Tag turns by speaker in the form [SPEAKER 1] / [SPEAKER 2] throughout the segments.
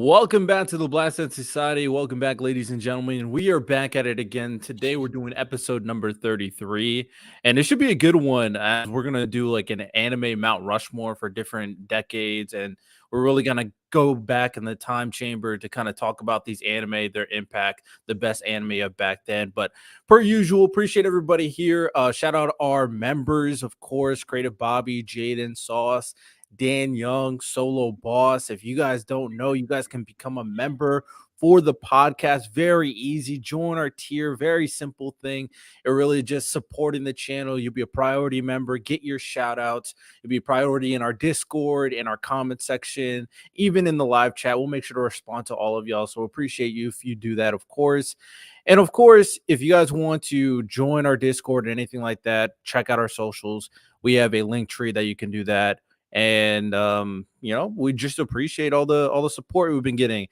[SPEAKER 1] Welcome back to the Blasted Society. Welcome back, ladies and gentlemen. We are back at it again. Today, we're doing episode number 33, and it should be a good one as we're going to do like an anime Mount Rushmore for different decades, and we're really going to go back in the time chamber to kind of talk about these anime, their impact, the best anime of back then. But per usual, appreciate everybody here. Shout out our members, of course, Creative Bobby, Jaden, Sauce, Dan Young, Solo Boss. If you guys don't know, you guys can become a member for the podcast. Very easy. Join our tier. Very simple thing. It really just supporting the channel. You'll be a priority member. Get your shout outs. You'll be a priority in our Discord, in our comment section, even in the live chat. We'll make sure to respond to all of y'all. So appreciate you if you do that, of course. And of course, if you guys want to join our Discord or anything like that, check out our socials. We have a link tree that you can do that. And we just appreciate all the support we've been getting.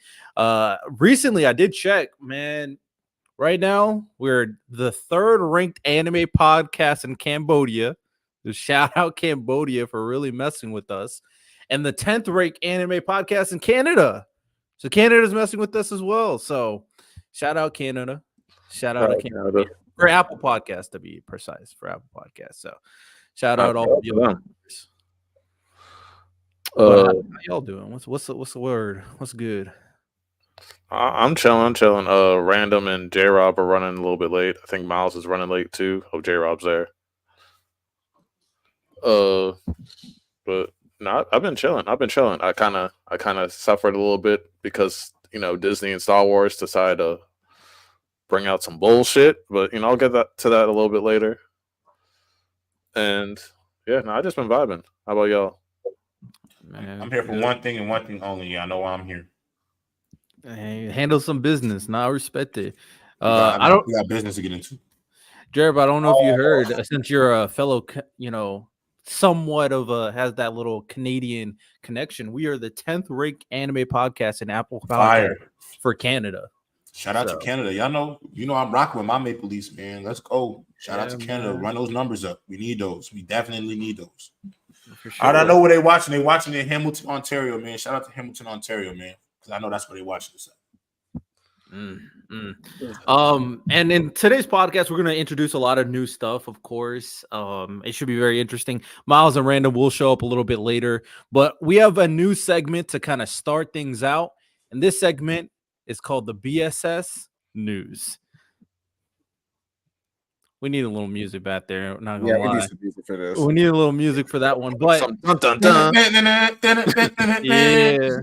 [SPEAKER 1] Recently I did check, man. Right now we're the third ranked anime podcast in Cambodia. So shout out Cambodia for really messing with us, and the 10th ranked anime podcast in Canada. So Canada's messing with us as well. So shout out Canada. Shout out to Canada for Apple Podcast, to be precise, for Apple Podcast. So shout out all of you. How y'all doing? What's the word? What's good?
[SPEAKER 2] I'm chilling. Random and J Rob are running a little bit late. I think Miles is running late too. Hope J Rob's there. But no, I've been chilling. I kind of suffered a little bit because Disney and Star Wars decided to bring out some bullshit. But I'll get to that a little bit later. And yeah, I just been vibing. How about y'all?
[SPEAKER 3] Man, I'm here for one thing and one thing only. Y'all know why I'm here.
[SPEAKER 1] Hey, handle some business. I respect it.
[SPEAKER 3] We got business to get into.
[SPEAKER 1] Jared, I don't know if you heard, since you're a fellow, somewhat of has that little Canadian connection. We are the 10th ranked anime podcast in Apple Podcast for Canada.
[SPEAKER 3] Shout out to Canada. Y'all know, I'm rocking with my Maple Leafs, man. Let's go. Shout out to Canada. Man. Run those numbers up. We need those. We definitely need those. For sure. I don't know where they watching. They watching in Hamilton, Ontario, man. Shout out to Hamilton, Ontario, man, because I know that's where they watching this at.
[SPEAKER 1] And in today's podcast, we're going to introduce a lot of new stuff, of course. It should be very interesting. Miles and Random will show up a little bit later, but we have a new segment to kind of start things out. And this segment is called the BSS News. We need a little music back there. Not gonna lie.
[SPEAKER 4] We need some music for this.
[SPEAKER 1] We need a little music for that one. But yeah.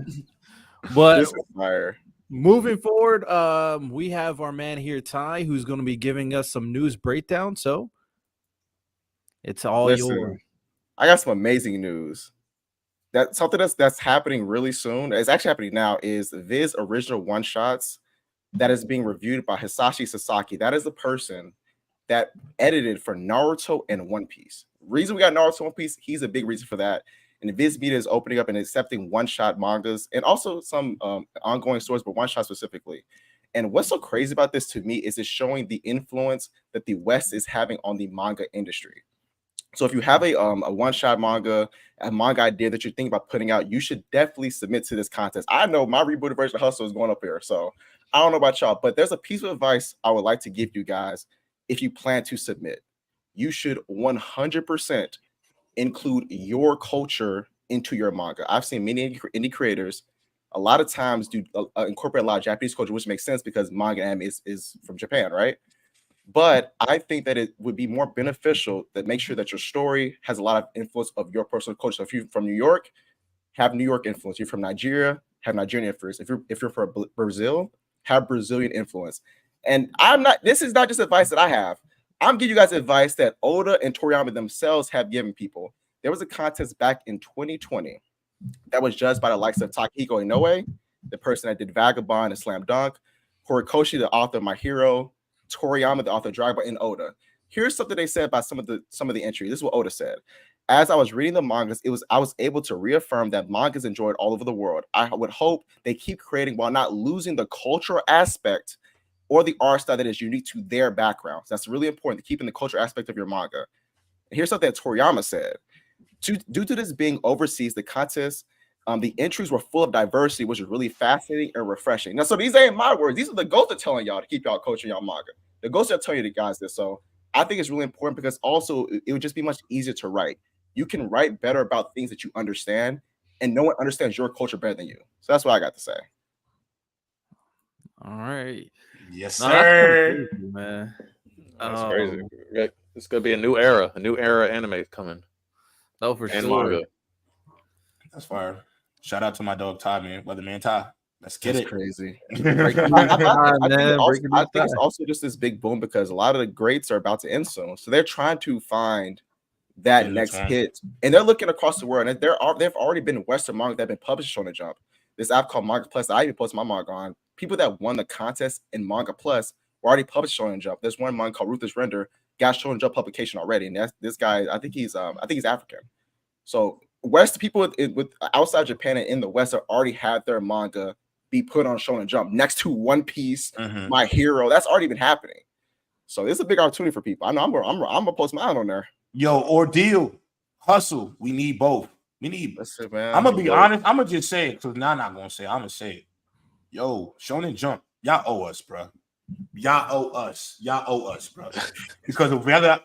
[SPEAKER 1] But moving forward, we have our man here, Ty, who's going to be giving us some news breakdown. So it's all yours.
[SPEAKER 4] I got some amazing news. That's something that's happening really soon. It's actually happening now. Is Viz original one shots that is being reviewed by Hisashi Sasaki. That is the person that edited for Naruto and One Piece. Reason we got Naruto and One Piece, he's a big reason for that. And Viz Media is opening up and accepting one-shot mangas and also some ongoing stories, but one-shot specifically. And what's so crazy about this to me is it's showing the influence that the West is having on the manga industry. So if you have a one-shot manga, a manga idea that you're thinking about putting out, you should definitely submit to this contest. I know my rebooted version of Hustle is going up here, so I don't know about y'all, but there's a piece of advice I would like to give you guys. If you plan to submit, you should 100% include your culture into your manga. I've seen many indie creators a lot of times do incorporate a lot of Japanese culture, which makes sense because manga anime is from Japan, right? But I think that it would be more beneficial that make sure that your story has a lot of influence of your personal culture. So if you're from New York, have New York influence. If you're from Nigeria, have Nigerian influence. If you're from Brazil, have Brazilian influence. And this is not just advice that I have. I'm giving you guys advice that Oda and Toriyama themselves have given people. There was a contest back in 2020 that was judged by the likes of Takehiko Inoue, the person that did Vagabond and Slam Dunk, Horikoshi, the author of My Hero, Toriyama, the author of Dragon Ball, and Oda. Here's something they said about some of the entries. This is what Oda said. As I was reading the mangas, I was able to reaffirm that mangas enjoyed all over the world. I would hope they keep creating while not losing the cultural aspect or the art style that is unique to their backgrounds. That's really important, to keeping the cultural aspect of your manga. And here's something that Toriyama said. Due to this being overseas, the contest The entries were full of diversity, which is really fascinating and refreshing. Now, so these ain't my words. These are the ghosts that telling y'all to keep y'all coaching y'all manga. The ghosts that tell you the guys this. So I think it's really important because also it would just be much easier to write. You can write better about things that you understand, and no one understands your culture better than you. So that's what I got to say.
[SPEAKER 1] All right.
[SPEAKER 3] Yes,
[SPEAKER 1] No,
[SPEAKER 3] sir.
[SPEAKER 1] crazy, man.
[SPEAKER 2] That's crazy. It's gonna be a new era anime coming.
[SPEAKER 1] Oh, for
[SPEAKER 2] and
[SPEAKER 1] sure.
[SPEAKER 2] manga.
[SPEAKER 3] That's fire. Shout out to my dog Ty, man. Weatherman Ty. Let's get
[SPEAKER 4] That's
[SPEAKER 3] it.
[SPEAKER 4] crazy.
[SPEAKER 3] I
[SPEAKER 4] I think it's also just this big boom because a lot of the greats are about to end soon. So they're trying to find that next hit. And they're looking across the world. And they've already been Western manga that have been published on the Jump. This app called Manga Plus that I even posted my manga on. People that won the contest in Manga Plus were already published on the Jump. There's one manga called Ruthless Render, got shown Jump publication already. And that's this guy, I think he's African. So West people with outside Japan and in the West are already had their manga be put on Shonen Jump next to One Piece, My Hero. That's already been happening. So this is a big opportunity for people. I know I'm gonna post mine on there.
[SPEAKER 3] Yo, Ordeal, Hustle. We need both. We need.
[SPEAKER 4] Listen, man.
[SPEAKER 3] I'm gonna be honest. I'm gonna just say it because now I'm not gonna say it. I'm gonna say it. Yo, Shonen Jump, y'all owe us, bro. Y'all owe us. Y'all owe us, bro. Because of whether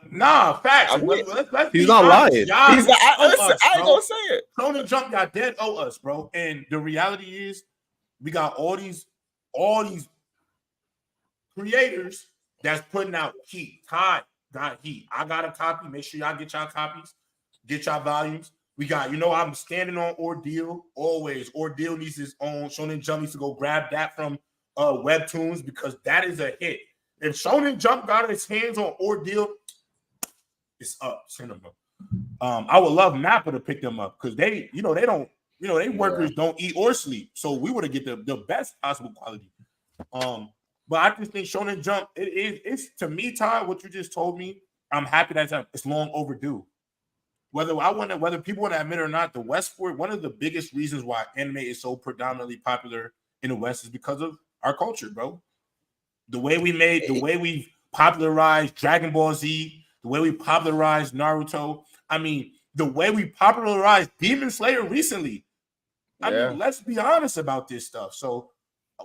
[SPEAKER 3] facts.
[SPEAKER 2] He's not lying.
[SPEAKER 3] He's
[SPEAKER 4] not. I ain't gonna say it.
[SPEAKER 3] Shonen Jump, y'all dead owe us, bro. And the reality is, we got all these creators that's putting out heat. Todd got heat. I got a copy. Make sure y'all get y'all copies, get y'all volumes. We got, I'm standing on Ordeal always. Ordeal needs his own. Shonen Jump needs to go grab that from Webtoons because that is a hit. If Shonen Jump got its hands on Ordeal, it's up. Send them up. I would love Mappa to pick them up because they don't. They workers don't eat or sleep, so we would get the best possible quality. But I just think Shonen Jump, it's to me, Ty, what you just told me, I'm happy that it's long overdue. Whether people want to admit it or not, the Westport, one of the biggest reasons why anime is so predominantly popular in the West is because of our culture, bro. The way we popularized Dragon Ball Z, the way we popularized Naruto. I mean, the way we popularized Demon Slayer recently. I mean, let's be honest about this stuff. So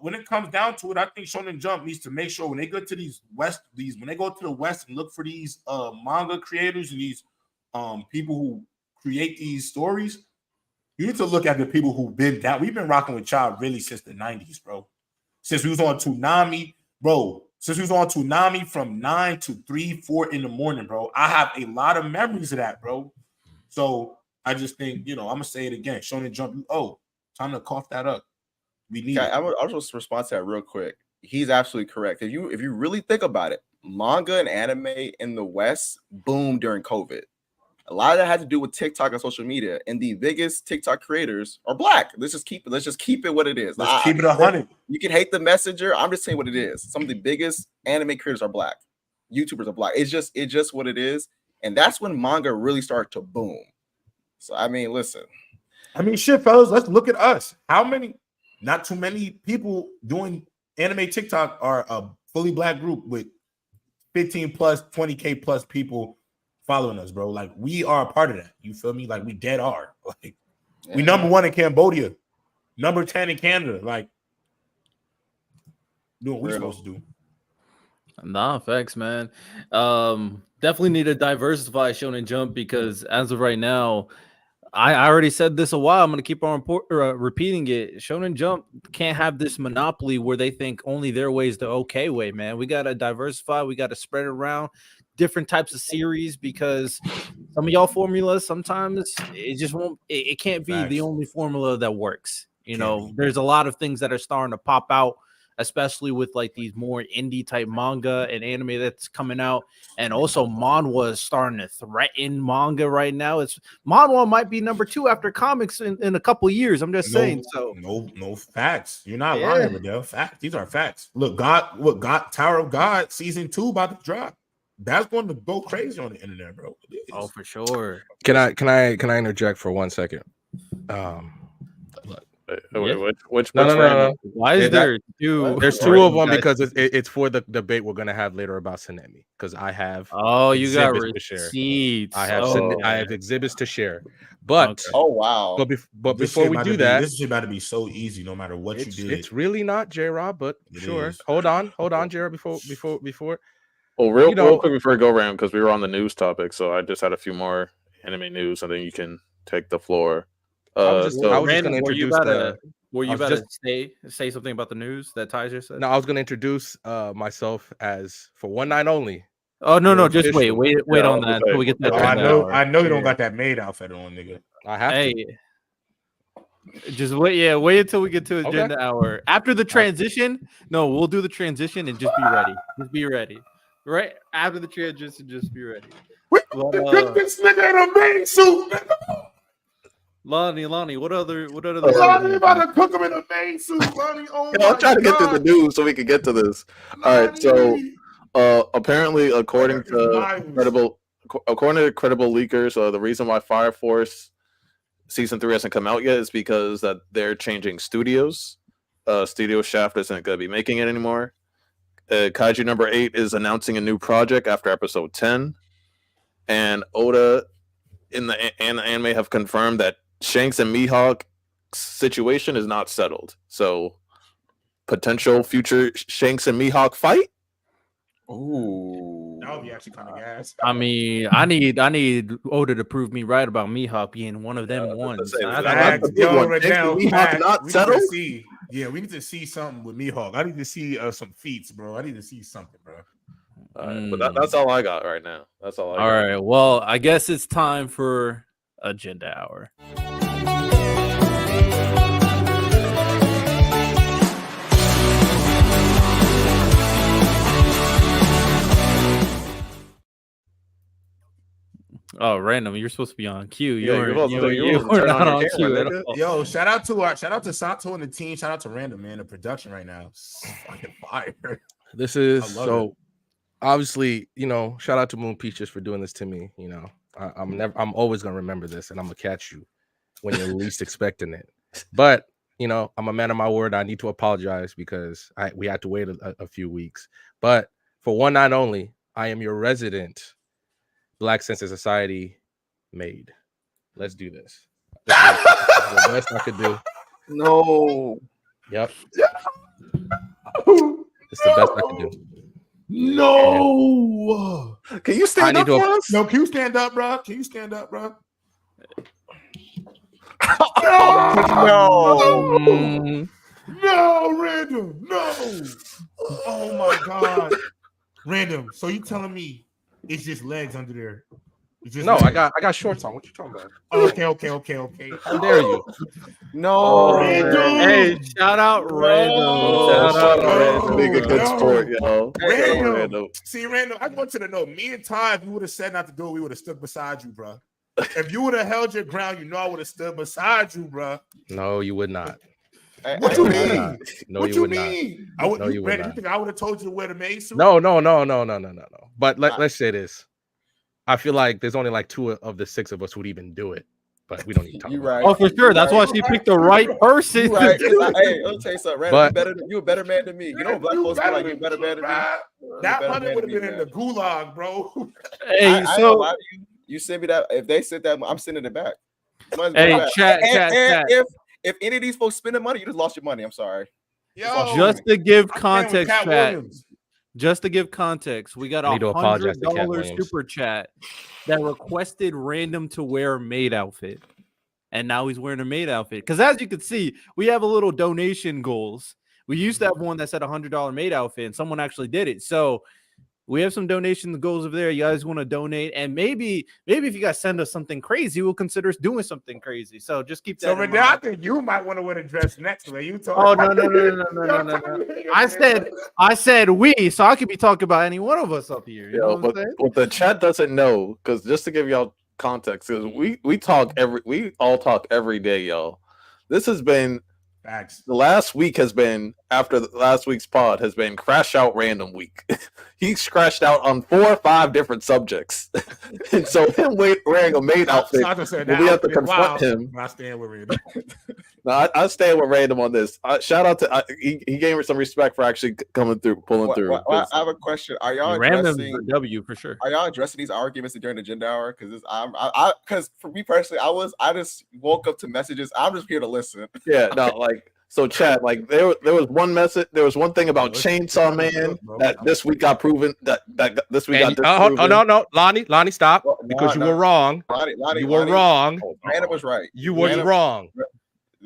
[SPEAKER 3] when it comes down to it, I think Shonen Jump needs to make sure when they go to when they go to the West and look for these manga creators and these people who create these stories, you need to look at the people who've been down. We've been rocking with Child really since the 90s, bro. Since we was on Toonami, bro. Since we was on Toonami from 9 to 3, 4 in the morning, bro. I have a lot of memories of that, bro. So I just think, I'm gonna say it again. Shonen Jump, time to cough that up. We need.
[SPEAKER 4] I'll just respond to that real quick. He's absolutely correct. If you really think about it, manga and anime in the West boomed during COVID. A lot of that had to do with TikTok and social media, and the biggest TikTok creators are Black. Let's just keep it what it is.
[SPEAKER 3] Let's keep it 100.
[SPEAKER 4] You can hate the messenger. I'm just saying what it is. Some of the biggest anime creators are Black. YouTubers are Black. It's just what it is, and that's when manga really started to boom. So I mean, listen.
[SPEAKER 3] I mean, shit, fellas. Let's look at us. Not too many people doing anime TikTok are a fully Black group with 15 plus, 20K plus people following us, bro. Like, we are a part of that. You feel me? Like, we dead are. Like, we number 1 in Cambodia, number 10 in Canada. Like, doing what we're supposed to do.
[SPEAKER 1] Nah, facts, man. Definitely need to diversify Shonen Jump because as of right now, I already said this a while. I'm going to keep on repeating it. Shonen Jump can't have this monopoly where they think only their way is the okay way, man. We got to diversify. We got to spread it around different types of series because some of y'all formulas, sometimes it just won't, it can't be the only formula that works. There's a lot of things that are starting to pop out, especially with like these more indie type manga and anime that's coming out. And also manhwa is starting to threaten manga right now. Manhwa might be number 2 after comics in a couple of years. I'm just saying. So
[SPEAKER 3] no facts. You're not lying, Liddell. Facts. These are facts. Look, Tower of God season 2 about to drop. That's going to go crazy on the internet, bro.
[SPEAKER 1] Oh, for sure.
[SPEAKER 5] Can I interject for 1 second? Look,
[SPEAKER 2] Which
[SPEAKER 5] No.
[SPEAKER 1] Why is there two?
[SPEAKER 5] There's two of them because it's for the debate we're gonna have later about Sanemi. Because I have
[SPEAKER 1] you got
[SPEAKER 5] exhibits to share.
[SPEAKER 1] receipts.
[SPEAKER 5] I have exhibits to share. But
[SPEAKER 4] Oh wow!
[SPEAKER 5] But before we do that,
[SPEAKER 3] this is about to be so easy. No matter what you did,
[SPEAKER 5] it's really not, J-Rob. But sure,
[SPEAKER 3] is.
[SPEAKER 5] hold on, J-Rob. Before.
[SPEAKER 2] Well, real quick before we go around, because we were on the news topic, so I just had a few more anime news, and then you can take the floor.
[SPEAKER 5] I was just going to introduce.
[SPEAKER 1] Were you about to say something about the news that Ty just said?
[SPEAKER 5] No, I was going to introduce myself as for one night only.
[SPEAKER 1] Oh no, just wait on that until we get that.
[SPEAKER 3] I know you don't got that maid outfit on, nigga.
[SPEAKER 5] I have to.
[SPEAKER 1] Just wait. Yeah, wait until we get to agenda hour. After the transition, we'll do the transition and just be ready. Just be ready. Right after the transition, just be ready.
[SPEAKER 3] Get this nigga in a maid suit.
[SPEAKER 1] Lonnie, what other?
[SPEAKER 3] Lonnie about to cook him in a maid suit. Lonnie,
[SPEAKER 2] I'm trying to get through the news so we can get to this. All right, so apparently, according to credible leakers, the reason why Fire Force season 3 hasn't come out yet is because that they're changing studios. Studio Shaft isn't going to be making it anymore. Kaiju number 8 is announcing a new project after episode 10, and Oda in the anime have confirmed that Shanks and Mihawk situation is not settled. So potential future Shanks and Mihawk fight.
[SPEAKER 3] Ooh, that would be actually kind of gas.
[SPEAKER 1] I mean, I need Oda to prove me right about Mihawk being one of them ones.
[SPEAKER 3] That's Mihawk not settled. Yeah, we need to see something with Mihawk. I need to see some feats, bro. I need to see something, bro.
[SPEAKER 2] But that's all I got right now. That's all I got.
[SPEAKER 1] All right. Well, I guess it's time for agenda hour. Oh, random! You're supposed to be on cue. You were not on cue at all.
[SPEAKER 3] Yo, shout out to Sato and the team. Shout out to Random, man. The production right now, fucking fire.
[SPEAKER 5] This is so. Obviously, shout out to Moon Peaches for doing this to me. I'm always gonna remember this, and I'm gonna catch you when you're least expecting it. But I'm a man of my word. I need to apologize because we had to wait a few weeks. But for one night only, I am your resident Black Sensei Society maid. Let's do this. This is the best I could do.
[SPEAKER 4] No.
[SPEAKER 5] Yep. It's the best I can do.
[SPEAKER 3] No.
[SPEAKER 2] Can you stand up for us?
[SPEAKER 3] No, can you stand up, bro? Can you stand up, bro? No, Random. No. Oh my God. Random. So you telling me it's just legs under there?
[SPEAKER 5] No, legs. I got shorts on. What you talking about?
[SPEAKER 3] Okay.
[SPEAKER 5] How dare you?
[SPEAKER 4] No.
[SPEAKER 1] Hey, shout out Random.
[SPEAKER 2] Shout out Random. Good sport, yo.
[SPEAKER 3] Random. See, Random, I want you to know, me and Ty, if you would have said not to do it, we would have stood beside you, bro. If you would have held your ground, I would have stood beside you, bro.
[SPEAKER 5] No, you would not.
[SPEAKER 3] What you mean?
[SPEAKER 5] No,
[SPEAKER 3] what
[SPEAKER 5] you would
[SPEAKER 3] mean?
[SPEAKER 5] Not.
[SPEAKER 3] No, you would not. You think I would have told you to wear the maid suit?
[SPEAKER 5] No. But let's say this. I feel like there's only like 2 of the 6 of us who'd even do it, but we don't need to talk about
[SPEAKER 4] right.
[SPEAKER 5] it.
[SPEAKER 1] Oh, for sure. That's why she picked the right person.
[SPEAKER 4] Right. Hey, let me tell you something. Random, you a better man than me. You know, black folks feel like you a better man than me.
[SPEAKER 3] That money would have been in the gulag, bro.
[SPEAKER 1] Hey, so
[SPEAKER 4] you send me that. If they sent that, I'm sending it back.
[SPEAKER 1] Hey, chat.
[SPEAKER 4] If any of these folks spending money, you just lost your money. I'm sorry.
[SPEAKER 1] Just to give context, chat. Just to give context, we got $100 super chat that requested Random to wear a maid outfit, and now he's wearing a maid outfit. Because as you can see, we have a little donation goals. We used to have one that said $100 maid outfit, and someone actually did it. So we have some donation goals over there. You guys want to donate, and maybe if you guys send us something crazy, we'll consider doing something crazy. So just keep that.
[SPEAKER 3] So, but I think you might want to wear the dress next way. You talk.
[SPEAKER 1] Oh no! I said we, so I could be talking about any one of us up here. You know what
[SPEAKER 2] what the chat doesn't know, because just to give y'all context, because we all talk every day, y'all. This has been.
[SPEAKER 3] Facts.
[SPEAKER 2] The last week has been after last week's pod has been Crash Out Random Week. He's crashed out on 4 or 5 different subjects. And so him wearing a maid outfit, we have to confront him.
[SPEAKER 3] I stand with Random.
[SPEAKER 2] No, I stand with Random on this. Shout out to he gave me some respect for actually coming through, pulling through.
[SPEAKER 4] I have a question. Are y'all
[SPEAKER 1] Random
[SPEAKER 4] addressing
[SPEAKER 1] W for sure?
[SPEAKER 4] Are y'all addressing these arguments during the agenda hour? Because for me personally, I just woke up to messages. I'm just here to listen.
[SPEAKER 2] Yeah, no, like so, chat. Like there was one message. There was one thing about Chainsaw Man that this week got proven. That this week got disproven.
[SPEAKER 5] Oh no, Lonnie, stop! Because you were wrong. You were wrong.
[SPEAKER 4] Random was right.
[SPEAKER 5] You were wrong.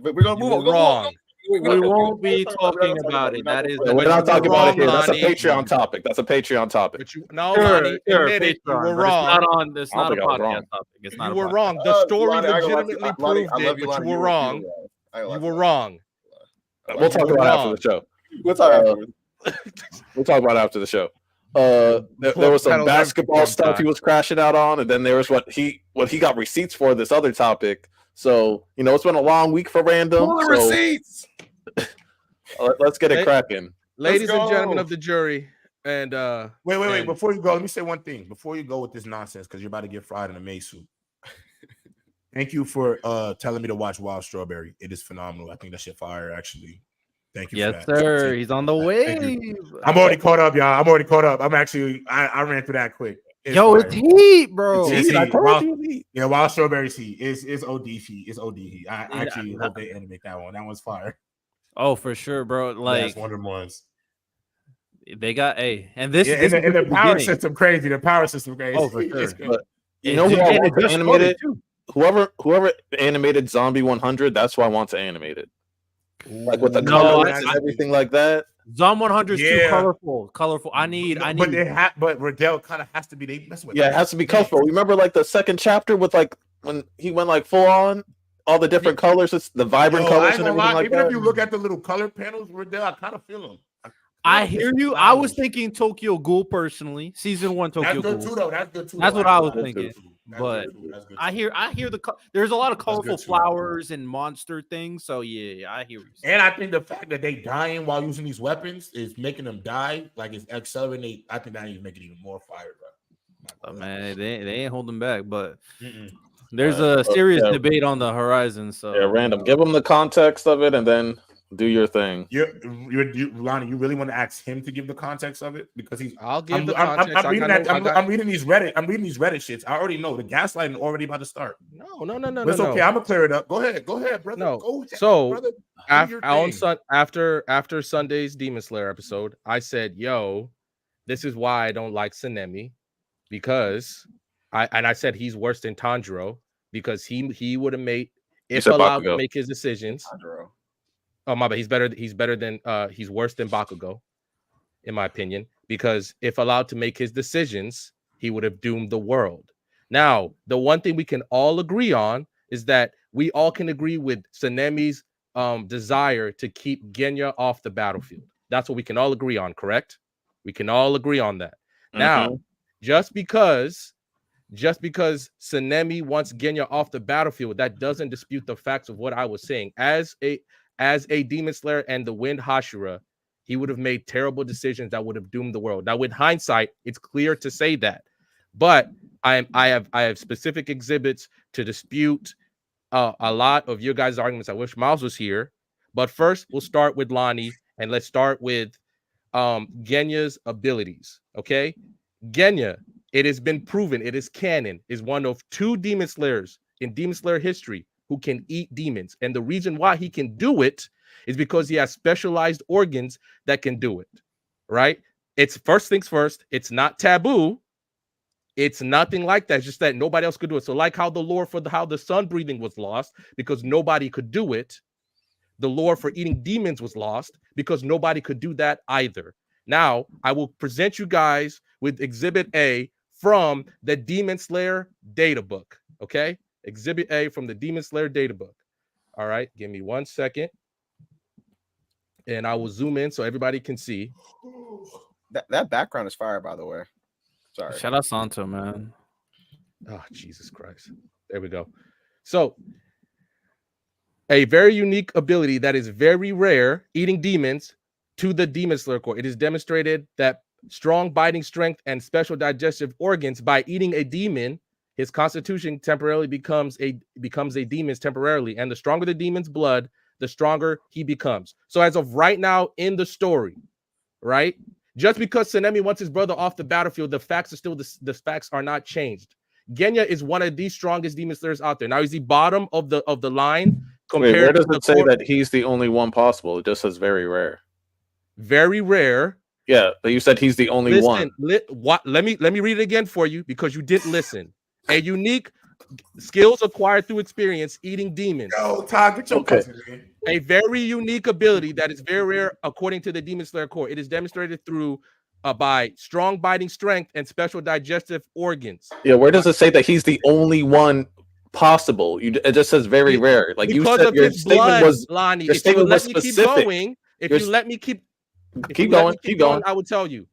[SPEAKER 4] We're gonna move on.
[SPEAKER 5] Wrong.
[SPEAKER 1] We won't be talking about it. That is.
[SPEAKER 2] We're not talking about it here. That's a Patreon topic. That's a Patreon topic.
[SPEAKER 5] But Lonnie, admit it. You were wrong.
[SPEAKER 1] It's not a podcast topic. It's not.
[SPEAKER 5] You were wrong. The story legitimately proved it, but you were wrong. You were wrong.
[SPEAKER 2] We'll talk about it after the show.
[SPEAKER 4] We'll talk afterwards.
[SPEAKER 2] We'll talk about it after the show. There was some basketball stuff he was crashing out on, and then there was what he got receipts for this other topic. So it's been a long week for Random.
[SPEAKER 4] Pull the receipts.
[SPEAKER 2] Let's get it cracking,
[SPEAKER 5] ladies and gentlemen of the jury. And
[SPEAKER 3] wait. Before you go, let me say one thing. Before you go with this nonsense, because you're about to get fried in a mace suit. Thank you for telling me to watch Wild Strawberry. It is phenomenal. I think that shit fire, actually. Thank you.
[SPEAKER 1] Yes, sir. He's on the way.
[SPEAKER 3] I'm already caught up, y'all. I'm actually I ran through that quick.
[SPEAKER 1] It's heat, bro.
[SPEAKER 3] It's heat. Yeah, Wild Strawberry's heat. It's OD heat. It's OD heat. I actually hope they animate that one. That one's fire.
[SPEAKER 1] Oh, for sure, bro. Like
[SPEAKER 3] that's one of the ones.
[SPEAKER 1] They got and this
[SPEAKER 3] and the power system crazy. The power system crazy.
[SPEAKER 1] Oh, for sure.
[SPEAKER 2] But who I want to animate it? Whoever animated Zombie 100, that's why I want to animate it. Like with the colors and everything like that.
[SPEAKER 1] Zom 100 is too colorful. I need.
[SPEAKER 3] But Riddell kind of has to be. They mess with.
[SPEAKER 2] Yeah, it has to be colorful. Remember, like the second chapter with like when he went like full on, all the different colors, it's the vibrant colors and everything like
[SPEAKER 3] even
[SPEAKER 2] that.
[SPEAKER 3] if you look at the little color panels, Riddell, I kind of feel them.
[SPEAKER 1] I hear you. I was thinking Tokyo Ghoul personally. Season 1 Tokyo Ghoul.
[SPEAKER 3] That's good too, though. That's good too.
[SPEAKER 1] That's what I was thinking. But I hear there's a lot of colorful flowers and monster things. So yeah, I hear you.
[SPEAKER 3] And I think the fact that they dying while using these weapons is making them die, like it's accelerating. I think that even make it even more fire, bro.
[SPEAKER 1] Man, they ain't holding back, but there's a serious debate on the horizon. So
[SPEAKER 2] yeah, Random. Give them the context of it, and then do your thing.
[SPEAKER 3] Lonnie, you really want to ask him to give the context of it because he's.
[SPEAKER 5] I'll give the context.
[SPEAKER 3] I'm reading these Reddit. I'm reading these Reddit shits. I already know the gaslighting already about to start.
[SPEAKER 5] No.
[SPEAKER 3] It's okay. I'm gonna clear it up. Go ahead, brother.
[SPEAKER 5] No.
[SPEAKER 3] Go ahead,
[SPEAKER 5] so
[SPEAKER 3] brother.
[SPEAKER 5] After Sunday's Demon Slayer episode, I said, "Yo, this is why I don't like Sanemi, because I said he's worse than Tanjiro because he would have made if allowed to make his decisions." Tanjiro. Oh my bad. He's worse than Bakugo, in my opinion, because if allowed to make his decisions, he would have doomed the world. Now, the one thing we can all agree on is that we all can agree with Sanemi's desire to keep Genya off the battlefield. That's what we can all agree on, correct? We can all agree on that. Mm-hmm. Now, just because Sanemi wants Genya off the battlefield, that doesn't dispute the facts of what I was saying. As a Demon Slayer and the Wind Hashira, he would have made terrible decisions that would have doomed the world. Now, with hindsight, it's clear to say that, but I have specific exhibits to dispute a lot of your guys' arguments. I wish Miles was here, but first we'll start with Lonnie, and let's start with Genya's abilities. Okay, Genya, it has been proven, it is canon, is one of 2 Demon Slayers in Demon Slayer history who can eat demons. And the reason why he can do it is because he has specialized organs that can do it, right? It's first things first. It's not taboo. It's nothing like that. It's just that nobody else could do it. So like how the lore for how the sun breathing was lost because nobody could do it, the lore for eating demons was lost because nobody could do that either. Now, I will present you guys with Exhibit A from the Demon Slayer data book, okay? Exhibit A from the Demon Slayer data book. All right, give me 1 second. And I will zoom in so everybody can see.
[SPEAKER 4] That background is fire, by the way. Sorry.
[SPEAKER 1] Shout out Santo, man.
[SPEAKER 5] Oh, Jesus Christ. There we go. So, a very unique ability that is very rare, eating demons, to the Demon Slayer core. It is demonstrated that strong biting strength and special digestive organs by eating a demon, his constitution temporarily becomes a demon's temporarily, and the stronger the demon's blood, the stronger he becomes. So as of right now in the story, right? Just because Sanemi wants his brother off the battlefield, the facts are still the facts are not changed. Genya is one of the strongest demon slayers out there. Now he's the bottom of the line compared.
[SPEAKER 2] Wait, where does
[SPEAKER 5] to
[SPEAKER 2] it say that he's the only one possible? It just says very rare.
[SPEAKER 5] Very rare.
[SPEAKER 2] Yeah, but you said he's the only one.
[SPEAKER 5] Let me read it again for you because you didn't listen. A unique skills acquired through experience eating demons.
[SPEAKER 3] Yo, Todd, get your cousin, man.
[SPEAKER 5] A very unique ability that is very rare according to the Demon Slayer core. It is demonstrated through by strong biting strength and special digestive organs.
[SPEAKER 2] Yeah, where does it say that he's the only one possible? It just says very rare. Like you said, your statement was
[SPEAKER 5] Lonnie.
[SPEAKER 2] Your statement was specific.
[SPEAKER 5] If you let me keep
[SPEAKER 2] going,
[SPEAKER 5] I would tell you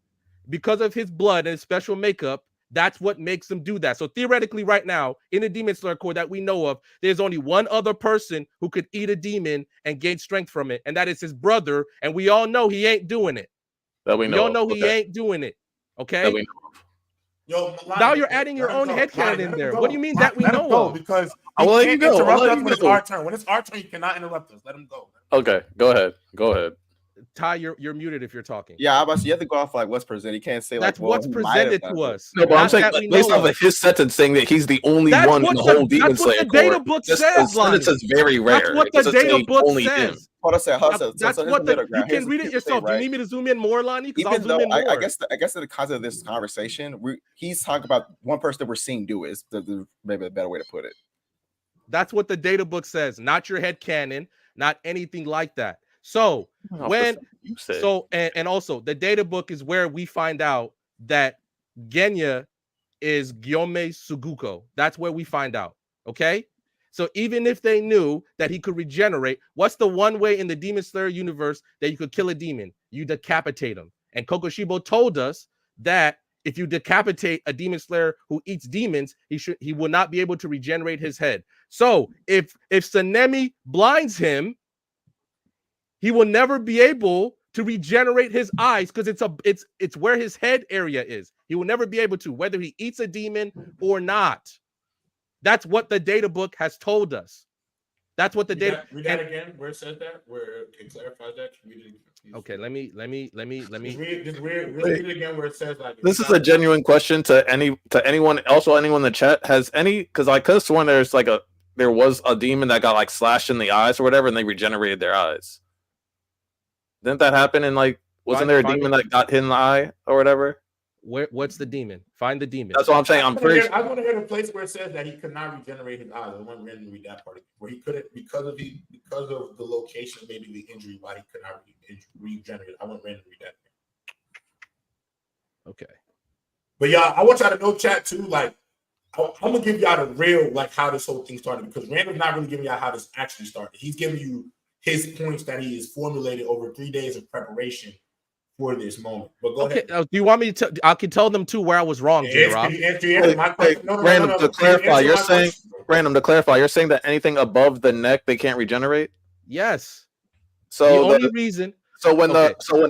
[SPEAKER 5] because of his blood and his special makeup. That's what makes him do that. So theoretically, right now, in the Demon Slayer core that we know of, there's only one other person who could eat a demon and gain strength from it, and that is his brother. And we all know he ain't doing it.
[SPEAKER 2] We all know
[SPEAKER 5] he ain't doing it. Okay.
[SPEAKER 2] That we know of.
[SPEAKER 3] Yo,
[SPEAKER 5] now you're adding your own headcanon in there. What do you mean that we know of?
[SPEAKER 3] Because
[SPEAKER 2] I'll let you go.
[SPEAKER 3] Interrupt us when it's our turn. When it's our turn, you cannot interrupt us. Let him go.
[SPEAKER 2] Okay, go ahead.
[SPEAKER 5] Ty, you're muted if you're talking.
[SPEAKER 4] Yeah, you have to go off like what's presented. You can't say
[SPEAKER 5] that's what's presented to us.
[SPEAKER 2] No, but I'm saying based off of his sentence saying that he's the only one in the whole Demon Slayer.
[SPEAKER 5] That's what the data book says.
[SPEAKER 2] It says very rare.
[SPEAKER 5] That's what the data book says.
[SPEAKER 4] Hold on.
[SPEAKER 5] That's what you can read it yourself. Do you need me to zoom in more, Lonnie?
[SPEAKER 4] Even though I guess in the context of this conversation, he's talking about one person that we're seeing do it. Is maybe a better way to put it.
[SPEAKER 5] That's what the data book says, not your headcanon, not anything like that. So and also the data book is where we find out that Genya is Gyome Suguko. That's where we find out. Okay. So even if they knew that he could regenerate, what's the one way in the Demon Slayer universe that you could kill a demon? You decapitate him. And Kokoshibo told us that if you decapitate a demon slayer who eats demons, he will not be able to regenerate his head. So if Sanemi blinds him, he will never be able to regenerate his eyes because it's where his head area is. He will never be able to, whether he eats a demon or not. That's what the data book has told us. That's what the data.
[SPEAKER 3] Read that again. Where it says that? Where it clarifies that?
[SPEAKER 5] Okay, let me.
[SPEAKER 3] Just read it again. Where it says like.
[SPEAKER 2] This is a genuine question to anyone. Also, anyone in the chat has any because I could have sworn there was a demon that got like slashed in the eyes or whatever, and they regenerated their eyes. Didn't that happen? And wasn't there a demon that got hit in the eye or whatever?
[SPEAKER 5] What's the demon? Find the demon.
[SPEAKER 2] That's what I'm saying. I
[SPEAKER 3] want to hear the place where it says that he could not regenerate his eyes. I want to read that part where he couldn't because of the location, maybe the injury, why he could not regenerate. I want to read that.
[SPEAKER 5] Okay.
[SPEAKER 3] But y'all, I want y'all to know, chat too. Like, I'm gonna give y'all the real how this whole thing started because Randall's not really giving y'all how this actually started. He's giving you his points that he has formulated over 3 days of preparation for this moment. But go ahead.
[SPEAKER 5] Do you want me to? I can tell them too where I was wrong, J-Rob.
[SPEAKER 2] Random to clarify, you're saying that anything above the neck they can't regenerate?
[SPEAKER 5] Yes.
[SPEAKER 2] So
[SPEAKER 5] the only reason.
[SPEAKER 2] So when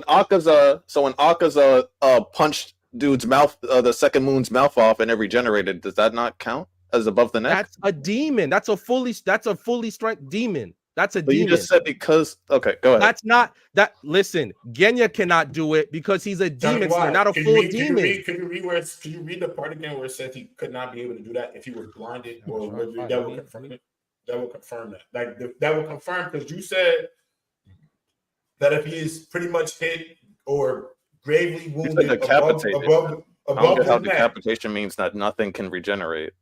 [SPEAKER 2] Akaza punched dude's mouth, the second moon's mouth off, and it regenerated, does that not count as above the neck?
[SPEAKER 5] That's a demon. That's a fully strength demon. That's a demon.
[SPEAKER 2] You just said because. Okay, go ahead.
[SPEAKER 5] That's not that. Listen, Genya cannot do it because he's a demon slayer, not a full demon.
[SPEAKER 3] Can you read the part again where it says he could not be able to do that if he was blinded, or that will confirm it? That will confirm that. That will confirm because you said that if he is pretty much hit or gravely wounded above
[SPEAKER 2] how decapitation means that nothing can regenerate.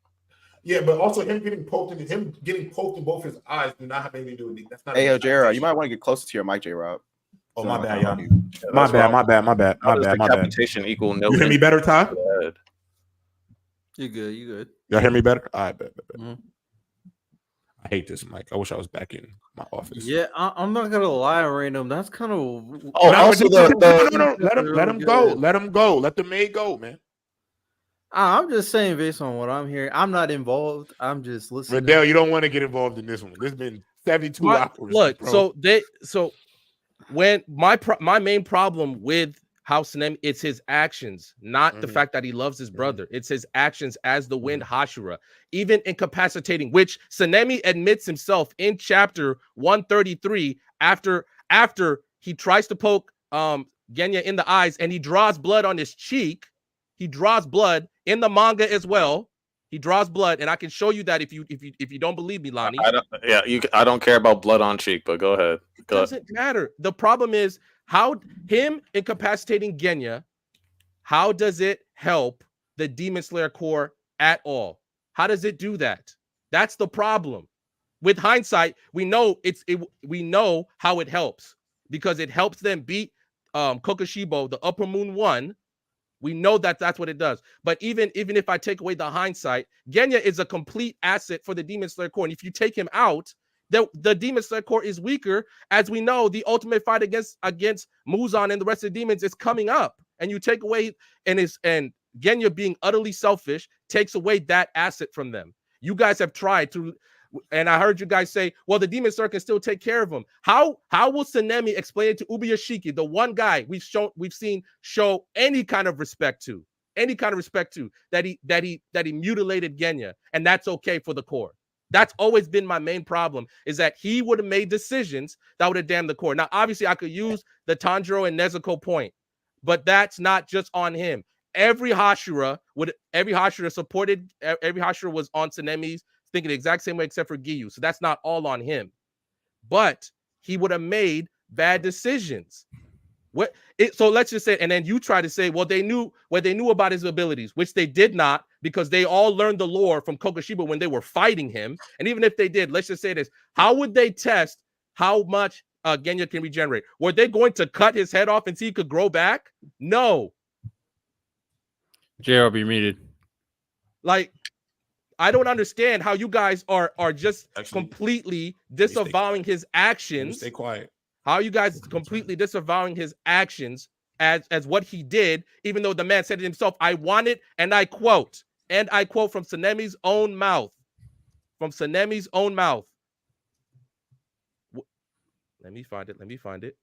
[SPEAKER 3] Yeah, but also him getting poked in both his eyes do not have anything to do with it. That's not.
[SPEAKER 4] Hey, yo, J-Rob, you might want to get closer to your mic, J-Rob.
[SPEAKER 3] Oh, my bad, y'all. My bad.
[SPEAKER 2] Decapitation equal no.
[SPEAKER 3] You hear me better, Ty?
[SPEAKER 1] You good.
[SPEAKER 3] Y'all hear me better? All right, bet.
[SPEAKER 1] Mm-hmm.
[SPEAKER 3] I hate this mic. I wish I was back in my office.
[SPEAKER 1] Yeah, I'm not gonna lie, Random. That's kind of.
[SPEAKER 3] Oh, also no. Let him go. Let him go. Let the maid go, man.
[SPEAKER 1] I'm just saying based on what I'm hearing. I'm not involved. I'm just listening.
[SPEAKER 3] Riddell, you don't want to get involved in this one. This has been 72 hours.
[SPEAKER 5] Look,
[SPEAKER 3] bro.
[SPEAKER 5] so when my main problem with how Sanemi, it's his actions, not the fact that he loves his brother. It's his actions as the Wind Hashira, even incapacitating, which Sanemi admits himself in chapter 133 after he tries to poke Genya in the eyes and he draws blood on his cheek. He draws blood in the manga as well. He draws blood, and I can show you that if you don't believe me, Lonnie.
[SPEAKER 2] I don't care about blood on cheek, but go ahead.
[SPEAKER 5] It doesn't matter. The problem is how him incapacitating Genya. How does it help the Demon Slayer Corps at all? How does it do that? That's the problem. With hindsight, we know we know how it helps because it helps them beat Kokushibo, the Upper Moon 1. We know that that's what it does. But even if I take away the hindsight, Genya is a complete asset for the Demon Slayer Corps. And if you take him out, the Demon Slayer Corps is weaker. As we know, the ultimate fight against Muzan and the rest of the demons is coming up. And you take away and Genya being utterly selfish takes away that asset from them. You guys have tried to, and I heard you guys say, well, the Demon Slayer can still take care of him. How will Sanemi explain it to Ubuyashiki, the one guy we've seen show any kind of respect to, that he mutilated Genya, and that's okay for the Corps? That's always been my main problem, is that he would have made decisions that would have damned the Corps. Now, obviously, I could use the Tanjiro and Nezuko point, but that's not just on him. Every Hashira supported, every Hashira was on Sanemi's, thinking the exact same way except for Giyu. So that's not all on him. But he would have made bad decisions. So let's just say, and then you try to say, well, they knew about his abilities, which they did not, because they all learned the lore from Kokushiba when they were fighting him. And even if they did, let's just say this, how would they test how much Genya can regenerate? Were they going to cut his head off and see he could grow back? No.
[SPEAKER 1] JR, be muted.
[SPEAKER 5] Like, I don't understand how you guys are just completely disavowing his actions.
[SPEAKER 3] Stay quiet.
[SPEAKER 5] How you guys completely disavowing his actions as what he did, even though the man said it himself. I want it, and I quote from Sanemi's own mouth. From Sanemi's own mouth. Let me find it.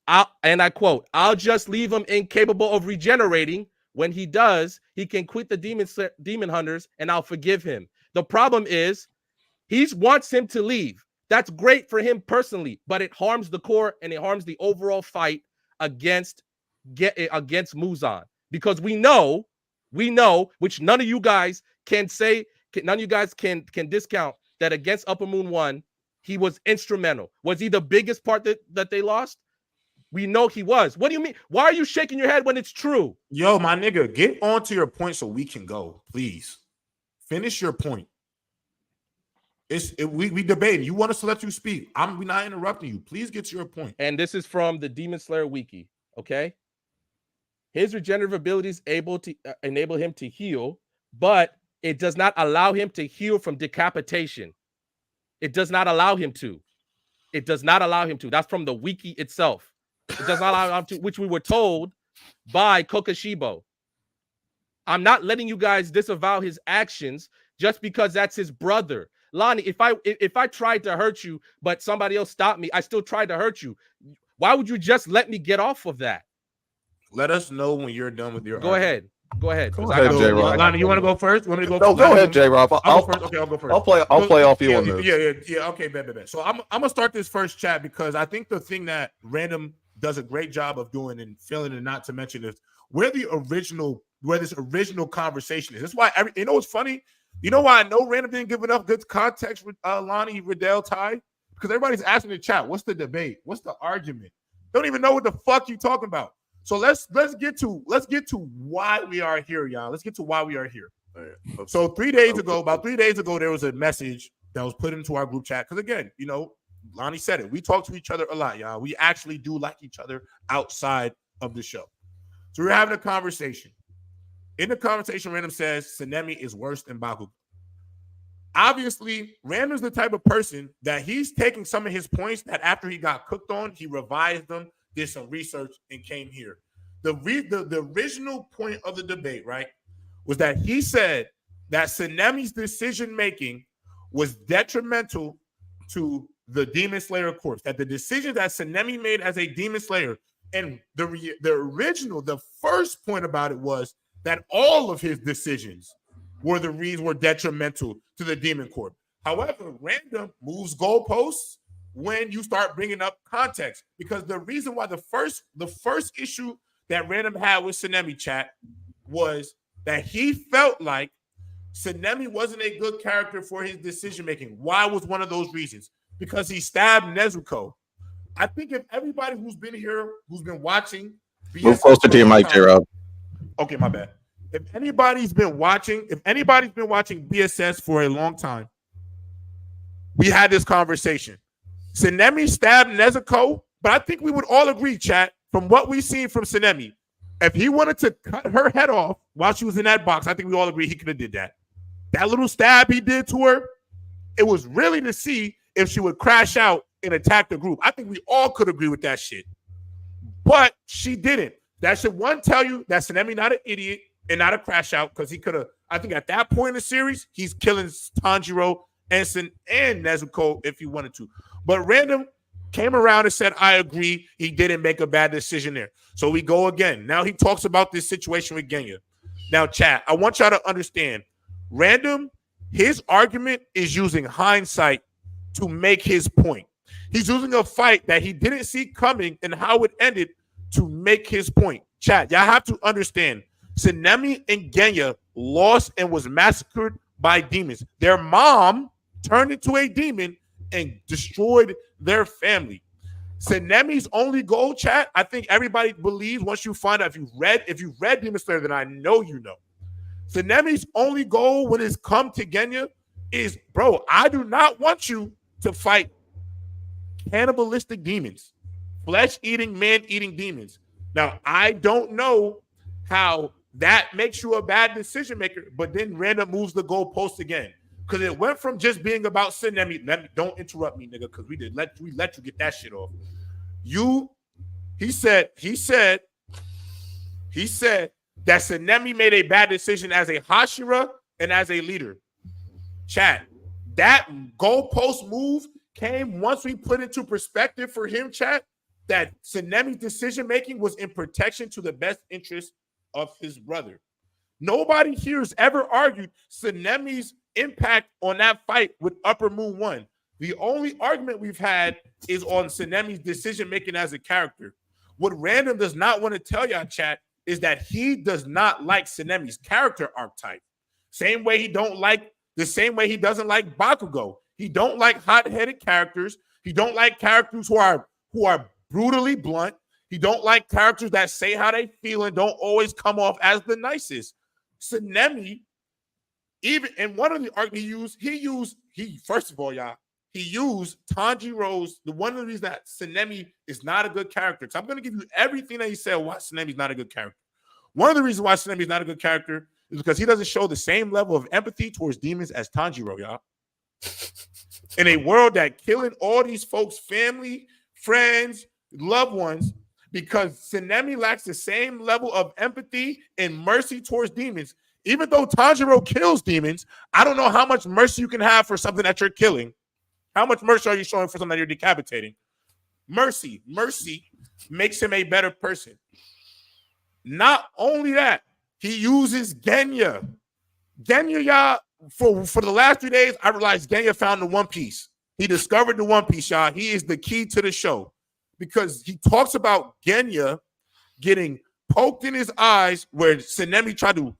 [SPEAKER 5] I quote, I'll just leave him incapable of regenerating. When he does, he can quit the demon hunters, and I'll forgive him. The problem is, he wants him to leave. That's great for him personally, but it harms the Corps and it harms the overall fight against Muzan. Because we know, which none of you guys can say, none of you guys can discount that against Upper Moon 1, he was instrumental. Was he the biggest part that they lost? We know he was. What do you mean? Why are you shaking your head when it's true?
[SPEAKER 3] Yo, my nigga, get on to your point so we can go. Please. Finish your point. We debating. You want us to let you speak. We're not interrupting you. Please get to your point.
[SPEAKER 5] And this is from the Demon Slayer Wiki, okay? His regenerative abilities able to enable him to heal, but it does not allow him to heal from decapitation. It does not allow him to. That's from the wiki itself. It does not allow him to, which we were told by Kokushibo. I'm not letting you guys disavow his actions just because that's his brother. Lonnie, if I tried to hurt you, but somebody else stopped me, I still tried to hurt you. Why would you just let me get off of that?
[SPEAKER 3] Let us know when you're done with your
[SPEAKER 5] Go ahead.
[SPEAKER 2] Go ahead, J-Rob.
[SPEAKER 3] Lonnie, you want to go first? Want me to go
[SPEAKER 2] first? No, go ahead, J-Rob.
[SPEAKER 3] I'll go first. Okay, I'll go first.
[SPEAKER 2] I'll play off you on this.
[SPEAKER 3] Yeah. Okay, bet. So I'm gonna start this first chat because I think the thing that Random does a great job of doing and failing and not to mention is where this original conversation is. That's why you know what's funny? You know why I know Random didn't give enough good context with Lonnie, Riddell, Ty? Because everybody's asking in the chat, what's the debate? What's the argument? They don't even know what the fuck you talking about. So let's get to why we are here, y'all. Let's get to why we are here. So about 3 days ago, there was a message that was put into our group chat. Because again, you know, Lonnie said it. We talk to each other a lot, y'all. We actually do like each other outside of the show. So we're having a conversation. In the conversation, Random says Sanemi is worse than Bakugo. Obviously, Random's the type of person that he's taking some of his points that after he got cooked on, he revised them, did some research, and came here. The original point of the debate, right, was that he said that Sanemi's decision-making was detrimental to the Demon Slayer corpse. That the decision that Sanemi made as a Demon Slayer, and the first point about it was that all of his decisions were detrimental to the Demon Corp. However, Random moves goalposts when you start bringing up context, because the reason why the first issue that Random had with Sanemi, chat, was that he felt like Sanemi wasn't a good character for his decision making. Why was one of those reasons? Because he stabbed Nezuko. I think if everybody who's been here, who's been watching,
[SPEAKER 2] move closer to your mic, J-Rob.
[SPEAKER 3] Okay, my bad. If anybody's been watching BSS for a long time, we had this conversation. Sanemi stabbed Nezuko, but I think we would all agree, chat, from what we've seen from Sanemi, if he wanted to cut her head off while she was in that box, I think we all agree he could have did that. That little stab he did to her, it was really to see if she would crash out and attack the group. I think we all could agree with that shit. But she didn't. That should, one, tell you that Sanemi not an idiot and not a crash out, because he could have, I think at that point in the series, he's killing Tanjiro and Nezuko if he wanted to. But Random came around and said, I agree, he didn't make a bad decision there. So we go again. Now he talks about this situation with Genya. Now, chat, I want y'all to understand, Random, his argument is using hindsight to make his point. He's using a fight that he didn't see coming and how it ended to make his point. Chat, y'all have to understand, Sanemi and Genya lost and was massacred by demons. Their mom turned into a demon and destroyed their family. Sanemi's only goal, chat, I think everybody believes once you find out, if you've read Demon Slayer, then I know you know. Sanemi's only goal when it's come to Genya is, bro, I do not want you to fight cannibalistic demons, flesh-eating, man-eating demons. Now, I don't know how that makes you a bad decision maker, but then Random moves the goalpost again. Because it went from just being about Sanemi. Don't interrupt me, nigga, because we let you get that shit off. He said that Sanemi made a bad decision as a Hashira and as a leader. Chat, that goalpost move came once we put into perspective for him, chat, that Sanemi's decision making was in protection to the best interest of his brother. Nobody here has ever argued Sanemi's impact on that fight with Upper Moon 1. The only argument we've had is on Sanemi's decision making as a character. What Random does not want to tell y'all, chat, is that he does not like Sanemi's character archetype. Same way he doesn't like Bakugo. He don't like hot-headed characters. He don't like characters who are brutally blunt. He don't like characters that say how they feel and don't always come off as the nicest. Sanemi, even in one of the arguments he used Tanjiro's, one of the reasons that Sanemi is not a good character. So I'm going to give you everything that he said why Sanemi's not a good character. One of the reasons why Sanemi's not a good character is because he doesn't show the same level of empathy towards demons as Tanjiro, y'all. In a world that killing all these folks' family, friends, loved ones, because Sanemi lacks the same level of empathy and mercy towards demons. Even though Tanjiro kills demons, I don't know how much mercy you can have for something that you're killing. How much mercy are you showing for something that you're decapitating? Mercy makes him a better person. Not only that, he uses Genya. Genya, y'all, for the last 3 days, I realized Genya found the One Piece. He discovered the One Piece, y'all. He is the key to the show because he talks about Genya getting poked in his eyes where Sanemi tried to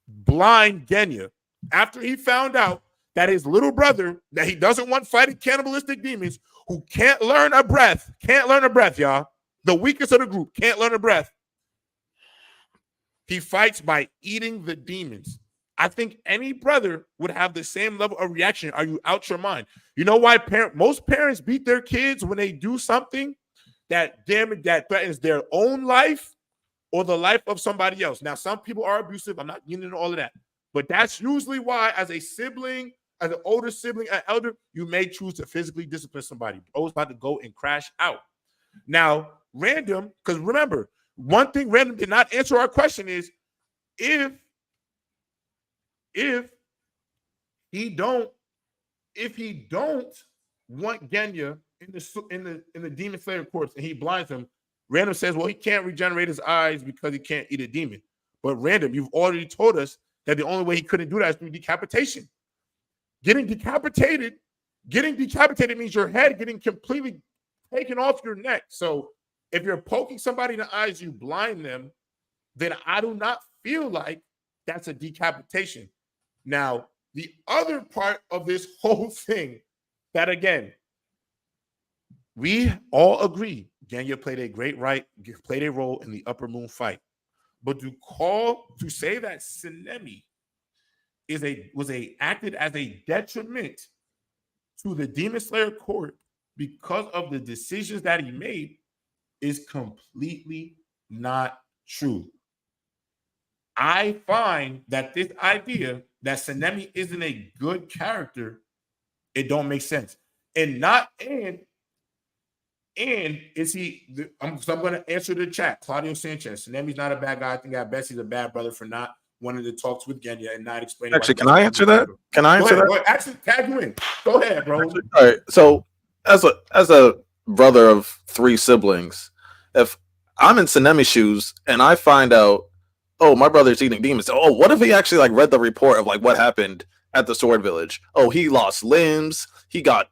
[SPEAKER 3] blind Genya after he found out that his little brother, that he doesn't want fighting cannibalistic demons, who can't learn a breath, y'all. The weakest of the group can't learn a breath. He fights by eating the demons. I think any brother would have the same level of reaction. Are you out your mind? You know why most parents beat their kids when they do something that threatens their own life or the life of somebody else. Now, some people are abusive. I'm not getting into all of that. But that's usually why, as a sibling, as an older sibling, an elder, you may choose to physically discipline somebody. Bro's about to go and crash out. Now, Random, because remember, one thing Random did not answer our question is, if he don't want Genya in the Demon Slayer courts, and he blinds him. Random says, well, he can't regenerate his eyes because he can't eat a demon. But Random, you've already told us that the only way he couldn't do that is through decapitation. Getting decapitated means your head getting completely taken off your neck. So if you're poking somebody in the eyes, you blind them, then I do not feel like that's a decapitation. Now, the other part of this whole thing that, again, we all agree Genya played a role in the Upper Moon fight. But to say that Tsunemi acted as a detriment to the Demon Slayer court because of the decisions that he made is completely not true. I find that this idea that Tsunemi isn't a good character, it don't make sense. And is he? I'm going to answer the chat. Claudio Sanchez. Tsunemi's not a bad guy. I think at best he's a bad brother for not wanting to talk with Genya and not explaining.
[SPEAKER 2] Actually, can I answer that? Can I answer that?
[SPEAKER 3] Actually, tag you in. Go ahead, bro.
[SPEAKER 2] All right. So, as a brother of 3 siblings, if I'm in Tsunemi's shoes and I find out, oh, my brother's eating demons. Oh, what if he actually like read the report of like what happened at the Sword Village? Oh, he lost limbs. He got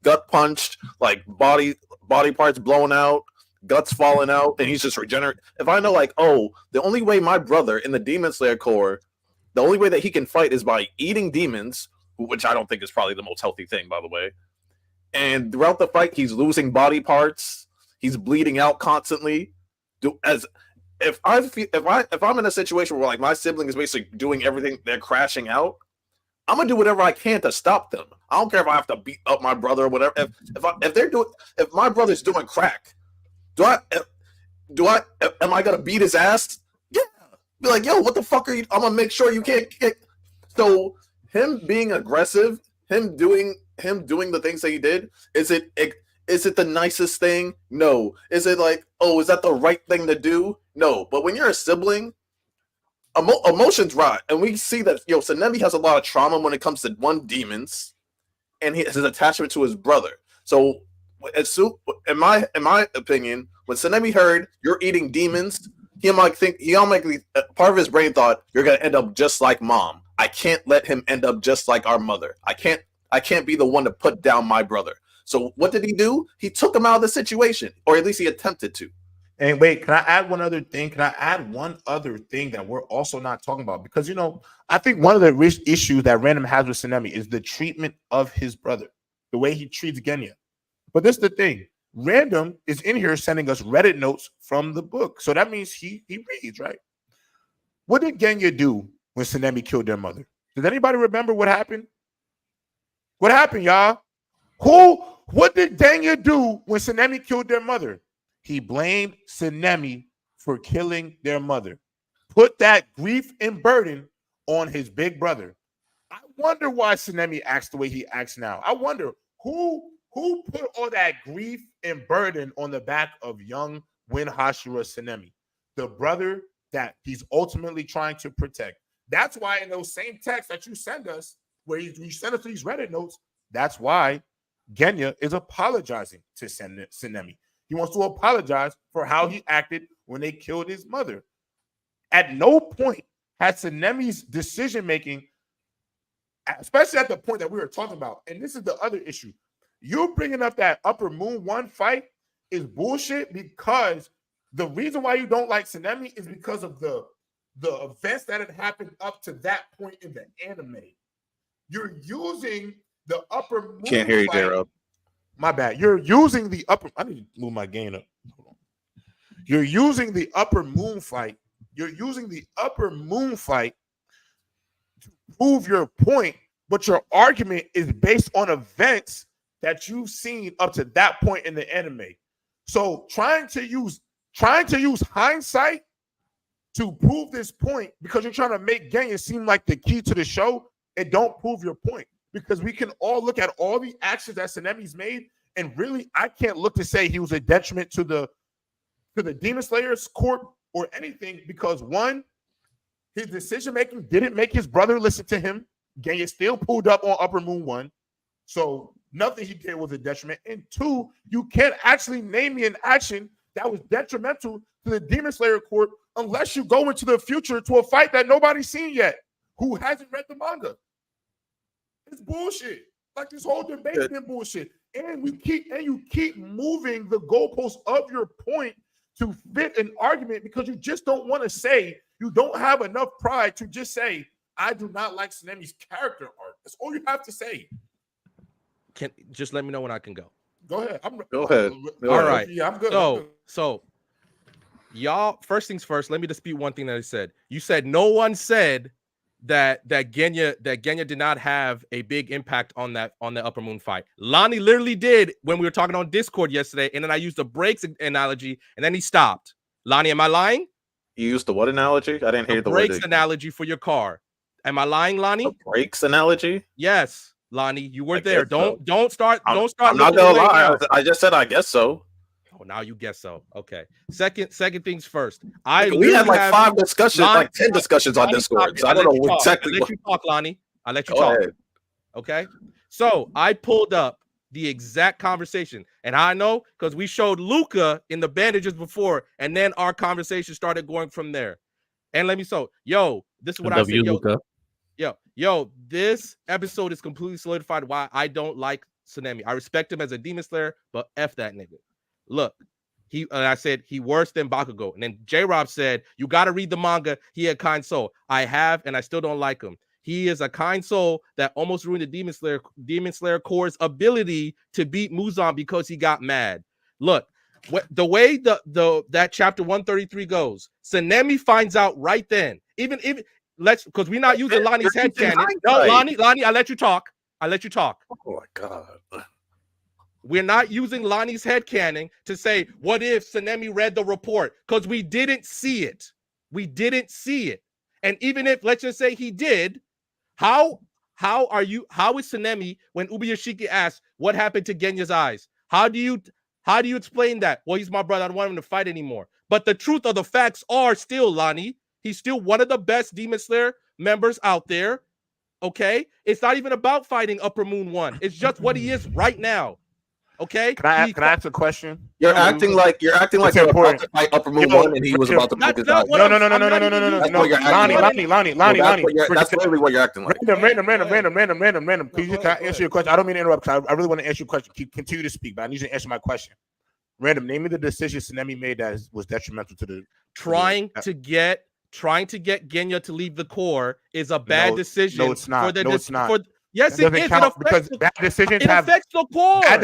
[SPEAKER 2] gut punched, like body parts blown out, guts falling out, and he's just regenerate. If I know, like, oh, the only way my brother in the Demon Slayer Corps, the only way that he can fight is by eating demons, which I don't think is probably the most healthy thing, by the way. And throughout the fight, he's losing body parts, he's bleeding out constantly. If I'm in a situation where like my sibling is basically doing everything, they're crashing out, I'm gonna do whatever I can to stop them. I don't care if I have to beat up my brother or whatever. If my brother's doing crack, am I gonna beat his ass? Yeah. Be like, yo, what the fuck are you? I'm gonna make sure you can't kick. So him being aggressive, him doing the things that he did, is it the nicest thing? No. Is it like, oh, is that the right thing to do? No. But when you're a sibling, emotions rot, and we see that Tsunemi has a lot of trauma when it comes to demons, and his attachment to his brother. So, in my opinion, when Tsunemi heard you're eating demons, he automatically part of his brain thought you're gonna end up just like mom. I can't let him end up just like our mother. I can't be the one to put down my brother. So what did he do? He took him out of the situation, or at least he attempted to.
[SPEAKER 3] And wait, can I add one other thing? Can I add one other thing that we're also not talking about? Because, I think one of the issues that Random has with Tsunemi is the treatment of his brother, the way he treats Genya. But this is the thing. Random is in here sending us Reddit notes from the book. So that means he reads, right? What did Genya do when Tsunemi killed their mother? Does anybody remember what happened? What happened, y'all? What did Genya do when Tsunemi killed their mother? He blamed Tsunemi for killing their mother. Put that grief and burden on his big brother. I wonder why Tsunemi acts the way he acts now. I wonder who put all that grief and burden on the back of young Win Hashira Tsunemi, the brother that he's ultimately trying to protect. That's why in those same texts that you send us, where you send us these Reddit notes, that's why Genya is apologizing to Tsunemi. He wants to apologize for how he acted when they killed his mother. At no point had Tsunemi's decision-making, especially at the point that we were talking about, and this is the other issue, you bringing up that Upper Moon 1 fight is bullshit, because the reason why you don't like Tsunemi is because of the events that had happened up to that point in the anime. You're using the Upper Moon
[SPEAKER 2] Can't hear you, J-Rob.
[SPEAKER 3] My bad. You're using the upper. I need to move my gain up. Hold on. You're using the Upper Moon fight. You're using the Upper Moon fight to prove your point, but your argument is based on events that you've seen up to that point in the anime. So trying to use hindsight to prove this point because you're trying to make Genya seem like the key to the show, it don't prove your point. Because we can all look at all the actions that Tsunemi's made, and really, I can't look to say he was a detriment to the Demon Slayer's Corp or anything, because one, his decision making didn't make his brother listen to him. Genya still pulled up on Upper Moon 1. So nothing he did was a detriment. And 2, you can't actually name me an action that was detrimental to the Demon Slayer Corp unless you go into the future to a fight that nobody's seen yet, who hasn't read the manga. It's bullshit. Like this whole debate has been bullshit. And you keep moving the goalposts of your point to fit an argument because you just don't want to say, you don't have enough pride to just say, I do not like Sanemi's character art. That's all you have to say.
[SPEAKER 5] Just let me know when I can go.
[SPEAKER 3] Go ahead.
[SPEAKER 2] Go ahead.
[SPEAKER 5] All right.
[SPEAKER 3] Yeah, I'm good.
[SPEAKER 5] So y'all, first things first, let me dispute one thing that I said. You said no one said that Genya did not have a big impact on the Upper Moon fight. Lonnie literally did when we were talking on Discord yesterday, and then I used the breaks analogy, and then he stopped. Lonnie, am I lying?
[SPEAKER 2] You used the what analogy? I didn't hear the
[SPEAKER 5] brakes analogy for your car. Am I lying, Lonnie?
[SPEAKER 2] The brakes analogy?
[SPEAKER 5] Yes, Lonnie, you were
[SPEAKER 2] I
[SPEAKER 5] there.
[SPEAKER 2] so.
[SPEAKER 5] Don't start.
[SPEAKER 2] I'm not gonna lie. I just said I guess so.
[SPEAKER 5] Oh, now you guess so. Okay. Second things first.
[SPEAKER 2] We had like 5 discussions, like 10 discussions on Discord. So I don't know exactly.
[SPEAKER 5] I'll let you talk, Lonnie. I'll let you
[SPEAKER 2] Go
[SPEAKER 5] talk.
[SPEAKER 2] ahead.
[SPEAKER 5] Okay. So I pulled up the exact conversation, and I know because we showed Luca in the bandages before, and then our conversation started going from there. And let me this is what I said.
[SPEAKER 1] Luca.
[SPEAKER 5] Yo, this episode is completely solidified why I don't like Sanemi. I respect him as a Demon Slayer, but F that nigga. Look, I said he worse than Bakugo. And then J-Rob said, you got to read the manga. He had kind soul. I have, and I still don't like him. He is a kind soul that almost ruined the Demon Slayer Corps' ability to beat Muzan because he got mad. Look, the way that chapter 133 goes, Sanemi finds out right then. Because we're not using Lonnie's headcanon. No, Lonnie, I let you talk. Oh
[SPEAKER 2] my God.
[SPEAKER 5] We're not using Lonnie's headcanon to say, what if Sanemi read the report? Because we didn't see it. And even if, let's just say he did, how is Sanemi, when Ubuyashiki asks, what happened to Genya's eyes? How do you explain that? Well, he's my brother. I don't want him to fight anymore. But the truth of the facts are still, Lonnie, he's still one of the best Demon Slayer members out there. Okay? It's not even about fighting Upper Moon 1. It's just what he is right now. Okay.
[SPEAKER 3] Can I ask a question?
[SPEAKER 2] You're acting like you're about to fight Upper Moon 1 and he was about to break his eyes.
[SPEAKER 3] No. Lonnie.
[SPEAKER 2] That's literally what you're acting like.
[SPEAKER 3] Random. Can I answer your question? I don't mean to interrupt. I really want to answer your question. Continue to speak, but I need you to answer my question. Random. Name me the decision Sanemi made that was detrimental to the
[SPEAKER 5] trying to get Genya to leave the Corps is a bad decision.
[SPEAKER 3] No, it's not. It's not.
[SPEAKER 5] Yes, it is.
[SPEAKER 3] Because bad decisions
[SPEAKER 5] affects the Corps.
[SPEAKER 3] Bad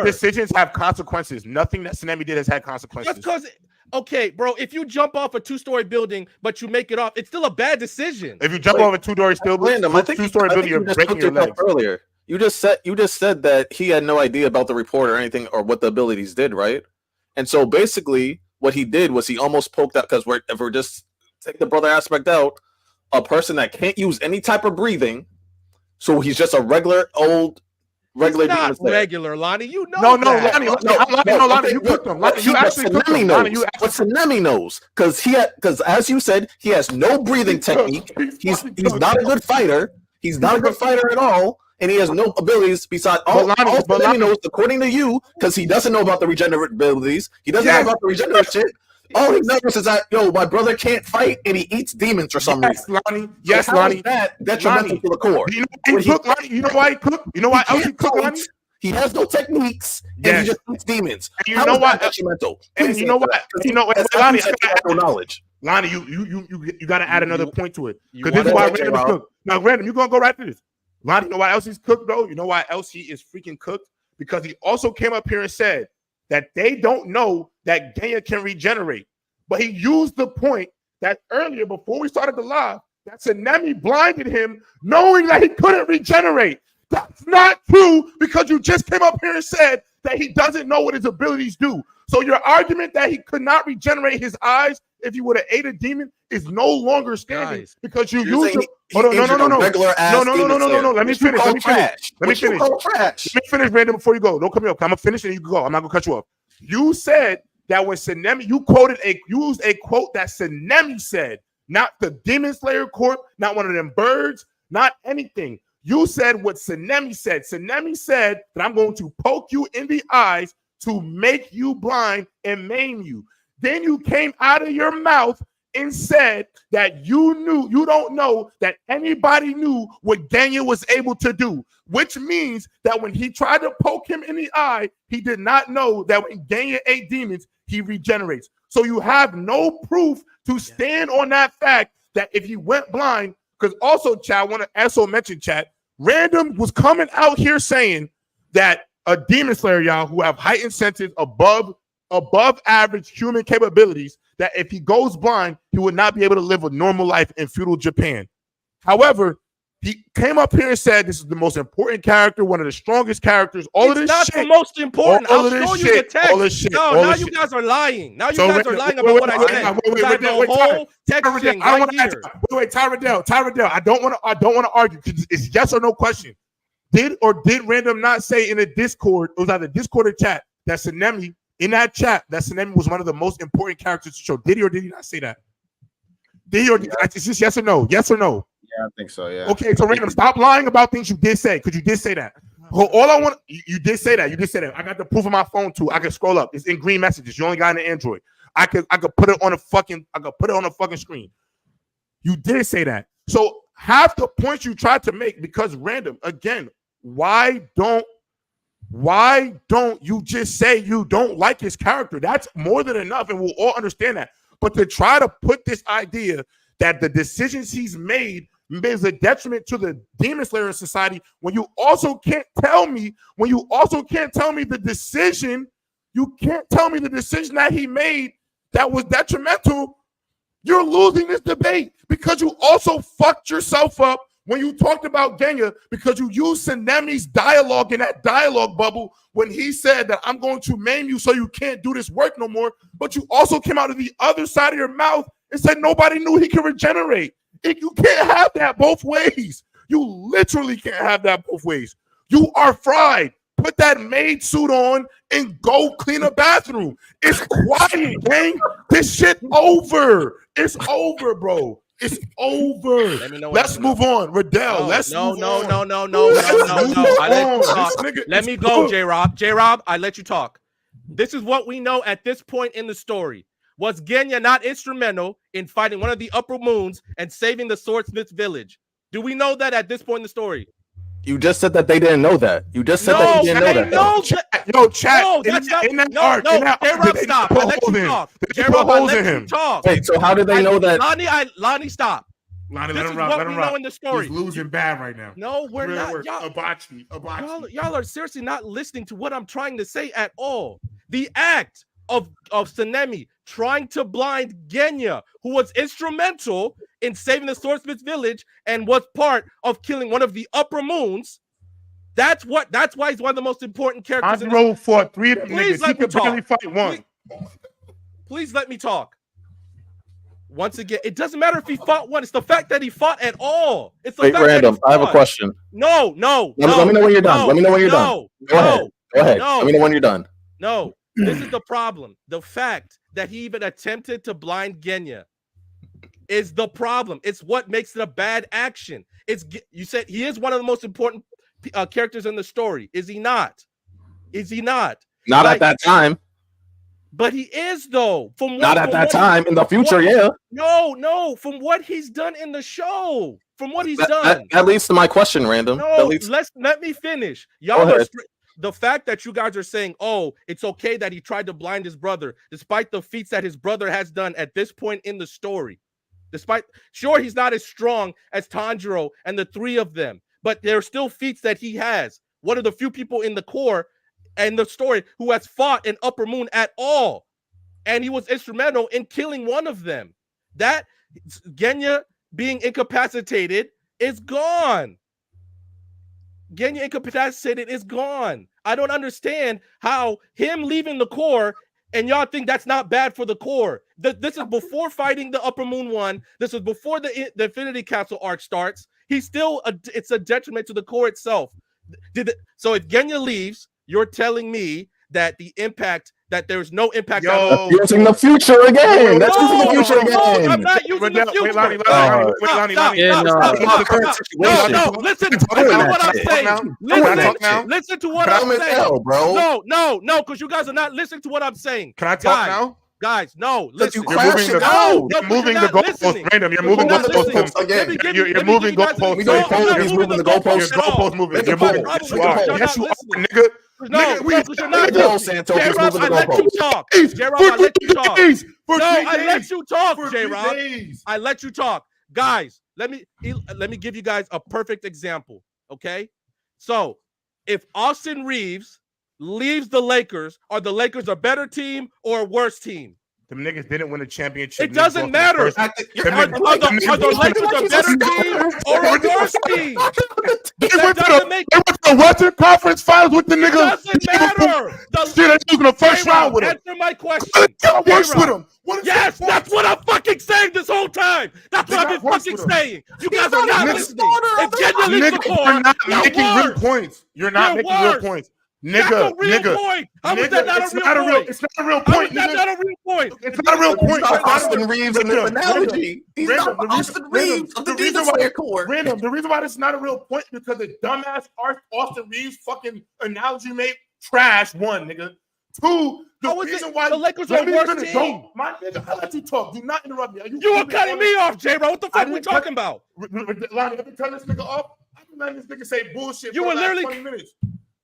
[SPEAKER 3] decisions have consequences. Nothing that Sanemi did has had consequences.
[SPEAKER 5] Just because, okay, bro, if you jump off a 2-story building but you make it off, it's still a bad decision.
[SPEAKER 3] If you jump off a 2-story building, you're breaking your legs.
[SPEAKER 2] Earlier, you just said that he had no idea about the report or anything or what the abilities did, right? And so basically, what he did was he almost poked out because if we're just take the brother aspect out, a person that can't use any type of breathing. So he's just a regular.
[SPEAKER 5] He's not regular, Lonnie. You know.
[SPEAKER 3] No, Lonnie. You cooked him. Lonnie, you actually cooked him.
[SPEAKER 2] What Sanemi knows, because as you said, he has no breathing technique. He's not a good fighter. He's not a good fighter at all, and he has no abilities besides all Sanemi knows, according to you, because he doesn't know about the regenerate abilities. He doesn't know about the regenerate shit. All he knows is that my brother can't fight and he eats demons for some reason.
[SPEAKER 3] Lonnie. Yes, Lonnie.
[SPEAKER 2] That detrimental to the core.
[SPEAKER 3] You know why he cooked? You know why else he cooked, Lonnie?
[SPEAKER 2] He has no techniques and he just eats demons.
[SPEAKER 3] And you know why
[SPEAKER 2] detrimental?
[SPEAKER 3] And you know what? Lonnie,
[SPEAKER 2] knowledge.
[SPEAKER 3] Lonnie, you got to add another point to it because this is why Random is cooked. Now, Random, you're gonna go right to this. Lonnie, you know why else he's cooked, bro? You know why else he is freaking cooked? Because he also came up here and said that they don't know that Genya can regenerate. But he used the point that earlier, before we started the live, that Sanemi blinded him knowing that he couldn't regenerate. That's not true because you just came up here and said that he doesn't know what his abilities do. So your argument that he could not regenerate his eyes if he would have ate a demon is no longer standing because you used him. No. Let me finish, Random, before you go. Don't cut me off. I'm gonna finish and you can go. I'm not gonna cut you off. You said that when Sanemi, you used a quote that Sanemi said, not the Demon Slayer Corp, not one of them birds, not anything. You said what Tsunemi said. Tsunemi said that I'm going to poke you in the eyes to make you blind and maim you. Then you came out of your mouth and said that you don't know that anybody knew what Genya was able to do, which means that when he tried to poke him in the eye, he did not know that when Genya ate demons, he regenerates. So you have no proof to stand on that fact that if he went blind, because also, chat, I want to also mention, chat, Random was coming out here saying that a demon slayer, y'all, who have heightened senses above average human capabilities, that if he goes blind, he would not be able to live a normal life in feudal Japan. However, he came up here and said this is the most important character, one of the strongest characters. All of this
[SPEAKER 5] not
[SPEAKER 3] shit.
[SPEAKER 5] The most important.
[SPEAKER 3] I'll
[SPEAKER 5] show you the text.
[SPEAKER 3] All this shit.
[SPEAKER 5] No, now you guys are lying. Now you guys are lying about what I said. Wait,
[SPEAKER 3] Tyrell, I don't want to argue because it's yes or no question. Did Random not say in the Discord, it was either Discord or chat, that Tsunemi, in that chat, that Tsunemi was one of the most important characters to show? Did he or did he not say that? Did he or it's just yes or no? Yes or no?
[SPEAKER 4] Yeah, I think so. Yeah.
[SPEAKER 3] Okay, so Random, stop lying about things you did say, because you did say that. All I want, you did say that. You did say that. I got the proof on my phone too. I can scroll up. It's in green messages. You only got an Android. I could put it on a fucking screen. You did say that. So half the points you tried to make, because Random, again, why don't you just say you don't like his character? That's more than enough, and we'll all understand that. But to try to put this idea that the decisions he's made is a detriment to the Demon Slayer Society, when you also can't tell me the decision, you can't tell me the decision that he made that was detrimental, you're losing this debate, because you also fucked yourself up when you talked about Genya, because you used Tsunemi's dialogue in that dialogue bubble when he said that I'm going to maim you so you can't do this work no more. But you also came out of the other side of your mouth and said nobody knew he could regenerate. You can't have that both ways. You literally can't have that both ways. You are fried. Put that maid suit on and go clean a bathroom. It's quiet, gang. This shit over. It's over, bro. It's over. Let's move on. Riddell, let's move on.
[SPEAKER 5] No. Let me go, J-Rob. J-Rob, I let you talk. This is what we know at this point in the story. Was Genya not instrumental in fighting one of the upper moons and saving the swordsmith's village? Do we know that at this point in the story?
[SPEAKER 6] You just said that they didn't know that. You just said that you didn't know that.
[SPEAKER 3] Chat.
[SPEAKER 5] No, J-Rob, stop. I let you talk. J-Rob, I let you talk.
[SPEAKER 6] Wait, so how did they know that?
[SPEAKER 5] Lonnie, stop.
[SPEAKER 3] Lonnie,
[SPEAKER 5] this
[SPEAKER 3] let him
[SPEAKER 5] is
[SPEAKER 3] rock.
[SPEAKER 5] what
[SPEAKER 3] Let him
[SPEAKER 5] we
[SPEAKER 3] rock.
[SPEAKER 5] know in the story.
[SPEAKER 3] He's losing bad right now.
[SPEAKER 5] No, we're not. Y'all are seriously not listening to what I'm trying to say at all. The act of Tsunemi trying to blind Genya, who was instrumental in saving the swordsmith's village and was part of killing one of the upper moons. That's why he's one of the most important characters.
[SPEAKER 3] Andro fought 3 of them
[SPEAKER 5] Please
[SPEAKER 3] niggas. He could barely fight one.
[SPEAKER 5] Please let me talk. Once again, it doesn't matter if he fought one. It's the fact that he fought at all. It's the fact
[SPEAKER 6] Random.
[SPEAKER 5] That he
[SPEAKER 6] I have a question.
[SPEAKER 5] No.
[SPEAKER 6] Let me know when you're done. Let me know when you're done. Go ahead. Let me know when you're done.
[SPEAKER 5] No, this is the problem. The fact that he even attempted to blind Genya is the problem. It's what makes it a bad action. You said he is one of the most important characters in the story. Is he not?
[SPEAKER 6] Not at that time.
[SPEAKER 5] But he is, though.
[SPEAKER 6] Not at that time. In the future, yeah.
[SPEAKER 5] No. From what he's done in the show. From what he's done.
[SPEAKER 6] That leads to my question, Random.
[SPEAKER 5] No, let me finish. Y'all are the fact that you guys are saying, oh, it's okay that he tried to blind his brother, despite the feats that his brother has done at this point in the story. Sure, he's not as strong as Tanjiro and the 3 of them, but there are still feats that he has. One of the few people in the core and the story who has fought an upper moon at all. And he was instrumental in killing one of them. That Genya being incapacitated is gone. Genya incapacitated is gone. I don't understand how him leaving the core and y'all think that's not bad for the core. This is before fighting the Upper Moon 1. This is before the Infinity Castle arc starts. It's a detriment to the core itself. So if Genya leaves, you're telling me that the impact that there's no impact.
[SPEAKER 6] Using the future again. That's using the future again.
[SPEAKER 5] No, I'm not using the future. No, listen to what I'm saying. Listen to what I'm saying. No, because you guys are not listening to what I'm saying.
[SPEAKER 3] Can I talk now?
[SPEAKER 5] Guys, no, listen.
[SPEAKER 3] You're moving the goalposts. Random. You're moving goalposts again. You're moving goalposts.
[SPEAKER 6] He's moving the goalposts.
[SPEAKER 3] Your goalposts moving. You're moving.
[SPEAKER 5] Yes, you are, nigga. No, because you're not listening.
[SPEAKER 6] J-Rob,
[SPEAKER 5] I let you talk. J-Rob, I let you talk. No, I let you talk, J-Rob. I let you talk. Guys, let me give you guys a perfect example, okay? So, if Austin Reeves leaves the Lakers, are the Lakers a better team or a worse team?
[SPEAKER 3] The niggas didn't win a championship.
[SPEAKER 5] It doesn't matter. Are the Lakers a better team or a worse team?
[SPEAKER 3] They went to the Western Conference Finals with the niggas.
[SPEAKER 5] It doesn't matter.
[SPEAKER 3] They're losing the first round with them.
[SPEAKER 5] Answer my question.
[SPEAKER 3] It works with them.
[SPEAKER 5] Yes, that's what I'm fucking saying this whole time. That's what I've been fucking saying. You guys are not listening. If Kenya leaves the court,
[SPEAKER 3] you're not making real points. You're not making real points. Nigga.
[SPEAKER 5] How is that not a real point?
[SPEAKER 3] It's not a real point.
[SPEAKER 5] That's not a real point.
[SPEAKER 3] It's not a real point.
[SPEAKER 6] He's not Austin Reeves in this analogy. He's not Austin Reeves of the Demon Slayer Corps.
[SPEAKER 3] Random. The reason why this is not a real point is because the dumbass Austin Reeves fucking analogy made trash. One, nigga. Two, the reason why
[SPEAKER 5] the Lakers are worse team.
[SPEAKER 3] My nigga, I let you talk. Do not interrupt me.
[SPEAKER 5] You were cutting me off, J-Ro. What the fuck are we talking about?
[SPEAKER 3] Lonnie, have you turned this nigga off? I've been letting this nigga say bullshit
[SPEAKER 5] for
[SPEAKER 3] the last
[SPEAKER 5] literally
[SPEAKER 3] 20 minutes.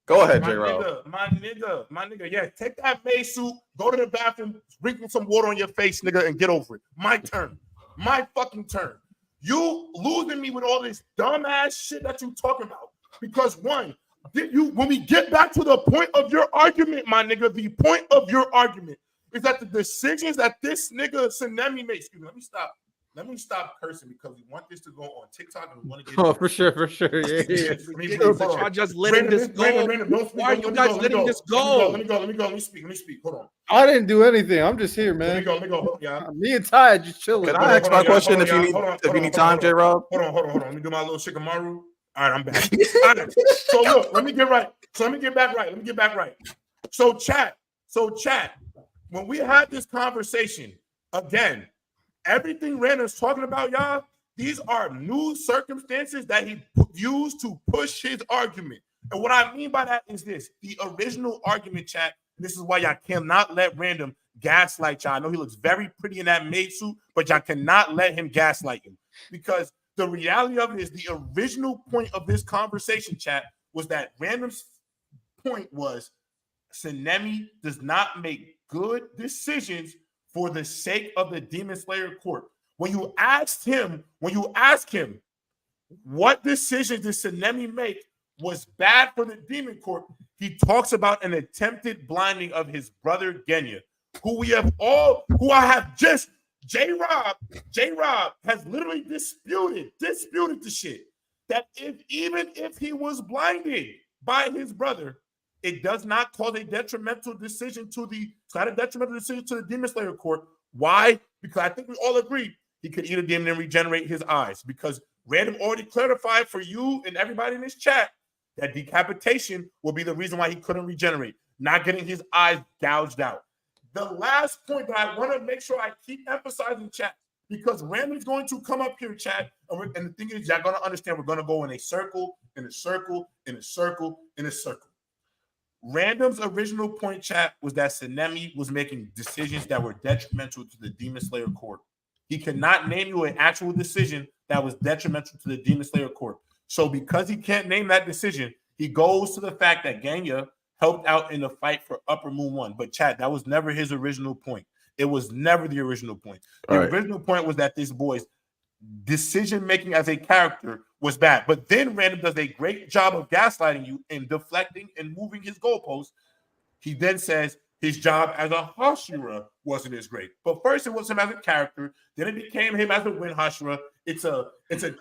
[SPEAKER 6] Go ahead, J-Ro.
[SPEAKER 3] My nigga. Yeah, take that May suit, go to the bathroom, sprinkle some water on your face, nigga, and get over it. My turn. My fucking turn. You losing me with all this dumbass shit that you talking about. Because one, when we get back to the point of your argument, my nigga, the point of your argument is that the decisions that this nigga Tsunemi makes. Excuse me, let me stop cursing because we want this to go on TikTok and we want to get.
[SPEAKER 1] Oh, for sure. Yeah.
[SPEAKER 5] I just letting this go. Why are you guys letting this go?
[SPEAKER 3] Let me speak. Hold on.
[SPEAKER 1] I didn't do anything. I'm just here, man.
[SPEAKER 3] Let me go. Yeah.
[SPEAKER 1] Me and Ty just chilling.
[SPEAKER 6] Can I ask my question if you need time, J-Rob?
[SPEAKER 3] Hold on. Let me do my little shikamaru. All right, I'm back. All right. So look, let me get back right. So chat. When we had this conversation, again, everything Randall's talking about, y'all, these are new circumstances that he used to push his argument. And what I mean by that is this. The original argument, chat, this is why y'all cannot let Random gaslight y'all. I know he looks very pretty in that maid suit, but y'all cannot let him gaslight him. Because the reality of it is the original point of this conversation, chat, was that Random's point was Tsunemi does not make good decisions for the sake of the Demon Slayer Corps. When you ask him, what decisions did Tsunemi make was bad for the Demon Corps, he talks about an attempted blinding of his brother Genya, J-Rob has literally disputed the shit. That even if he was blinded by his brother, it does not cause a detrimental decision to the Demon Slayer Corps. Why? Because I think we all agree he could eat a demon and regenerate his eyes. Because Random already clarified for you and everybody in this chat that decapitation will be the reason why he couldn't regenerate, not getting his eyes gouged out. The last point that I want to make sure I keep emphasizing, chat, because Random's going to come up here, chat, and the thing is, y'all going to understand we're going to go in a circle, in a circle, in a circle, in a circle. Random's original point, chat, was that Tsunemi was making decisions that were detrimental to the Demon Slayer Corps. He cannot name you an actual decision that was detrimental to the Demon Slayer Corps. So because he can't name that decision, he goes to the fact that Genya helped out in the fight for Upper Moon 1. But chat, that was never his original point. It was never the original point. The original point was that this boy's decision-making as a character was bad. But then Random does a great job of gaslighting you and deflecting and moving his goalposts. He then says his job as a Hashira wasn't as great. But first it was him as a character. Then it became him as a Wind Hashira. It's a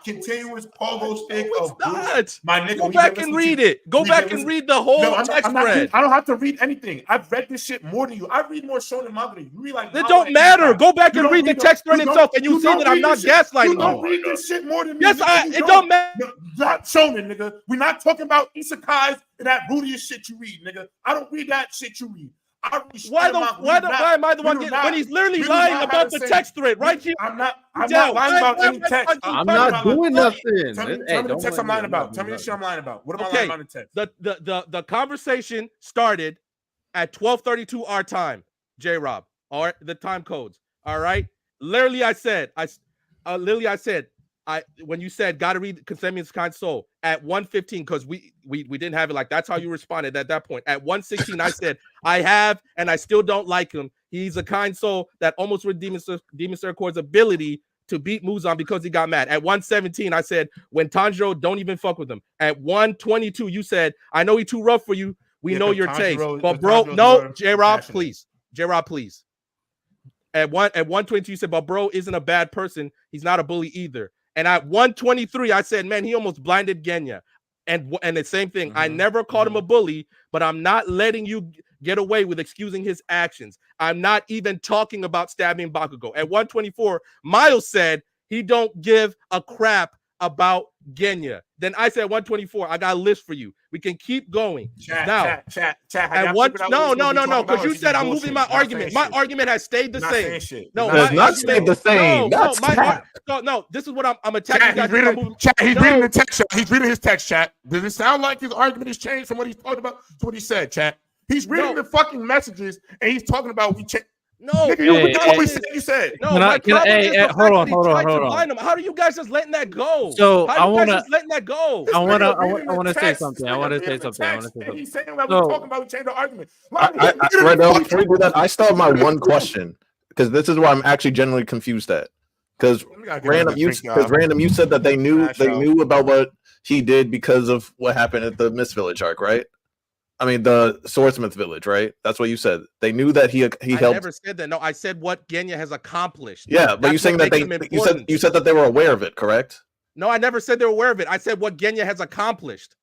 [SPEAKER 3] continuous pogo stick of
[SPEAKER 5] not.
[SPEAKER 3] My nigga.
[SPEAKER 5] Go back and read it. Go back and read the whole text thread.
[SPEAKER 3] I don't have to read anything. I've read this shit more than you. I read more shonen manga than you. You read like
[SPEAKER 5] it don't matter. Go back and read the text thread itself, and you see that I'm not gaslighting you.
[SPEAKER 3] You don't read this shit more than me.
[SPEAKER 5] Yes, it don't matter.
[SPEAKER 3] Not shonen, nigga. We're not talking about isekais and that Rudiest shit you read, nigga. I don't read that shit you read.
[SPEAKER 5] Why am I the one when he's literally lying about the text thread, right here?
[SPEAKER 3] I'm not lying about any text.
[SPEAKER 1] I'm not doing nothing.
[SPEAKER 3] Tell me the text I'm lying about. Tell me the shit I'm lying about. What am I lying about in the text?
[SPEAKER 5] The conversation started at 12:32 our time, J-Rob. All right, the time codes. All right. Literally, I said, when you said gotta read Consemius Kind Soul at 1:15, because we didn't have it, like that's how you responded at that point. At 1:16, I said, I have, and I still don't like him. He's a kind soul that almost redeemed Demon Sir Core's ability to beat Muzan because he got mad. At 1:17, I said, when Tanjiro, don't even fuck with him. At 1:22, you said, I know he's too rough for you. We know your taste. But bro, no, J-Rob, please. J-Rob, please. At 1:22, you said, but bro isn't a bad person. He's not a bully either. And at 1:23, I said, man, he almost blinded Genya. And the same thing. I never called him a bully, but I'm not letting you get away with excusing his actions. I'm not even talking about stabbing Bakugo. At 1:24, Miles said he don't give a crap about Genya. Then I said 1:24, I got a list for you. We can keep going.
[SPEAKER 3] Chat.
[SPEAKER 5] No, because you said I'm moving my argument. My argument has stayed the same.
[SPEAKER 6] No, it has not stayed the same.
[SPEAKER 5] No, this is what I'm attacking.
[SPEAKER 3] He's reading the text, chat. He's reading his text, chat. Does it sound like his argument has changed from what he's talking about to what he said, chat? He's reading the fucking messages and he's talking about you said.
[SPEAKER 5] No,
[SPEAKER 1] hold on.
[SPEAKER 5] How are you guys just letting that go?
[SPEAKER 1] So
[SPEAKER 5] I want
[SPEAKER 1] to say something.
[SPEAKER 3] He's saying that we're talking about change the argument.
[SPEAKER 6] Right now, before we do that, I still have my one question because this is where I'm actually genuinely confused at. Because random, you said that they knew about what he did because of what happened at the Mist Village arc, right? I mean, the Swordsmith Village, right? That's what you said. They knew that he helped. I
[SPEAKER 5] never said that. No, I said what Genya has accomplished.
[SPEAKER 6] Yeah, but you're saying that you said that they were aware of it, correct?
[SPEAKER 5] No, I never said they were aware of it. I said what Genya has accomplished.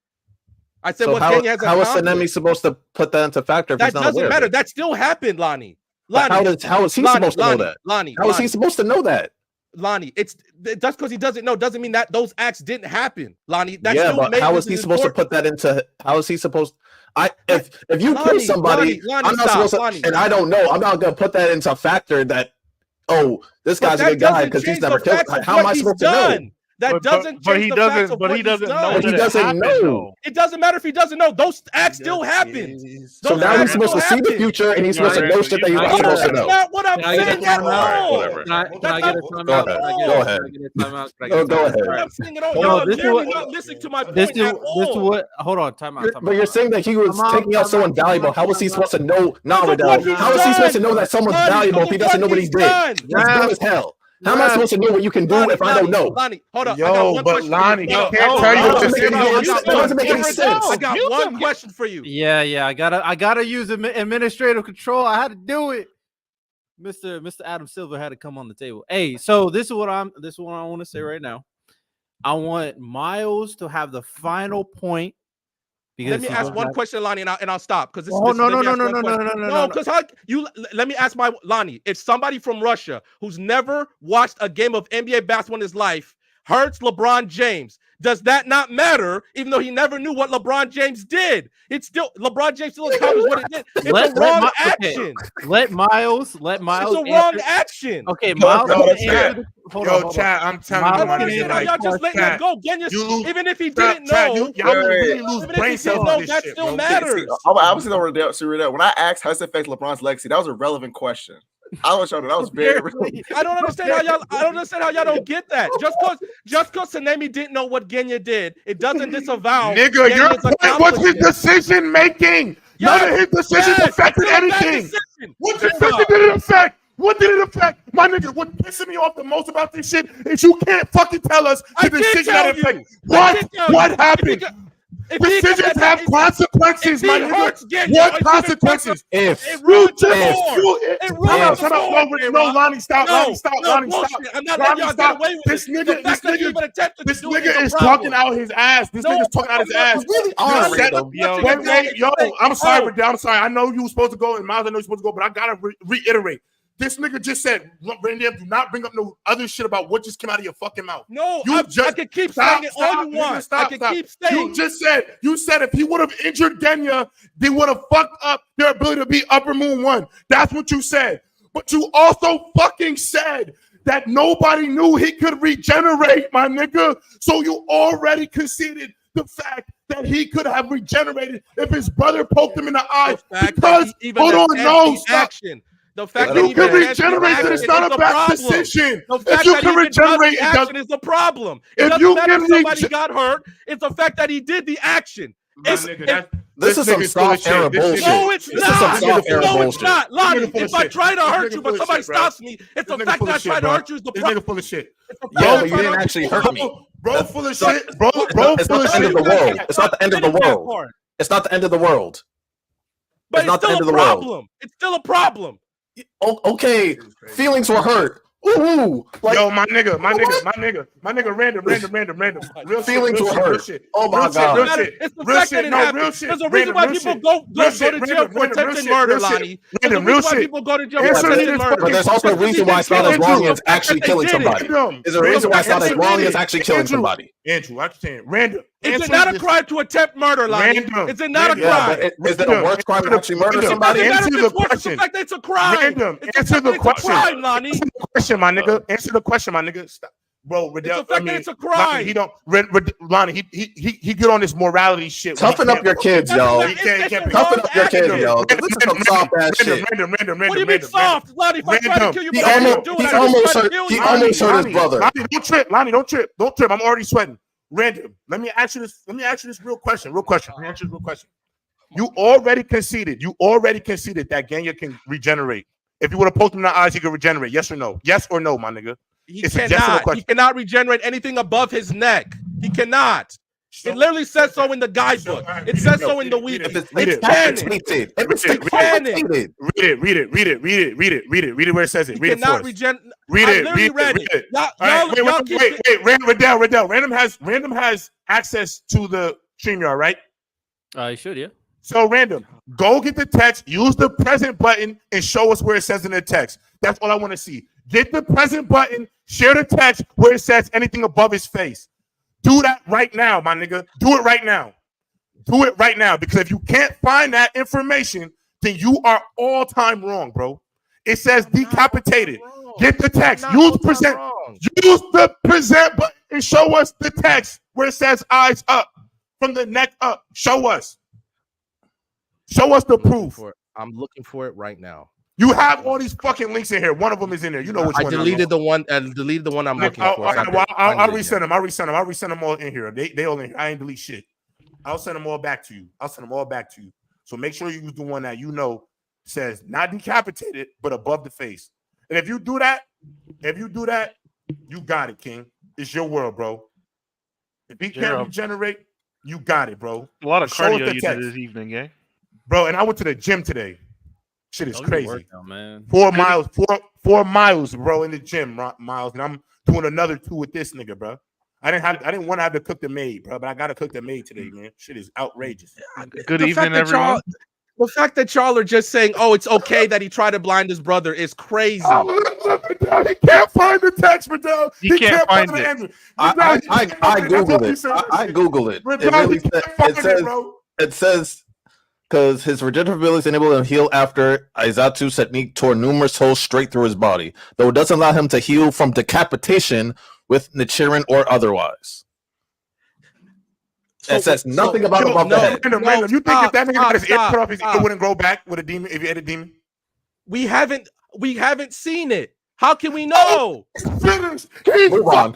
[SPEAKER 5] I said Genya has accomplished.
[SPEAKER 6] How is Sanemi supposed to put that into factor if he's not aware? That doesn't matter.
[SPEAKER 5] That still happened, Lonnie.
[SPEAKER 6] How is he supposed to know that? How is he supposed to know that?
[SPEAKER 5] Lonnie, it's just because he doesn't know doesn't mean that those acts didn't happen, Lonnie.
[SPEAKER 6] But how is he supposed to put that into? How is he supposed? If you kill somebody, I'm not supposed to, and I don't know, I'm not gonna put that into a factor that this guy's a good guy because he's never killed. How am I supposed to know?
[SPEAKER 5] That doesn't change the facts of what he doesn't know.
[SPEAKER 6] He doesn't know.
[SPEAKER 5] It doesn't matter if he doesn't know. Those acts still happen.
[SPEAKER 6] So now he's supposed to see the future and he's supposed to know shit that he's not supposed to know.
[SPEAKER 5] That's not what I'm saying at all.
[SPEAKER 1] Can I get a timeout?
[SPEAKER 6] Go ahead. Go ahead.
[SPEAKER 5] No, this is what. Listening to my point.
[SPEAKER 1] This is what. Hold on, timeout.
[SPEAKER 6] But you're saying that he was taking out someone valuable. How was he supposed to know? How is he supposed to know that someone's valuable if he doesn't know what he did? He's dumb as hell. How am I supposed to know what you can do if I don't know?
[SPEAKER 5] Lonnie, hold on.
[SPEAKER 3] Lonnie, he can't tell you what
[SPEAKER 6] it doesn't make any sense.
[SPEAKER 5] I got one question for you.
[SPEAKER 1] Yeah. I gotta use administrative control. I had to do it. Mr. Adam Silver had to come on the table. Hey, so this is what I want to say right now. I want Miles to have the final point.
[SPEAKER 5] Let me ask one question, Lonnie, and I'll stop because
[SPEAKER 1] no.
[SPEAKER 5] Because let me ask Lonnie. If somebody from Russia who's never watched a game of NBA basketball in his life hurts LeBron James, does that not matter? Even though he never knew what LeBron James did, LeBron James still accomplished what it did. It's a wrong action.
[SPEAKER 1] Let Miles.
[SPEAKER 5] It's a wrong action.
[SPEAKER 1] Okay, Miles.
[SPEAKER 3] Chat, I'm telling you,
[SPEAKER 5] y'all just letting that go. Even if he didn't know, that still matters.
[SPEAKER 4] Obviously, don't when I asked how does it affect LeBron's legacy, that was a relevant question. I was showing that was very.
[SPEAKER 5] I don't understand how y'all don't get that. Just because Sanemi didn't know what Genya did, it doesn't disavow.
[SPEAKER 3] Nigga, your point was his decision making. None of his decisions affected anything. What decision did it affect? What did it affect? My nigga, what pisses me off the most about this shit is you can't fucking tell us the decision that affected. What happened? Decisions have consequences, my nigga. What consequences? Lonnie, stop.
[SPEAKER 5] I'm not letting y'all get away with
[SPEAKER 3] this nigga is talking out his ass. This nigga's talking out his ass. I'm sorry. I know you were supposed to go, and Miles, I know you're supposed to go, but I gotta reiterate. This nigga just said, Randy, do not bring up no other shit about what just came out of your fucking mouth.
[SPEAKER 5] No, I can keep saying it all you want. I can keep saying.
[SPEAKER 3] You said if he would have injured Genya, they would have fucked up their ability to beat Upper Moon 1. That's what you said. But you also fucking said that nobody knew he could regenerate, my nigga. So you already conceded the fact that he could have regenerated if his brother poked him in the eye. Because, hold on, no, stop.
[SPEAKER 5] The fact
[SPEAKER 3] that you can regenerate it is not a bad decision.
[SPEAKER 5] If you can regenerate it is the problem. If you can somebody got hurt, it's the fact that he did the action.
[SPEAKER 6] This is some soft era bullshit.
[SPEAKER 5] No, it's not. No, it's not. Lonnie, if I try to hurt you, but somebody stops me, it's the fact that I try to hurt you is the problem.
[SPEAKER 3] This nigga full of shit.
[SPEAKER 6] Yeah, but you didn't actually hurt me.
[SPEAKER 3] Bro, full of shit. Bro,
[SPEAKER 6] it's not the end of the world. It's not the end of the world. It's not the end of the world.
[SPEAKER 5] But it's still a problem. It's still a problem.
[SPEAKER 6] Okay, feelings were hurt. Ooh,
[SPEAKER 3] like, yo, my nigga, random.
[SPEAKER 6] Real feelings were hurt. Oh my god,
[SPEAKER 5] real shit. It's the fact that it happened. There's a reason why people go to jail for attempted murder, Lonnie. There's a reason why people go to jail for attempted murder.
[SPEAKER 6] But there's also a reason why it's not as wrong as actually killing somebody. There's a reason why it's not as wrong as actually killing somebody.
[SPEAKER 3] Andrew, I understand. Random.
[SPEAKER 5] Is it not a crime to attempt murder, Lonnie? Is it not a crime?
[SPEAKER 6] Is it a worse crime to actually murder somebody?
[SPEAKER 3] Answer the question.
[SPEAKER 5] The fact that it's a crime.
[SPEAKER 3] Random. Answer the question.
[SPEAKER 5] Lonnie.
[SPEAKER 3] Answer the question, my nigga. Answer the question, my nigga. Stop. Bro, Riddell,
[SPEAKER 5] that it's a crime.
[SPEAKER 3] He don't. Lonnie, he get on this morality shit.
[SPEAKER 6] Toughen up your kids, yo. Toughen up your kids, yo. This is some soft ass shit.
[SPEAKER 5] What do you mean soft, Lonnie? If I try to kill you,
[SPEAKER 6] he almost hurt his brother.
[SPEAKER 3] Lonnie, don't trip. Lonnie, don't trip. Don't trip. I'm already sweating. Random. Let me ask you this real question. You already conceded that Genya can regenerate. If you would have poked him in the eyes, he could regenerate. Yes or no? Yes or no, my nigga?
[SPEAKER 5] He cannot regenerate anything above his neck. He cannot. It literally says so in the guidebook. It says so in the week.
[SPEAKER 3] Read it where it says it. Read it for us. Read it. Wait. Riddell. Random has access to the StreamYard, right?
[SPEAKER 1] I should, yeah.
[SPEAKER 3] So Random, go get the text, use the present button, and show us where it says in the text. That's all I want to see. Get the present button, share the text where it says anything above his face. Do that right now, my nigga. Do it right now. Do it right now. Because if you can't find that information, then you are all time wrong, bro. It says decapitated. Get the text. Use the present button and show us the text where it says eyes up from the neck up. Show us. Show us the proof.
[SPEAKER 5] I'm looking for it right now.
[SPEAKER 3] You have all these fucking links in here. One of them is in there. You know which one.
[SPEAKER 5] I deleted the one I'm looking for.
[SPEAKER 3] I'll resend them. I'll resend them all in here. They all in here. I ain't delete shit. I'll send them all back to you. So make sure you use the one that you know says not decapitated, but above the face. And if you do that, you got it, King. It's your world, bro. If he can't regenerate, you got it, bro.
[SPEAKER 7] A lot of cardio you did this evening, eh?
[SPEAKER 3] Bro, and I went to the gym today. Shit is crazy.
[SPEAKER 1] Out, man.
[SPEAKER 3] 4 miles, 4 miles, bro, in the gym, Miles. And I'm doing another 2 with this nigga, bro. I didn't want to have to cook the maid, bro, but I gotta cook the maid today, man. Shit is outrageous.
[SPEAKER 7] Good evening, everyone.
[SPEAKER 5] The fact that y'all are just saying, "Oh, it's okay that he tried to blind his brother," is crazy.
[SPEAKER 3] He can't find the text, Riddell.
[SPEAKER 7] He can't find it.
[SPEAKER 6] I googled it. I googled it. It says. Because his regenerative abilities enable him to heal after Aizatu's technique tore numerous holes straight through his body, though it doesn't allow him to heal from decapitation with Nichiren or otherwise. It says nothing about the head.
[SPEAKER 3] Random. You think if that nigga got his ear cut off, his ear wouldn't grow back with a demon if he had a demon?
[SPEAKER 5] We haven't seen it. How can we know?
[SPEAKER 3] Finished.
[SPEAKER 6] Move on.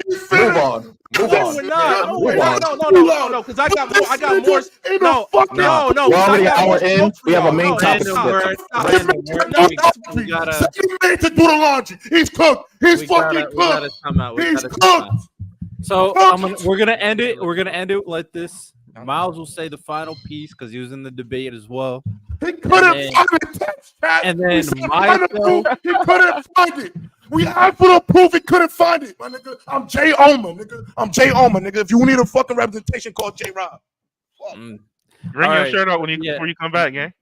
[SPEAKER 5] No, we're not. No, because I got more. No.
[SPEAKER 6] We're already an hour in. We have a main topic.
[SPEAKER 3] We to do the laundry. He's cooked. He's fucking cooked. He's cooked.
[SPEAKER 1] So we're gonna end it. We're gonna end it like this. Miles will say the final piece because he was in the debate as well.
[SPEAKER 3] He couldn't find the text, chat.
[SPEAKER 1] And then
[SPEAKER 3] he couldn't find it. We have for the proof he couldn't find it, my nigga. I'm Jay Oma, nigga. If you need a fucking representation, call J Rob.
[SPEAKER 7] Bring your shirt out before you come back, gang.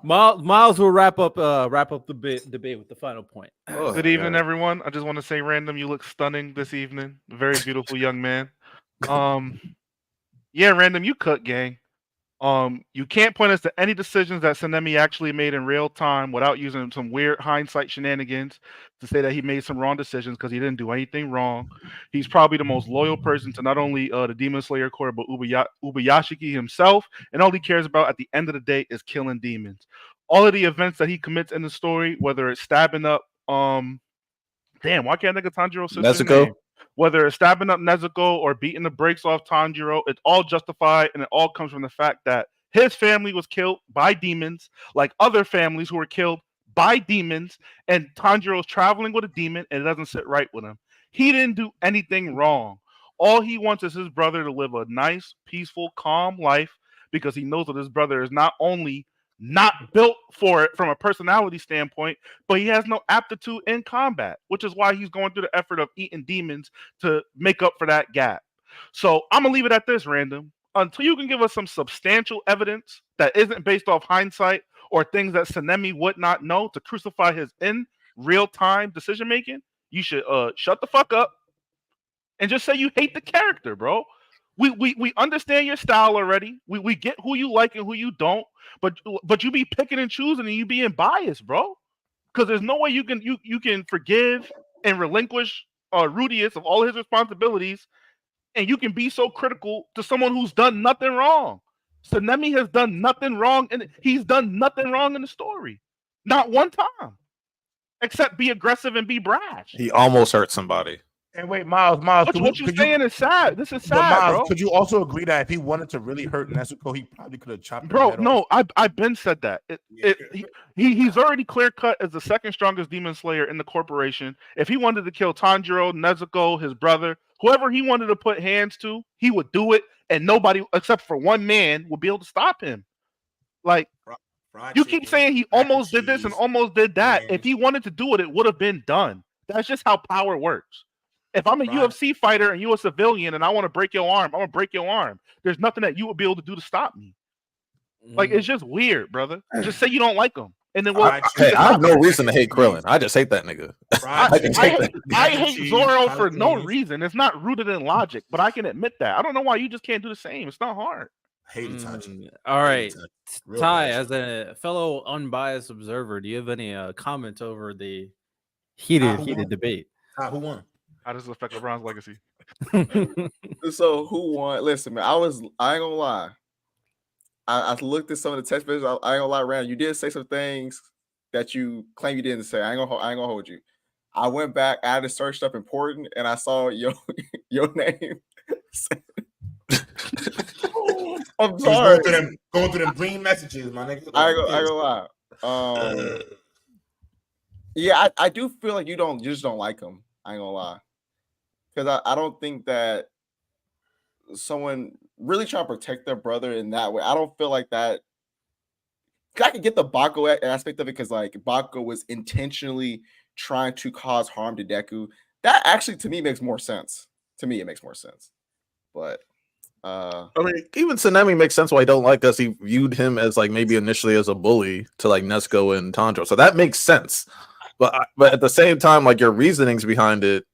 [SPEAKER 1] Miles will wrap up the debate with the final point.
[SPEAKER 7] Good evening, everyone. I just want to say, Random, you look stunning this evening. Very beautiful young man. Yeah, Random, you cut, gang. You can't point us to any decisions that Sanemi actually made in real time without using some weird hindsight shenanigans to say that he made some wrong decisions because he didn't do anything wrong. He's probably the most loyal person to not only the Demon Slayer Corps, but Ubuyashiki himself, and all he cares about at the end of the day is killing demons. All of the events that he commits in the story, whether it's stabbing up, damn, why can't I think of Tanjiro's sister's name? Whether it's stabbing up Nezuko or beating the brakes off Tanjiro, it's all justified, and it all comes from the fact that his family was killed by demons, like other families who were killed by demons, and Tanjiro's traveling with a demon, and it doesn't sit right with him. He didn't do anything wrong. All he wants is his brother to live a nice, peaceful, calm life because he knows that his brother is not only not built for it from a personality standpoint, but he has no aptitude in combat, which is why he's going through the effort of eating demons to make up for that gap. So I'm gonna leave it at this, Random. Until you can give us some substantial evidence that isn't based off hindsight or things that Sanemi would not know to crucify his in real time decision making, you should shut the fuck up and just say you hate the character, bro. We understand your style already. We get who you like and who you don't, but you be picking and choosing and you being biased, bro. Because there's no way you can forgive and relinquish Rudius of all his responsibilities, and you can be so critical to someone who's done nothing wrong. Sanemi has done nothing wrong, and he's done nothing wrong in the story, not one time, except be aggressive and be brash.
[SPEAKER 2] He almost hurt somebody.
[SPEAKER 3] And wait, Miles,
[SPEAKER 7] what you saying is sad. This is sad,
[SPEAKER 3] Miles,
[SPEAKER 7] bro.
[SPEAKER 3] could you also agree that if he wanted to really hurt Nezuko, he probably could have chopped her head
[SPEAKER 7] no,
[SPEAKER 3] off?
[SPEAKER 7] I've been said that. He's already clear cut as the second strongest demon slayer in the corporation. If he wanted to kill Tanjiro, Nezuko, his brother, whoever he wanted to put hands to, he would do it, and nobody except for one man would be able to stop him. Like, you keep saying he almost did this and almost did that. If he wanted to do it, it would have been done. That's just how power works. If I'm a UFC fighter and you're a civilian and I want to break your arm, I'm gonna break your arm. There's nothing that you would be able to do to stop me. Like, it's just weird, brother. Just say you don't like him, and then
[SPEAKER 2] I have no reason to hate Krillin. I just hate that nigga.
[SPEAKER 7] I hate Zoro for no reason. It's not rooted in logic, but I can admit that. I don't know why you just can't do the same. It's not hard.
[SPEAKER 1] All right, Ty, as a fellow unbiased observer, do you have any comments over the heated debate?
[SPEAKER 3] Who won?
[SPEAKER 7] How does it affect LeBron's legacy?
[SPEAKER 4] So who won? Listen, man, I ain't gonna lie. I looked at some of the text messages. I ain't gonna lie, Rand. You did say some things that you claim you didn't say. I ain't gonna hold you. I went back, I had to search stuff important, and I saw your name. I'm sorry.
[SPEAKER 3] Going through them green messages, my nigga.
[SPEAKER 4] I ain't gonna lie. Yeah, I do feel like you just don't like him. I ain't gonna lie. Because I don't think that someone really trying to protect their brother in that way. I don't feel like that. I can get the Bako aspect of it because like Bako was intentionally trying to cause harm to Deku. That actually to me makes more sense. To me, it makes more sense. But
[SPEAKER 2] I mean, even Sanemi makes sense why he don't like us. He viewed him as like maybe initially as a bully to like Nezuko and Tanjiro, so that makes sense. But at the same time, like your reasonings behind it.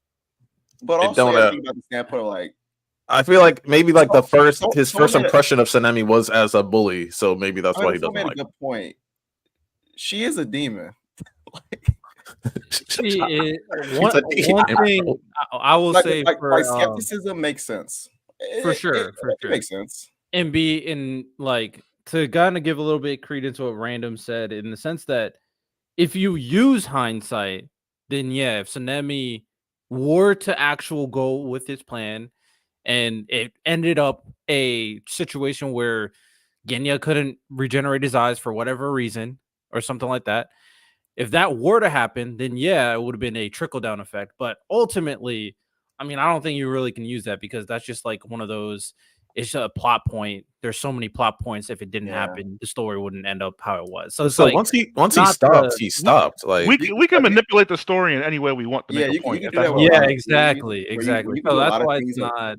[SPEAKER 4] But also, about the standpoint of like,
[SPEAKER 2] I feel like maybe like his first impression of Sanemi was as a bully, so maybe that's why he doesn't like.
[SPEAKER 4] A good point. She is a demon.
[SPEAKER 1] She is one thing I will say.
[SPEAKER 4] For skepticism makes sense
[SPEAKER 1] for sure.
[SPEAKER 4] It makes sense.
[SPEAKER 1] And to kind of give a little bit credence to what Random said in the sense that if you use hindsight, then yeah, if Sanemi were to go with his plan and it ended up a situation where Genya couldn't regenerate his eyes for whatever reason or something like that, if that were to happen, then yeah, it would have been a trickle-down effect. But ultimately, I mean, I don't think you really can use that because that's just like one of those, it's a plot point. There's so many plot points. If it didn't happen, the story wouldn't end up how it was. So it's like
[SPEAKER 2] once he stopped, he stopped. Like
[SPEAKER 7] we can manipulate the story in any way we want to make a point.
[SPEAKER 1] Exactly. So that's why it's not.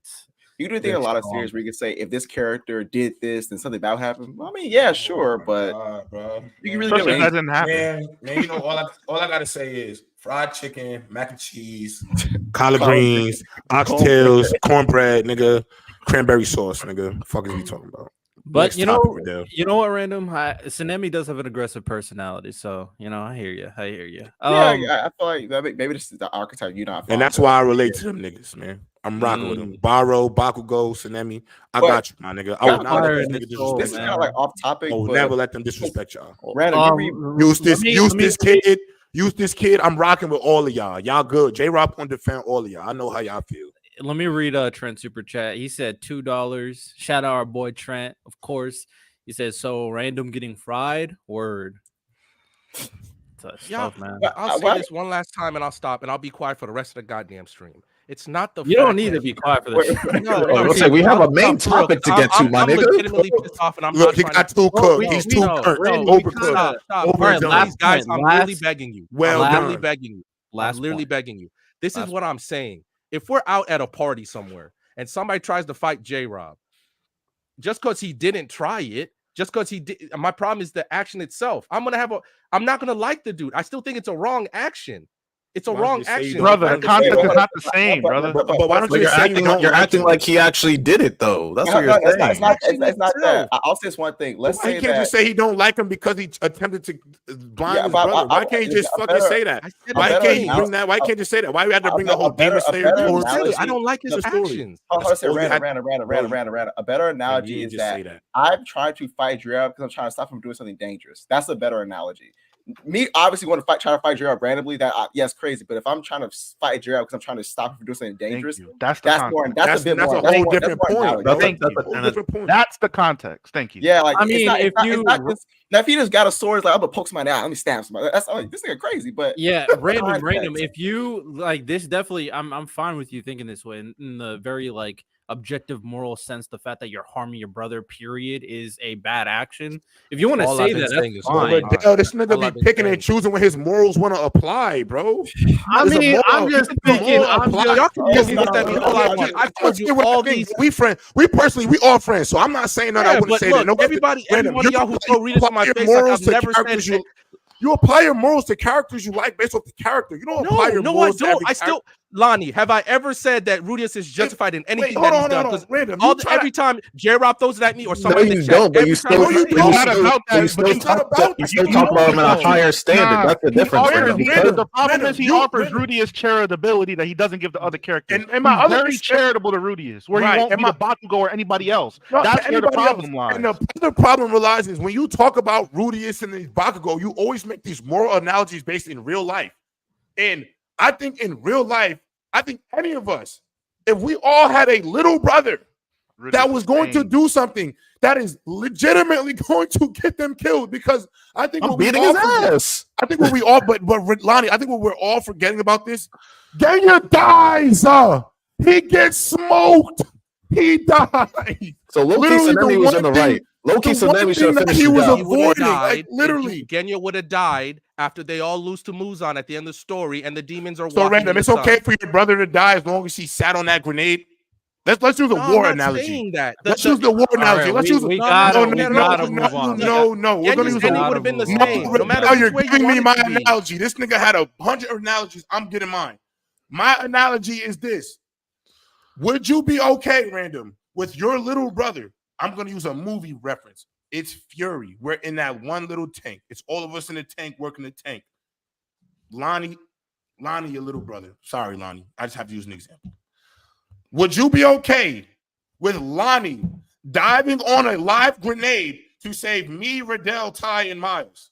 [SPEAKER 4] You do think a lot of series where you can say if this character did this, then something bad would happen. Well, I mean, yeah, sure, but
[SPEAKER 3] bro.
[SPEAKER 4] You can really
[SPEAKER 7] Especially if that didn't happen.
[SPEAKER 3] Man, you know, all I gotta say is fried chicken, mac and cheese, collard greens, oxtails, cornbread, nigga, cranberry sauce, nigga. Fuck is we talking about?
[SPEAKER 1] But
[SPEAKER 3] Next
[SPEAKER 1] you
[SPEAKER 3] topic,
[SPEAKER 1] know what, Random? Sanemi does have an aggressive personality, so I hear you.
[SPEAKER 4] Yeah, I feel like maybe this is the archetype you're not.
[SPEAKER 3] And that's why I relate to them niggas, man. I'm rocking with them. Baro, Bakugo, Sanemi. I got you, my nigga. I would not let this nigga disrespect.
[SPEAKER 4] This is kind of like off topic.
[SPEAKER 3] I would never let them disrespect y'all.
[SPEAKER 4] Random,
[SPEAKER 3] use this kid. Use this kid. I'm rocking with all of y'all. Y'all good. J-Rob on defend all of y'all. I know how y'all feel.
[SPEAKER 1] Let me read Trent super chat. He said $2. Shout out our boy Trent, of course. He said, so Random getting fried? Word.
[SPEAKER 5] Yeah,
[SPEAKER 1] tough, man.
[SPEAKER 5] I'll say this one last time and I'll stop and I'll be quiet for the rest of the goddamn stream. It's not the
[SPEAKER 1] you don't need to be quiet for this.
[SPEAKER 6] We have a main topic to get to, my nigga.
[SPEAKER 5] Legitimately pissed off and I'm
[SPEAKER 3] Look, he got too cooked. He's too cooked.
[SPEAKER 5] Overcooked. Stop. Guys, I'm literally begging you. I'm literally begging you. I'm literally begging you. This is what I'm saying. If we're out at a party somewhere and somebody tries to fight J-Rob, just because he didn't try it, just because he did, my problem is the action itself. I'm not gonna like the dude. I still think it's a wrong action. It's a wrong action,
[SPEAKER 7] brother. The concept is not the same, brother.
[SPEAKER 3] But why don't you
[SPEAKER 6] you're acting like he actually did it though? That's what you're saying.
[SPEAKER 4] It's not that. I'll say this one thing. Let's say
[SPEAKER 3] he can't just say he don't like him because he attempted to blind his brother. Why can't he just fucking say that? Why can't he bring that? Why can't you say that? Why we have to bring the whole Demon Slayer?
[SPEAKER 5] I don't like his actions.
[SPEAKER 4] A better analogy is that I'm trying to fight J-Rob because I'm trying to stop him from doing something dangerous. That's a better analogy. Me obviously want to try to fight J-Rob randomly. Yes, crazy. But if I'm trying to fight J-Rob because I'm trying to stop him from doing something dangerous, that's a whole different point.
[SPEAKER 7] That's the context. Thank you.
[SPEAKER 4] Yeah, like I mean, if he just got a sword, it's like I'm gonna poke somebody out, let me stab somebody. That's this nigga crazy. But
[SPEAKER 1] yeah, random. If you like this, definitely, I'm fine with you thinking this way in the very like objective moral sense. The fact that you're harming your brother, period, is a bad action. If you want to say that, that's fine.
[SPEAKER 3] This nigga be picking and choosing what his morals want to apply, bro.
[SPEAKER 1] I mean, I'm just thinking.
[SPEAKER 5] Y'all can just look at me all I want. I've told you all these.
[SPEAKER 3] We friends. We personally, we all friends. So I'm not saying that. I wouldn't say that. No,
[SPEAKER 5] every one of y'all who throw readers in my face like I've never said.
[SPEAKER 3] You apply your morals to characters you like based off the character. You don't apply your morals to every character.
[SPEAKER 5] Lonnie, have I ever said that Rudius is justified in anything that he's done? Because every time J-Rob throws it at me or somebody in the chat,
[SPEAKER 6] but you still talk about him at a higher standard. That's the difference.
[SPEAKER 7] The problem is he offers Rudius charitability that he doesn't give the other characters. And my other very charitable to Rudius, where he won't be the Bakugo or anybody else. That's where the problem lies.
[SPEAKER 3] And the other problem realizes when you talk about Rudius and the Bakugo, you always make these moral analogies based in real life. And I think in real life, I think any of us, if we all had a little brother that was going to do something that is legitimately going to get them killed, because I think
[SPEAKER 6] I'm beating his ass.
[SPEAKER 3] I think what we all, but Lonnie, I think what we're all forgetting about this, Genya dies. He gets smoked. He died.
[SPEAKER 6] So Loki Sanemi was in the right. Loki Sanemi should have finished.
[SPEAKER 3] He was avoiding, like literally.
[SPEAKER 5] Genya would have died after they all lose to Muzan at the end of the story, and the demons are
[SPEAKER 3] so
[SPEAKER 5] walking.
[SPEAKER 3] Random. It's okay for your brother to die as long as he sat on that grenade. Let's use a war analogy. Let's use the war analogy. Let's use.
[SPEAKER 1] No.
[SPEAKER 3] We're gonna use
[SPEAKER 5] would have been the same. No matter
[SPEAKER 3] you're giving me my analogy. This nigga had 100 analogies. I'm getting mine. My analogy is this: would you be okay, Random, with your little brother? I'm going to use a movie reference. It's Fury. We're in that one little tank. It's all of us in the tank working the tank. Lonnie, your little brother. Sorry, Lonnie. I just have to use an example. Would you be okay with Lonnie diving on a live grenade to save me, Riddell, Ty, and Miles?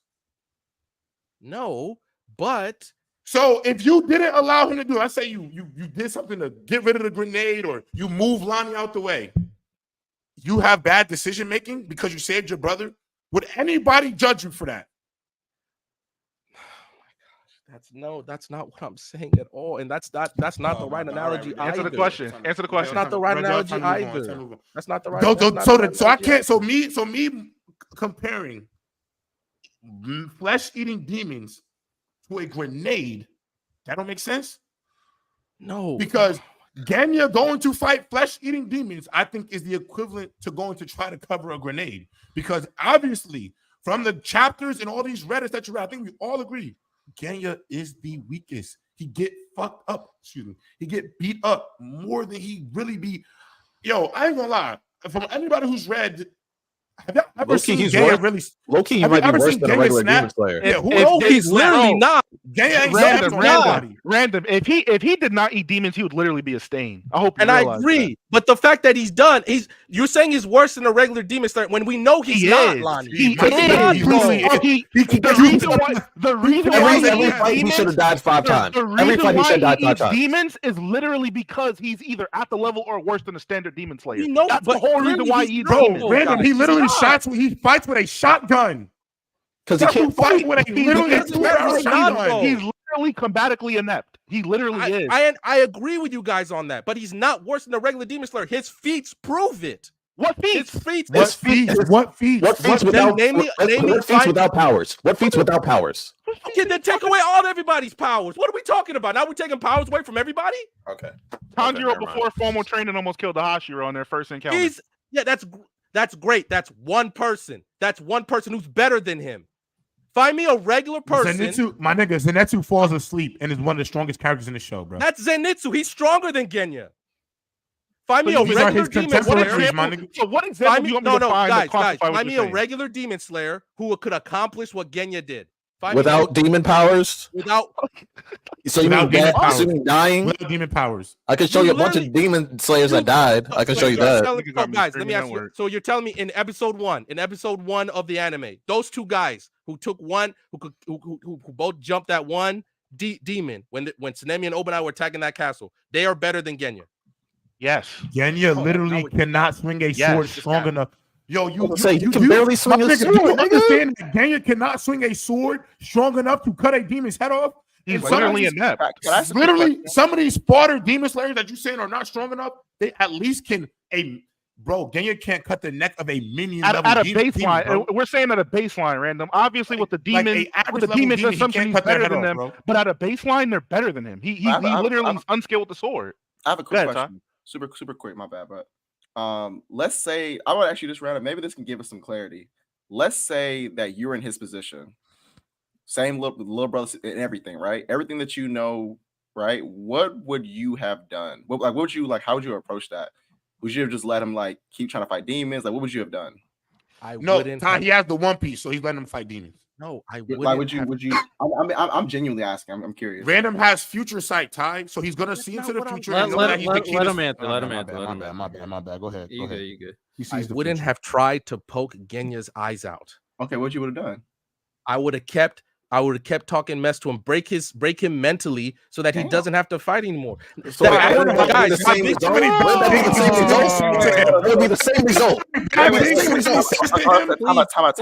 [SPEAKER 5] No, but...
[SPEAKER 3] So if you didn't allow him to do it, I say you did something to get rid of the grenade or you move Lonnie out the way. You have bad decision making because you saved your brother. Would anybody judge you for that?
[SPEAKER 5] Oh my gosh, that's not what I'm saying at all, and that's not the right analogy.
[SPEAKER 7] Answer the question.
[SPEAKER 5] That's not the right analogy either. That's not the right.
[SPEAKER 3] So I can't. So me comparing flesh-eating demons to a grenade, that don't make sense.
[SPEAKER 5] No,
[SPEAKER 3] because Genya going to fight flesh-eating demons, I think, is the equivalent to going to try to cover a grenade. Because obviously, from the chapters and all these Reddits that you read, I think we all agree, Genya is the weakest. He get fucked up. Excuse me. He get beat up more than he really be. Yo, I ain't gonna lie. From anybody who's read, have you ever seen Genya really?
[SPEAKER 6] Low-key, he might be worse than a regular Demon Slayer.
[SPEAKER 5] He's literally not.
[SPEAKER 3] Genya ain't
[SPEAKER 7] random. If he did not eat demons, he would literally be a stain. I hope.
[SPEAKER 5] And I agree, but the fact that he's done, you're saying he's worse than a regular Demon Slayer when we know he's not. Lonnie.
[SPEAKER 7] The reason why
[SPEAKER 6] he should have died 5 times. Every fight he should have died 5 times.
[SPEAKER 7] Demons is literally because he's either at the level or worse than a standard Demon Slayer.
[SPEAKER 5] That's
[SPEAKER 7] the whole reason why he eats demons.
[SPEAKER 3] Random, he literally he fights with a shotgun.
[SPEAKER 6] Because he can't fight.
[SPEAKER 3] With a literally shotgun.
[SPEAKER 7] He's literally combatically inept. He literally is.
[SPEAKER 5] I agree with you guys on that, but he's not worse than a regular Demon Slayer. His feats prove it.
[SPEAKER 7] What feats?
[SPEAKER 3] What feats
[SPEAKER 6] without powers? What feats without powers?
[SPEAKER 5] Okay, then take away all everybody's powers. What are we talking about? Now we're taking powers away from everybody?
[SPEAKER 6] Okay.
[SPEAKER 7] Tanjiro before formal training almost killed the Hashira on their first encounter.
[SPEAKER 5] That's great. That's one person. That's one person who's better than him. Find me a regular person.
[SPEAKER 3] Zenitsu, my nigga, Zenitsu falls asleep and is one of the strongest characters in the show, bro.
[SPEAKER 5] That's Zenitsu. He's stronger than Genya. Find me a regular Demon Slayer.
[SPEAKER 7] So what example do you want me to find?
[SPEAKER 5] Guys, find me a regular Demon Slayer who could accomplish what Genya did.
[SPEAKER 6] Without demon powers? So you mean dying?
[SPEAKER 3] Without demon powers.
[SPEAKER 6] I can show you a bunch of demon slayers that died. I can show you that.
[SPEAKER 5] Guys, let me ask you. So you're telling me in episode one of the anime, those two guys who took one, who both jumped that one demon when Tsunemi and Obanai were attacking that castle, they are better than Genya.
[SPEAKER 7] Yes.
[SPEAKER 3] Genya literally cannot swing a sword strong enough. Yo, you
[SPEAKER 6] can barely swing a sword.
[SPEAKER 3] You understand that Genya cannot swing a sword strong enough to cut a demon's head off?
[SPEAKER 7] He's literally inept.
[SPEAKER 3] Literally, some of these Sparta demon slayers that you're saying are not strong enough, they at least can. Genya can't cut the neck of a minion
[SPEAKER 7] at a baseline. Demon, we're saying at a baseline, random. Obviously, with the demon, assumption he's better than them. But at a baseline, they're better than him. He literally is unskilled with the sword.
[SPEAKER 4] I have a quick question. Super quick, my bad, but let's say I want to ask you this random. Maybe this can give us some clarity. Let's say that you're in his position, same little brother and everything, right? Everything that you know, right? What would you have done? What would you like? How would you approach that? Would you have just let him keep trying to fight demons? What would you have done?
[SPEAKER 3] He has the One Piece, so he's letting him fight demons.
[SPEAKER 5] No, I wouldn't.
[SPEAKER 4] Why would you? I'm genuinely asking. I'm curious.
[SPEAKER 3] Random has future sight, Ty, so he's gonna see into the future.
[SPEAKER 1] Let him answer.
[SPEAKER 3] My bad. Go ahead.
[SPEAKER 1] You good.
[SPEAKER 5] I wouldn't have tried to poke Genya's eyes out.
[SPEAKER 4] Okay, what you would have done?
[SPEAKER 5] I would have kept talking mess to him, break him mentally, so that he doesn't have to fight anymore. So
[SPEAKER 6] it would be the same result.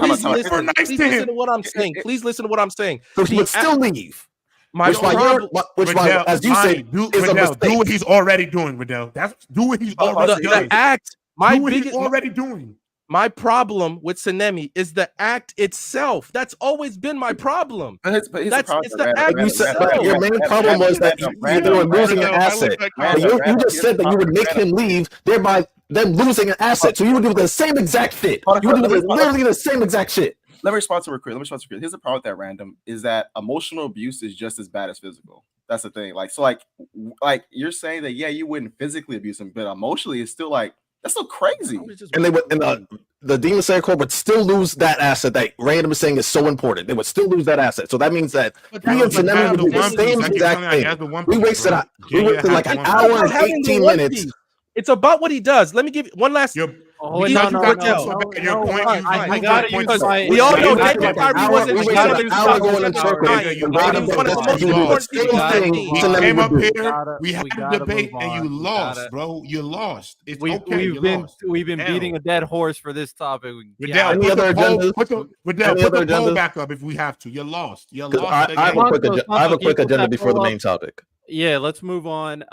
[SPEAKER 5] Please listen to what I'm saying. Please listen to what I'm saying.
[SPEAKER 6] So he would still leave.
[SPEAKER 3] As you say, do what he's already doing, Riddell. Do what he's already doing.
[SPEAKER 5] Already doing. My problem with Tsunemi is the act itself. That's always been my problem. It's the act itself.
[SPEAKER 6] Your main problem was that you were losing an asset. You just said that you would make him leave, thereby them losing an asset. So you would do the same exact fit. You would do literally the same exact shit.
[SPEAKER 4] Let me respond to real quick. Here's the problem with that, random, is that emotional abuse is just as bad as physical. That's the thing. Like you're saying that, yeah, you wouldn't physically abuse him, but emotionally it's still that's so crazy.
[SPEAKER 6] And they would, the Demon Slayer Corps would still lose that asset that Random is saying is so important. They would still lose that asset. So that means that we and Tsunemi would do the same exact thing. We wasted like an hour and 18 minutes.
[SPEAKER 5] It's about what he does. Let me give you one last.
[SPEAKER 1] I got it.
[SPEAKER 5] Because we all know Denji Kyrie wasn't
[SPEAKER 6] He
[SPEAKER 3] came up here, we had a debate, and you lost, bro. You lost.
[SPEAKER 1] We've been beating a dead horse for this topic.
[SPEAKER 6] Any other agendas?
[SPEAKER 3] Put the poll back up if we have to. You lost.
[SPEAKER 6] I have a quick agenda before the main topic.
[SPEAKER 1] Yeah, let's move on.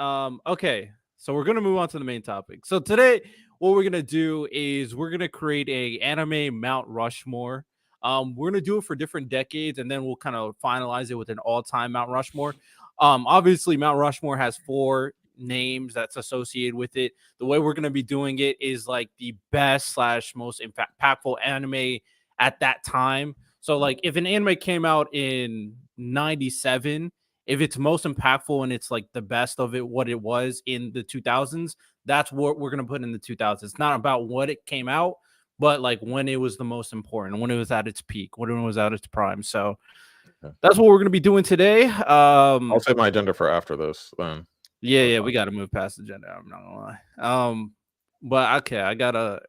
[SPEAKER 1] Okay, so we're gonna move on to the main topic. So today, what we're gonna do is we're gonna create a anime Mount Rushmore. We're gonna do it for different decades, and then we'll kind of finalize it with an all-time Mount Rushmore. Obviously, Mount Rushmore has 4 names that's associated with it. The way we're going to be doing it is like the best / most impactful anime at that time. So like if an anime came out in 97, if it's most impactful and it's like the best of it, what it was in the 2000s, that's what we're going to put in the 2000s. It's not about what it came out, but like when it was the most important, when it was at its peak, when it was at its prime. So that's what we're going to be doing today.
[SPEAKER 6] I'll save my agenda for after this. Then
[SPEAKER 1] yeah, we got to move past the agenda. I'm not gonna lie. But okay, I got a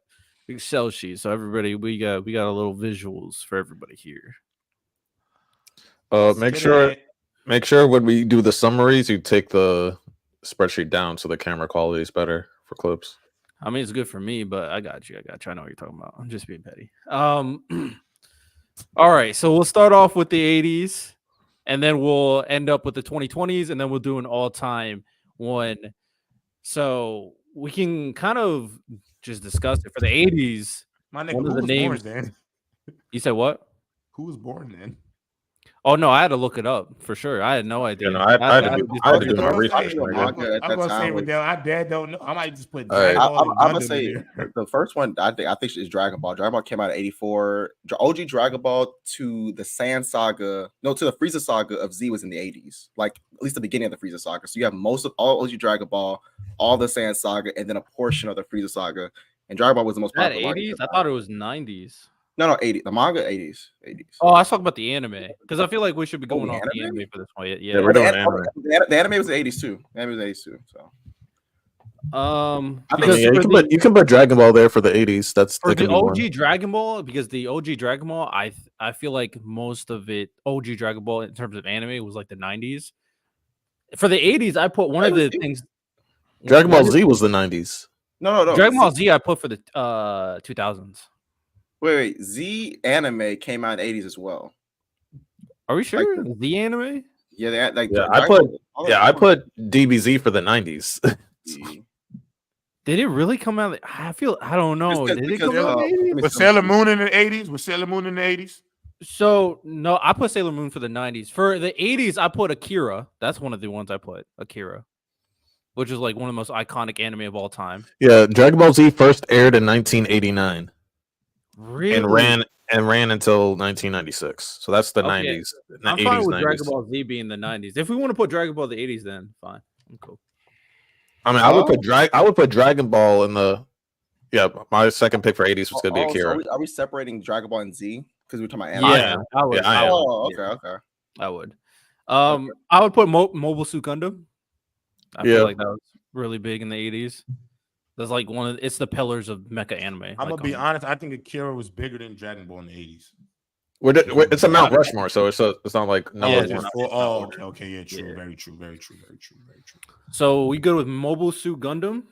[SPEAKER 1] Excel sheet, so everybody, we got a little visuals for everybody here.
[SPEAKER 6] Make sure when we do the summaries, you take the spreadsheet down so the camera quality is better for clips.
[SPEAKER 1] I mean, it's good for me, but I got you. I know what you're talking about. I'm just being petty. All right, so we'll start off with the 80s, and then we'll end up with the 2020s, and then we'll do an all-time one. So we can kind of just discuss it for the 80s.
[SPEAKER 3] My nigga, who was born then?
[SPEAKER 1] You said what?
[SPEAKER 3] Who was born then?
[SPEAKER 1] Oh no, I had to look it up for sure. I had no idea.
[SPEAKER 6] You know, I had to do my research.
[SPEAKER 3] I'm gonna say with them, I dad don't know. I might just put.
[SPEAKER 4] I'm gonna say the first one. I think is Dragon Ball. Dragon Ball came out in '84. OG Dragon Ball to the Sand Saga, to the Frieza Saga of Z was in the '80s. Like at least the beginning of the Frieza Saga. So you have most of all OG Dragon Ball, all the Sand Saga, and then a portion of the Frieza Saga. And Dragon Ball was the most popular.
[SPEAKER 1] 80s? I thought it was 90s.
[SPEAKER 4] No, 80. The manga 80s.
[SPEAKER 1] Oh, I was talking about the anime because I feel like we should be going off the anime for this one. Yeah,
[SPEAKER 6] we're doing anime.
[SPEAKER 4] The anime was the 80s too. The anime was 80s too. So.
[SPEAKER 6] I think you can put Dragon Ball there for the 80s. That's
[SPEAKER 1] for the OG Dragon Ball, because the OG Dragon Ball, I feel like most of it OG Dragon Ball in terms of anime was like the 90s. For the 80s, I put one of the things.
[SPEAKER 6] Dragon Ball Z was the 90s.
[SPEAKER 4] No.
[SPEAKER 1] Dragon Ball Z I put for the 2000s.
[SPEAKER 4] Wait. Z anime came out in the 80s as well.
[SPEAKER 1] Are we sure? Like the anime?
[SPEAKER 4] Yeah,
[SPEAKER 6] I put DBZ for the 90s.
[SPEAKER 1] Did it really come out? I don't know. Did it come out in the 80s?
[SPEAKER 3] Was Sailor Moon in the 80s? Was Sailor Moon in the 80s?
[SPEAKER 1] So no, I put Sailor Moon for the 90s. For the 80s, I put Akira. That's one of the ones I put. Akira, which is like one of the most iconic anime of all time.
[SPEAKER 6] Yeah, Dragon Ball Z first aired in 1989.
[SPEAKER 1] Really?
[SPEAKER 6] And ran until 1996. So that's the 90s.
[SPEAKER 1] I'm fine with 90s. Dragon Ball Z being the 90s. If we want to put Dragon Ball the 80s, then fine. I'm cool.
[SPEAKER 6] I mean, I would put Dragon Ball in the. Yeah, my second pick for 80s was going to be Akira.
[SPEAKER 4] So are we separating Dragon Ball and Z because we're talking about anime?
[SPEAKER 1] Yeah, I would.
[SPEAKER 6] I am.
[SPEAKER 4] Okay.
[SPEAKER 1] I would. I would put Mobile Suit Gundam. I feel like that was really big in the 80s. That's like it's the pillars of mecha anime.
[SPEAKER 3] I'm gonna be honest. I think Akira was bigger than Dragon Ball in the 80s.
[SPEAKER 6] It's a Mount Rushmore, so it's not like
[SPEAKER 3] okay, yeah, true, yeah. Very true.
[SPEAKER 1] So we good with Mobile Suit Gundam?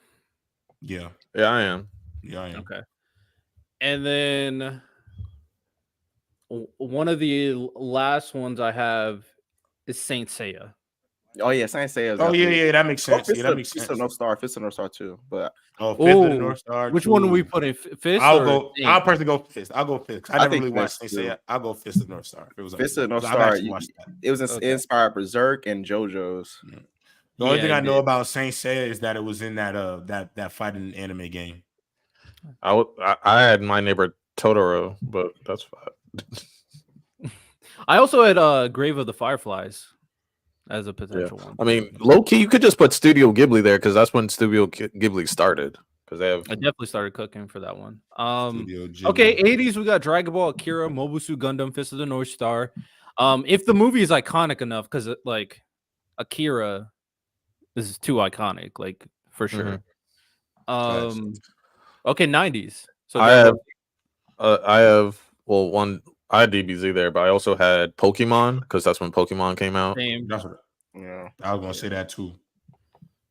[SPEAKER 3] Yeah,
[SPEAKER 6] I am.
[SPEAKER 1] Okay, and then one of the last ones I have is Saint Seiya.
[SPEAKER 4] Oh yeah, Sensei.
[SPEAKER 3] That makes sense. That makes sense.
[SPEAKER 4] Fist of North Star too. But
[SPEAKER 3] Fist of the North Star.
[SPEAKER 1] Which one do we put in? Fist?
[SPEAKER 3] I'll personally go Fist. I'll go Fist. I never really watched Sensei. I'll go Fist of North Star. It was
[SPEAKER 4] Fist of North Star. It was inspired Berserk and JoJo's.
[SPEAKER 3] The only thing I know about Sensei is that it was in that fighting anime game.
[SPEAKER 6] I had My Neighbor Totoro, but that's fine.
[SPEAKER 1] I also had Grave of the Fireflies as a potential one.
[SPEAKER 6] I mean, low key, you could just put Studio Ghibli there because that's when Studio Ghibli started. Because I
[SPEAKER 1] definitely started cooking for that one. Okay, 80s we got Dragon Ball, Akira, Mobile Suit Gundam, Fist of the North Star. If the movie is iconic enough, because like Akira is too iconic, like for sure. Okay, 90s. So I
[SPEAKER 6] have I had DBZ there, but I also had Pokemon because that's when Pokemon came out.
[SPEAKER 3] Yeah, I was gonna say that too.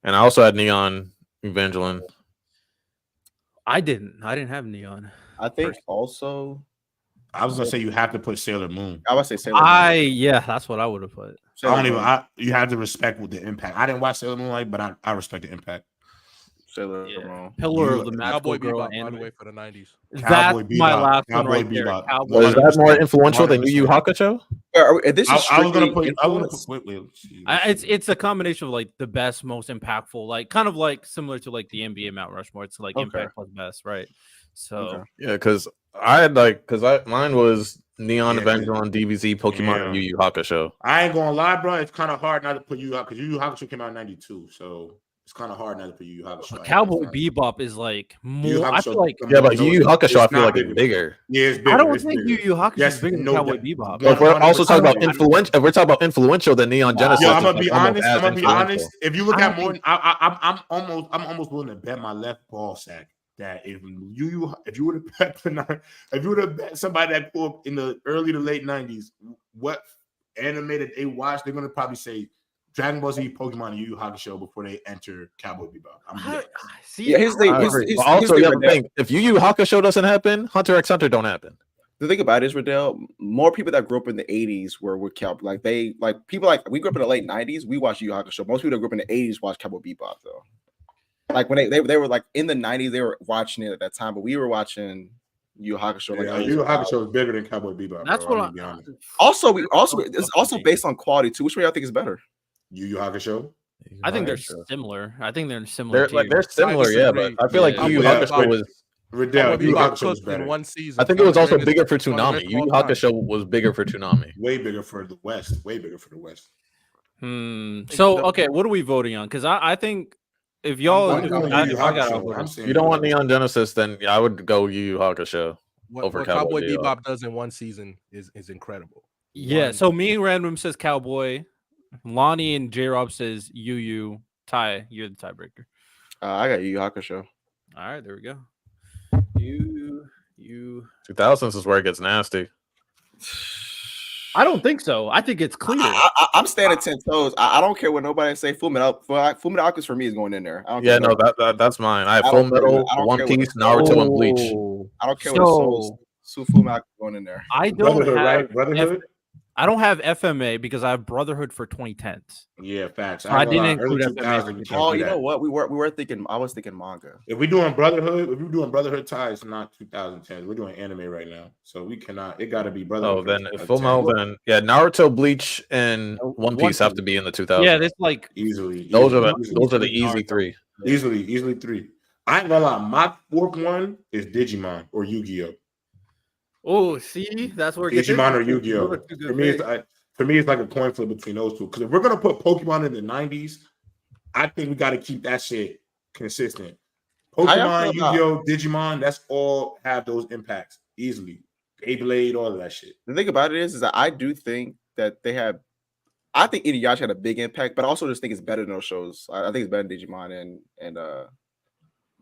[SPEAKER 6] And I also had Neon Evangelion.
[SPEAKER 1] I didn't have Neon.
[SPEAKER 4] I think also.
[SPEAKER 3] I was gonna say you have to put Sailor Moon.
[SPEAKER 4] I would say Sailor Moon.
[SPEAKER 1] Yeah, that's what I would have put.
[SPEAKER 3] You have to respect with the impact. I didn't watch Sailor Moon, but I respect the impact.
[SPEAKER 4] Sailor Moon.
[SPEAKER 1] Pillar of the Magical
[SPEAKER 5] Cowboy
[SPEAKER 1] Girl
[SPEAKER 5] Bebop, by
[SPEAKER 1] anime.
[SPEAKER 5] the way, for the 90s.
[SPEAKER 1] That's
[SPEAKER 3] Cowboy
[SPEAKER 1] my
[SPEAKER 3] Bebop.
[SPEAKER 1] last one
[SPEAKER 3] Cowboy
[SPEAKER 1] right there.
[SPEAKER 3] Bebop.
[SPEAKER 1] Cowboy
[SPEAKER 6] Was that more
[SPEAKER 3] 100%.
[SPEAKER 6] influential than Yu Yu
[SPEAKER 3] 100%.
[SPEAKER 6] Hakusho?
[SPEAKER 4] This is
[SPEAKER 3] I was gonna
[SPEAKER 4] strictly
[SPEAKER 3] put. I was gonna
[SPEAKER 4] influence?
[SPEAKER 3] put. Wait. Let's see.
[SPEAKER 1] It's a combination of like the best, most impactful, like kind of like similar to like the NBA Mount Rushmore. It's like
[SPEAKER 4] Okay.
[SPEAKER 1] impact plus best, right? So
[SPEAKER 4] Okay.
[SPEAKER 6] Yeah, because I had mine was Neon Evangelion, DBZ, Pokemon, and Yu Yu Hakusho.
[SPEAKER 3] I ain't gonna lie, bro. It's kind of hard not to put Yu Yu because Yu Yu Hakusho came out in '92, so it's kind of hard not to put Yu Yu Hakusho.
[SPEAKER 1] Cowboy Bebop is like more. I feel like
[SPEAKER 6] but Yu Yu Hakusho, I feel like it's bigger.
[SPEAKER 3] Yeah, it's bigger.
[SPEAKER 1] I don't think Yu Yu Hakusho is bigger than Cowboy
[SPEAKER 3] doubt.
[SPEAKER 1] Bebop.
[SPEAKER 6] But if we're also talking about influential, if we're talking about influential, then Neon Genesis.
[SPEAKER 3] Yo, I'm gonna
[SPEAKER 6] is
[SPEAKER 3] be
[SPEAKER 6] almost
[SPEAKER 3] honest.
[SPEAKER 6] as
[SPEAKER 3] I'm gonna be
[SPEAKER 6] influential.
[SPEAKER 3] honest. If you look at more, I'm almost willing to bet my left ball sack that if you would have bet tonight, if you would have bet somebody that grew up in the early to late '90s, what animated they watched, they're gonna probably say Dragon Ball Z, Pokemon, and Yu Yu Hakusho before they enter Cowboy Bebop.
[SPEAKER 4] Yeah, here's the
[SPEAKER 6] also the other thing. If Yu Yu Hakusho doesn't happen, Hunter x Hunter don't happen.
[SPEAKER 4] The thing about it is, Riddell, more people that grew up in the 80s were with Cowboy. Like people like we grew up in the late 90s, we watched Yu Yu Hakusho. Most people that grew up in the 80s watched Cowboy Bebop though. Like when they were like in the 90s, they were watching it at that time, but we were watching Yu Yu Hakusho.
[SPEAKER 3] Yu Yu Hakusho is bigger than Cowboy Bebop.
[SPEAKER 1] That's
[SPEAKER 3] bro,
[SPEAKER 1] what
[SPEAKER 3] I'm gonna be honest.
[SPEAKER 4] It's also based on quality too. Which way I think is better?
[SPEAKER 3] Yu Yu Hakusho.
[SPEAKER 1] I think they're similar. I think they're similar.
[SPEAKER 6] They're similar, yeah, but I feel like Yu Yu Hakusho was.
[SPEAKER 3] Riddell, Yu Yu Hakusho was better.
[SPEAKER 5] In one season.
[SPEAKER 6] I think it was also bigger for Toonami. Yu Yu Hakusho was bigger for Toonami.
[SPEAKER 3] Way bigger for the West. Way bigger for the West.
[SPEAKER 1] So okay, what are we voting on? Because I think if y'all,
[SPEAKER 6] you don't want Neon Genesis, then I would go Yu Yu Hakusho over
[SPEAKER 5] what
[SPEAKER 6] Cowboy
[SPEAKER 5] Bebop does in one season is incredible.
[SPEAKER 1] Yeah. So me and Random says Cowboy. Lonnie and J Rob says Yu Yu. Ty, you're the tiebreaker.
[SPEAKER 4] I got Yu Yu Hakusho.
[SPEAKER 1] All right, there we go. You
[SPEAKER 6] 2000s is where it gets nasty.
[SPEAKER 1] I don't think so. I think it's clear.
[SPEAKER 4] I'm standing 10 toes. I don't care what nobody say. Full Metal Alchemist for me is going in there. I don't
[SPEAKER 6] Yeah,
[SPEAKER 4] care
[SPEAKER 6] no, that's mine. I have Full Metal, One Piece, Naruto, and Bleach.
[SPEAKER 4] I don't care what Full Metal Alchemist going in there.
[SPEAKER 1] I don't have
[SPEAKER 3] Brotherhood.
[SPEAKER 1] I don't have FMA because I have Brotherhood for 2010s.
[SPEAKER 3] Yeah, facts.
[SPEAKER 1] So I didn't include
[SPEAKER 3] FMA.
[SPEAKER 4] Oh, you know what? We were thinking. I was thinking manga.
[SPEAKER 3] If we're doing Brotherhood ties, not 2010. We're doing anime right now, so we cannot. It got to be Brotherhood.
[SPEAKER 6] Oh, then Full Metal, then Naruto, Bleach, and One Piece have to be in the 2000s.
[SPEAKER 1] Yeah, this like
[SPEAKER 3] easily.
[SPEAKER 6] Those are the easy three.
[SPEAKER 3] Easily three. I ain't gonna lie. My fourth one is Digimon or Yu-Gi-Oh.
[SPEAKER 1] Oh, see, that's where
[SPEAKER 3] Digimon or Yu-Gi-Oh. For me, it's like a coin flip between those two. Because if we're gonna put Pokemon in the 90s, I think we got to keep that shit consistent. Pokemon, Yu-Gi-Oh, Digimon, that's all have those impacts easily. Beyblade, all of that shit.
[SPEAKER 4] The thing about it is that I do think that they have. I think Inuyasha had a big impact, but I also just think it's better than those shows. I think it's better than Digimon and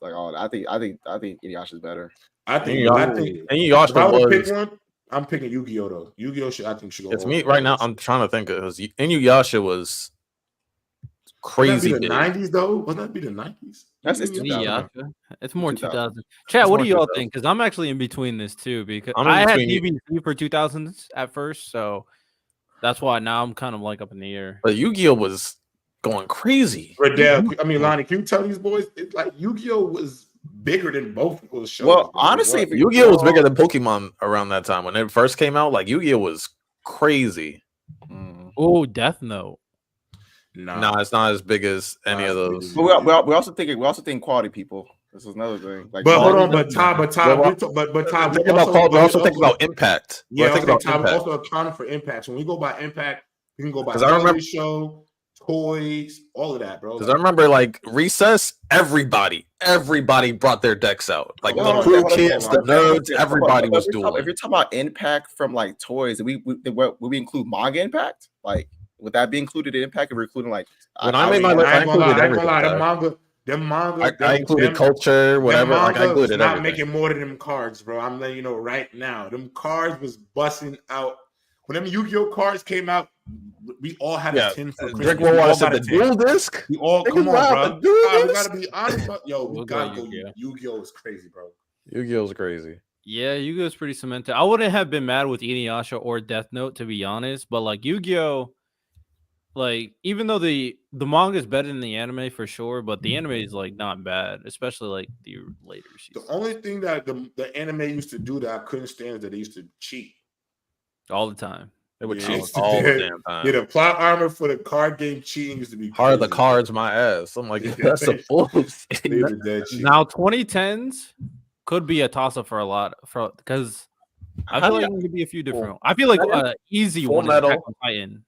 [SPEAKER 4] like all. I think Inuyasha is better.
[SPEAKER 3] I think
[SPEAKER 6] Inuyasha
[SPEAKER 3] if I would
[SPEAKER 6] was.
[SPEAKER 3] pick one, I'm picking Yu-Gi-Oh though. Yu-Gi-Oh should go.
[SPEAKER 6] It's me right now. I'm trying to think because Inuyasha was crazy.
[SPEAKER 3] Would that be the 90s though? Would that be the 90s?
[SPEAKER 4] That's Inuyasha.
[SPEAKER 1] It's more 2000. Chad, what do y'all think? Because I'm actually in between this too. Because
[SPEAKER 6] I
[SPEAKER 1] had DBZ for 2000s at first, so that's why now I'm kind of like up in the air.
[SPEAKER 6] But Yu-Gi-Oh was going crazy.
[SPEAKER 3] Riddell, I mean, Lonnie, can you tell these boys? It's like Yu-Gi-Oh was bigger than both of those shows.
[SPEAKER 4] Well, honestly,
[SPEAKER 6] Yu-Gi-Oh was bigger than Pokemon around that time when it first came out. Like Yu-Gi-Oh was crazy.
[SPEAKER 1] Oh, Death Note.
[SPEAKER 6] No, it's not as big as any of those.
[SPEAKER 4] But we also think quality people. This is another thing. Like,
[SPEAKER 3] but hold on, but Todd, we
[SPEAKER 6] also think about impact.
[SPEAKER 3] Yeah, Todd also accounting for impacts. When we go by impact, we can go by the show, toys, all of that, bro.
[SPEAKER 6] Because I remember like Recess, everybody brought their decks out. Like the cool kids, the nerds, everybody was doing.
[SPEAKER 4] If you're talking about impact from like toys, we include manga impact? Like, would that be included in impact if we're including like
[SPEAKER 6] when I made my list, I included everything.
[SPEAKER 3] Them manga,
[SPEAKER 6] I included culture, whatever. Like I included
[SPEAKER 3] not
[SPEAKER 6] everything.
[SPEAKER 3] Making more than them cards, bro. I'm letting you know right now. Them cards was busting out. When them Yu-Gi-Oh cards came out, we all had a 10 for Christmas.
[SPEAKER 6] Drink Water said the dual disc.
[SPEAKER 3] We all come on, bro. We gotta be honest. Yo, we gotta go. Yu-Gi-Oh is crazy, bro.
[SPEAKER 6] Yu-Gi-Oh is crazy.
[SPEAKER 1] Yeah, Yu-Gi-Oh is pretty cemented. I wouldn't have been mad with Inuyasha or Death Note to be honest, but like Yu-Gi-Oh, like even though the manga is better than the anime for sure, but the anime is like not bad, especially like the later seasons.
[SPEAKER 3] The only thing that the anime used to do that I couldn't stand is that they used to cheat
[SPEAKER 1] all the time.
[SPEAKER 6] They would
[SPEAKER 3] Yeah,
[SPEAKER 6] cheat
[SPEAKER 3] it's-
[SPEAKER 6] all the
[SPEAKER 3] yeah,
[SPEAKER 6] damn time.
[SPEAKER 3] Yeah, the plot armor for the card game cheating used to be
[SPEAKER 6] Heart of the
[SPEAKER 3] crazy.
[SPEAKER 6] cards, my ass. I'm like, that's a bullshit.
[SPEAKER 3] They were dead cheating.
[SPEAKER 1] Now 2010s could be a toss up for a lot because I feel like it could be a few different. I feel like easy
[SPEAKER 6] Full
[SPEAKER 1] one is
[SPEAKER 6] Metal.
[SPEAKER 1] Attack on Titan.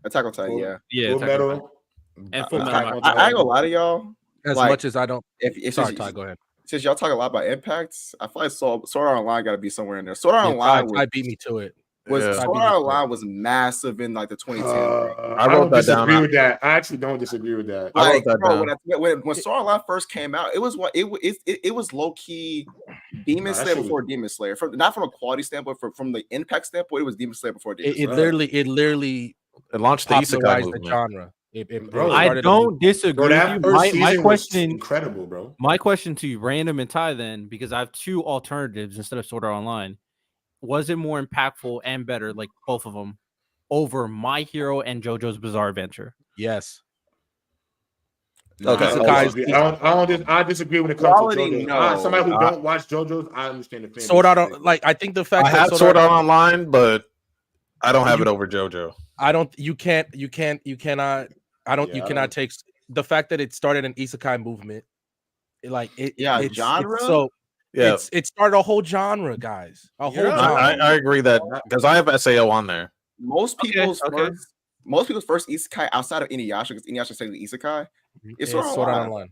[SPEAKER 4] Attack on Titan, yeah.
[SPEAKER 1] Yeah,
[SPEAKER 3] Full
[SPEAKER 1] Attack on
[SPEAKER 3] Metal.
[SPEAKER 1] Titan. And Full
[SPEAKER 3] Attack
[SPEAKER 1] Metal.
[SPEAKER 3] on
[SPEAKER 4] I ain't
[SPEAKER 3] Titan.
[SPEAKER 4] gonna lie to y'all.
[SPEAKER 5] As
[SPEAKER 4] Like,
[SPEAKER 5] much as I don't.
[SPEAKER 4] If
[SPEAKER 5] Sorry, Ty, go ahead.
[SPEAKER 4] Since y'all talk a lot about impacts, I feel like Sword Art Online got to be somewhere in there. Sword Art Online
[SPEAKER 5] Ty beat me to it.
[SPEAKER 4] was
[SPEAKER 6] Yeah.
[SPEAKER 4] Sword Art Online was massive in like the 2010s.
[SPEAKER 3] I
[SPEAKER 6] wrote
[SPEAKER 3] don't
[SPEAKER 6] that down.
[SPEAKER 3] disagree with that. I actually don't disagree with that.
[SPEAKER 6] I wrote
[SPEAKER 4] Like,
[SPEAKER 6] that
[SPEAKER 4] bro,
[SPEAKER 6] down.
[SPEAKER 4] when Sword Art Online first came out, it was what it was low key Demon
[SPEAKER 3] that
[SPEAKER 4] Slayer
[SPEAKER 3] shit
[SPEAKER 4] before Demon Slayer. Not from a quality standpoint, from the impact standpoint, it was Demon Slayer before Demon
[SPEAKER 5] It
[SPEAKER 4] Slayer.
[SPEAKER 5] literally
[SPEAKER 6] It launched the isekai
[SPEAKER 5] popularized the
[SPEAKER 6] movement.
[SPEAKER 5] genre.
[SPEAKER 3] Bro,
[SPEAKER 1] I
[SPEAKER 5] started a
[SPEAKER 1] don't
[SPEAKER 5] movement.
[SPEAKER 1] disagree
[SPEAKER 3] Bro,
[SPEAKER 1] with
[SPEAKER 3] that
[SPEAKER 1] you.
[SPEAKER 3] first
[SPEAKER 1] My
[SPEAKER 3] season was
[SPEAKER 1] question,
[SPEAKER 3] incredible, bro.
[SPEAKER 1] my question to you, Random and Ty, then, because I have two alternatives instead of Sword Art Online. Was it more impactful and better, like both of them, over My Hero and JoJo's Bizarre Adventure?
[SPEAKER 5] Yes.
[SPEAKER 6] Okay,
[SPEAKER 3] I disagree when it comes
[SPEAKER 4] Quality,
[SPEAKER 3] to JoJo's.
[SPEAKER 4] no.
[SPEAKER 3] Somebody who don't watch JoJo's, I understand the fan.
[SPEAKER 5] Sword Art, like I think the fact
[SPEAKER 6] I
[SPEAKER 5] that
[SPEAKER 6] have Sword Art Online, but I don't have it over JoJo.
[SPEAKER 5] I don't. You cannot. I don't.
[SPEAKER 3] Yeah,
[SPEAKER 5] you
[SPEAKER 3] I
[SPEAKER 5] cannot
[SPEAKER 3] don't-
[SPEAKER 5] take the fact that it started an isekai movement. It's
[SPEAKER 4] genre?
[SPEAKER 5] So
[SPEAKER 6] Yeah,
[SPEAKER 5] it started a whole genre, guys. A whole
[SPEAKER 3] Yeah.
[SPEAKER 5] genre.
[SPEAKER 6] I agree that because I have SAO on there.
[SPEAKER 4] Most people's
[SPEAKER 6] okay.
[SPEAKER 4] first isekai outside of Inuyasha, because Inuyasha is technically isekai,
[SPEAKER 5] It's
[SPEAKER 4] it's
[SPEAKER 5] Sword Art Online.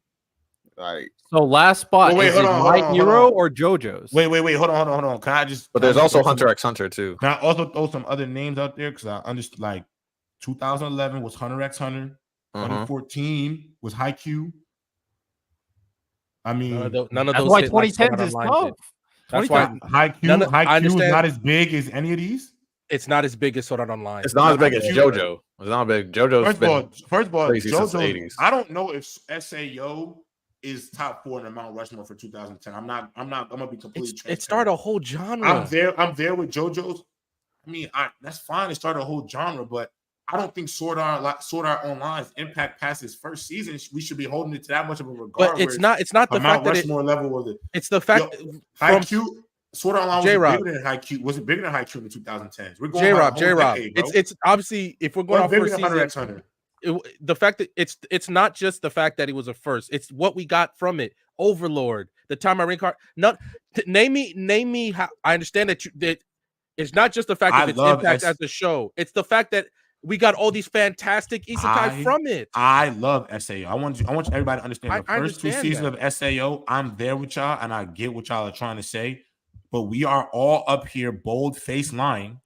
[SPEAKER 4] Like,
[SPEAKER 1] So last spot,
[SPEAKER 3] Well, wait,
[SPEAKER 1] is
[SPEAKER 3] hold
[SPEAKER 1] it
[SPEAKER 3] on,
[SPEAKER 1] My
[SPEAKER 3] hold on,
[SPEAKER 1] Hero
[SPEAKER 3] hold on.
[SPEAKER 1] or JoJo's?
[SPEAKER 3] Wait, hold on. Can I just?
[SPEAKER 6] But
[SPEAKER 3] can I
[SPEAKER 6] there's
[SPEAKER 3] just
[SPEAKER 6] also
[SPEAKER 3] throw
[SPEAKER 6] Hunter
[SPEAKER 3] some-
[SPEAKER 6] x Hunter too.
[SPEAKER 3] Can I also throw some other names out there? Because I understand, like 2011 was Hunter x Hunter. 2014 was Haikyuu. I mean,
[SPEAKER 5] None of
[SPEAKER 1] That's
[SPEAKER 5] those
[SPEAKER 1] why
[SPEAKER 5] hit like Sword
[SPEAKER 1] 2010s
[SPEAKER 5] Art
[SPEAKER 1] is
[SPEAKER 5] Online
[SPEAKER 1] tough.
[SPEAKER 5] did. That's why
[SPEAKER 3] Haikyuu is
[SPEAKER 5] understand-
[SPEAKER 3] not as big as any of these.
[SPEAKER 5] It's not as big as Sword Art Online.
[SPEAKER 6] It's not as big as JoJo. It's not big. JoJo's
[SPEAKER 3] First of all,
[SPEAKER 6] crazy since the
[SPEAKER 3] JoJo.
[SPEAKER 6] 80s.
[SPEAKER 3] I don't know if SAO is top 4 in the Mount Rushmore for 2010. I'm gonna be completely transparent.
[SPEAKER 5] It started a whole genre.
[SPEAKER 3] I'm there with JoJo's. I mean, that's fine. It started a whole genre, but I don't think Sword Art Online's impact past its first season. We should be holding it to that much of a regard.
[SPEAKER 5] But it's not the fact
[SPEAKER 3] Mount
[SPEAKER 5] that
[SPEAKER 3] Rushmore level was it.
[SPEAKER 5] It's the fact
[SPEAKER 3] Haikyuu, Sword Art Online was
[SPEAKER 5] J-Rob.
[SPEAKER 3] bigger than Haikyuu. Was it bigger than Haikyuu in the 2010s? We're going
[SPEAKER 5] J-Rob.
[SPEAKER 3] decade, bro.
[SPEAKER 5] It's obviously, if we're going off
[SPEAKER 3] bigger
[SPEAKER 5] first
[SPEAKER 3] than Hunter
[SPEAKER 5] season,
[SPEAKER 3] x Hunter.
[SPEAKER 5] the fact that it's not just the fact that it was a first, it's what we got from it. Overlord, the time I reincarnate. Name me how. I understand that it's not just the fact that it's impact as a show. It's the fact that we got all these fantastic isekai from it.
[SPEAKER 3] I love SAO. I want everybody to understand the first 2 seasons of SAO. I'm there with y'all, and I get what y'all are trying to say, but we are all up here bold-faced lying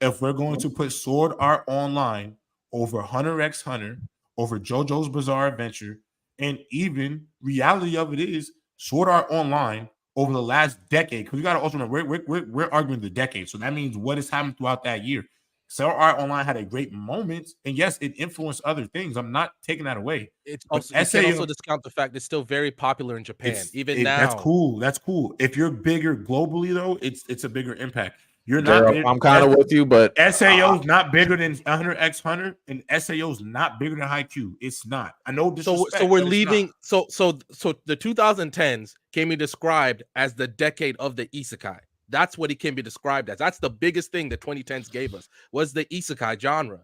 [SPEAKER 3] if we're going to put Sword Art Online over Hunter x Hunter, over JoJo's Bizarre Adventure, and even reality of it is Sword Art Online over the last decade. Because we got to also remember we're arguing the decade, so that means what has happened throughout that year. Sword Art Online had a great moment, and yes, it influenced other things. I'm not taking that away.
[SPEAKER 5] It's also, you can also discount the fact it's still very popular in Japan. Now,
[SPEAKER 3] that's cool. That's cool. If you're bigger globally, though, it's a bigger impact. You're not.
[SPEAKER 6] I'm kind of with you, but
[SPEAKER 3] SAO's not bigger than Hunter x Hunter, and SAO's not bigger than Haikyuu. It's not. I know this.
[SPEAKER 5] So we're leaving. So the 2010s can be described as the decade of the isekai. That's what it can be described as. That's the biggest thing the 2010s gave us was the isekai genre.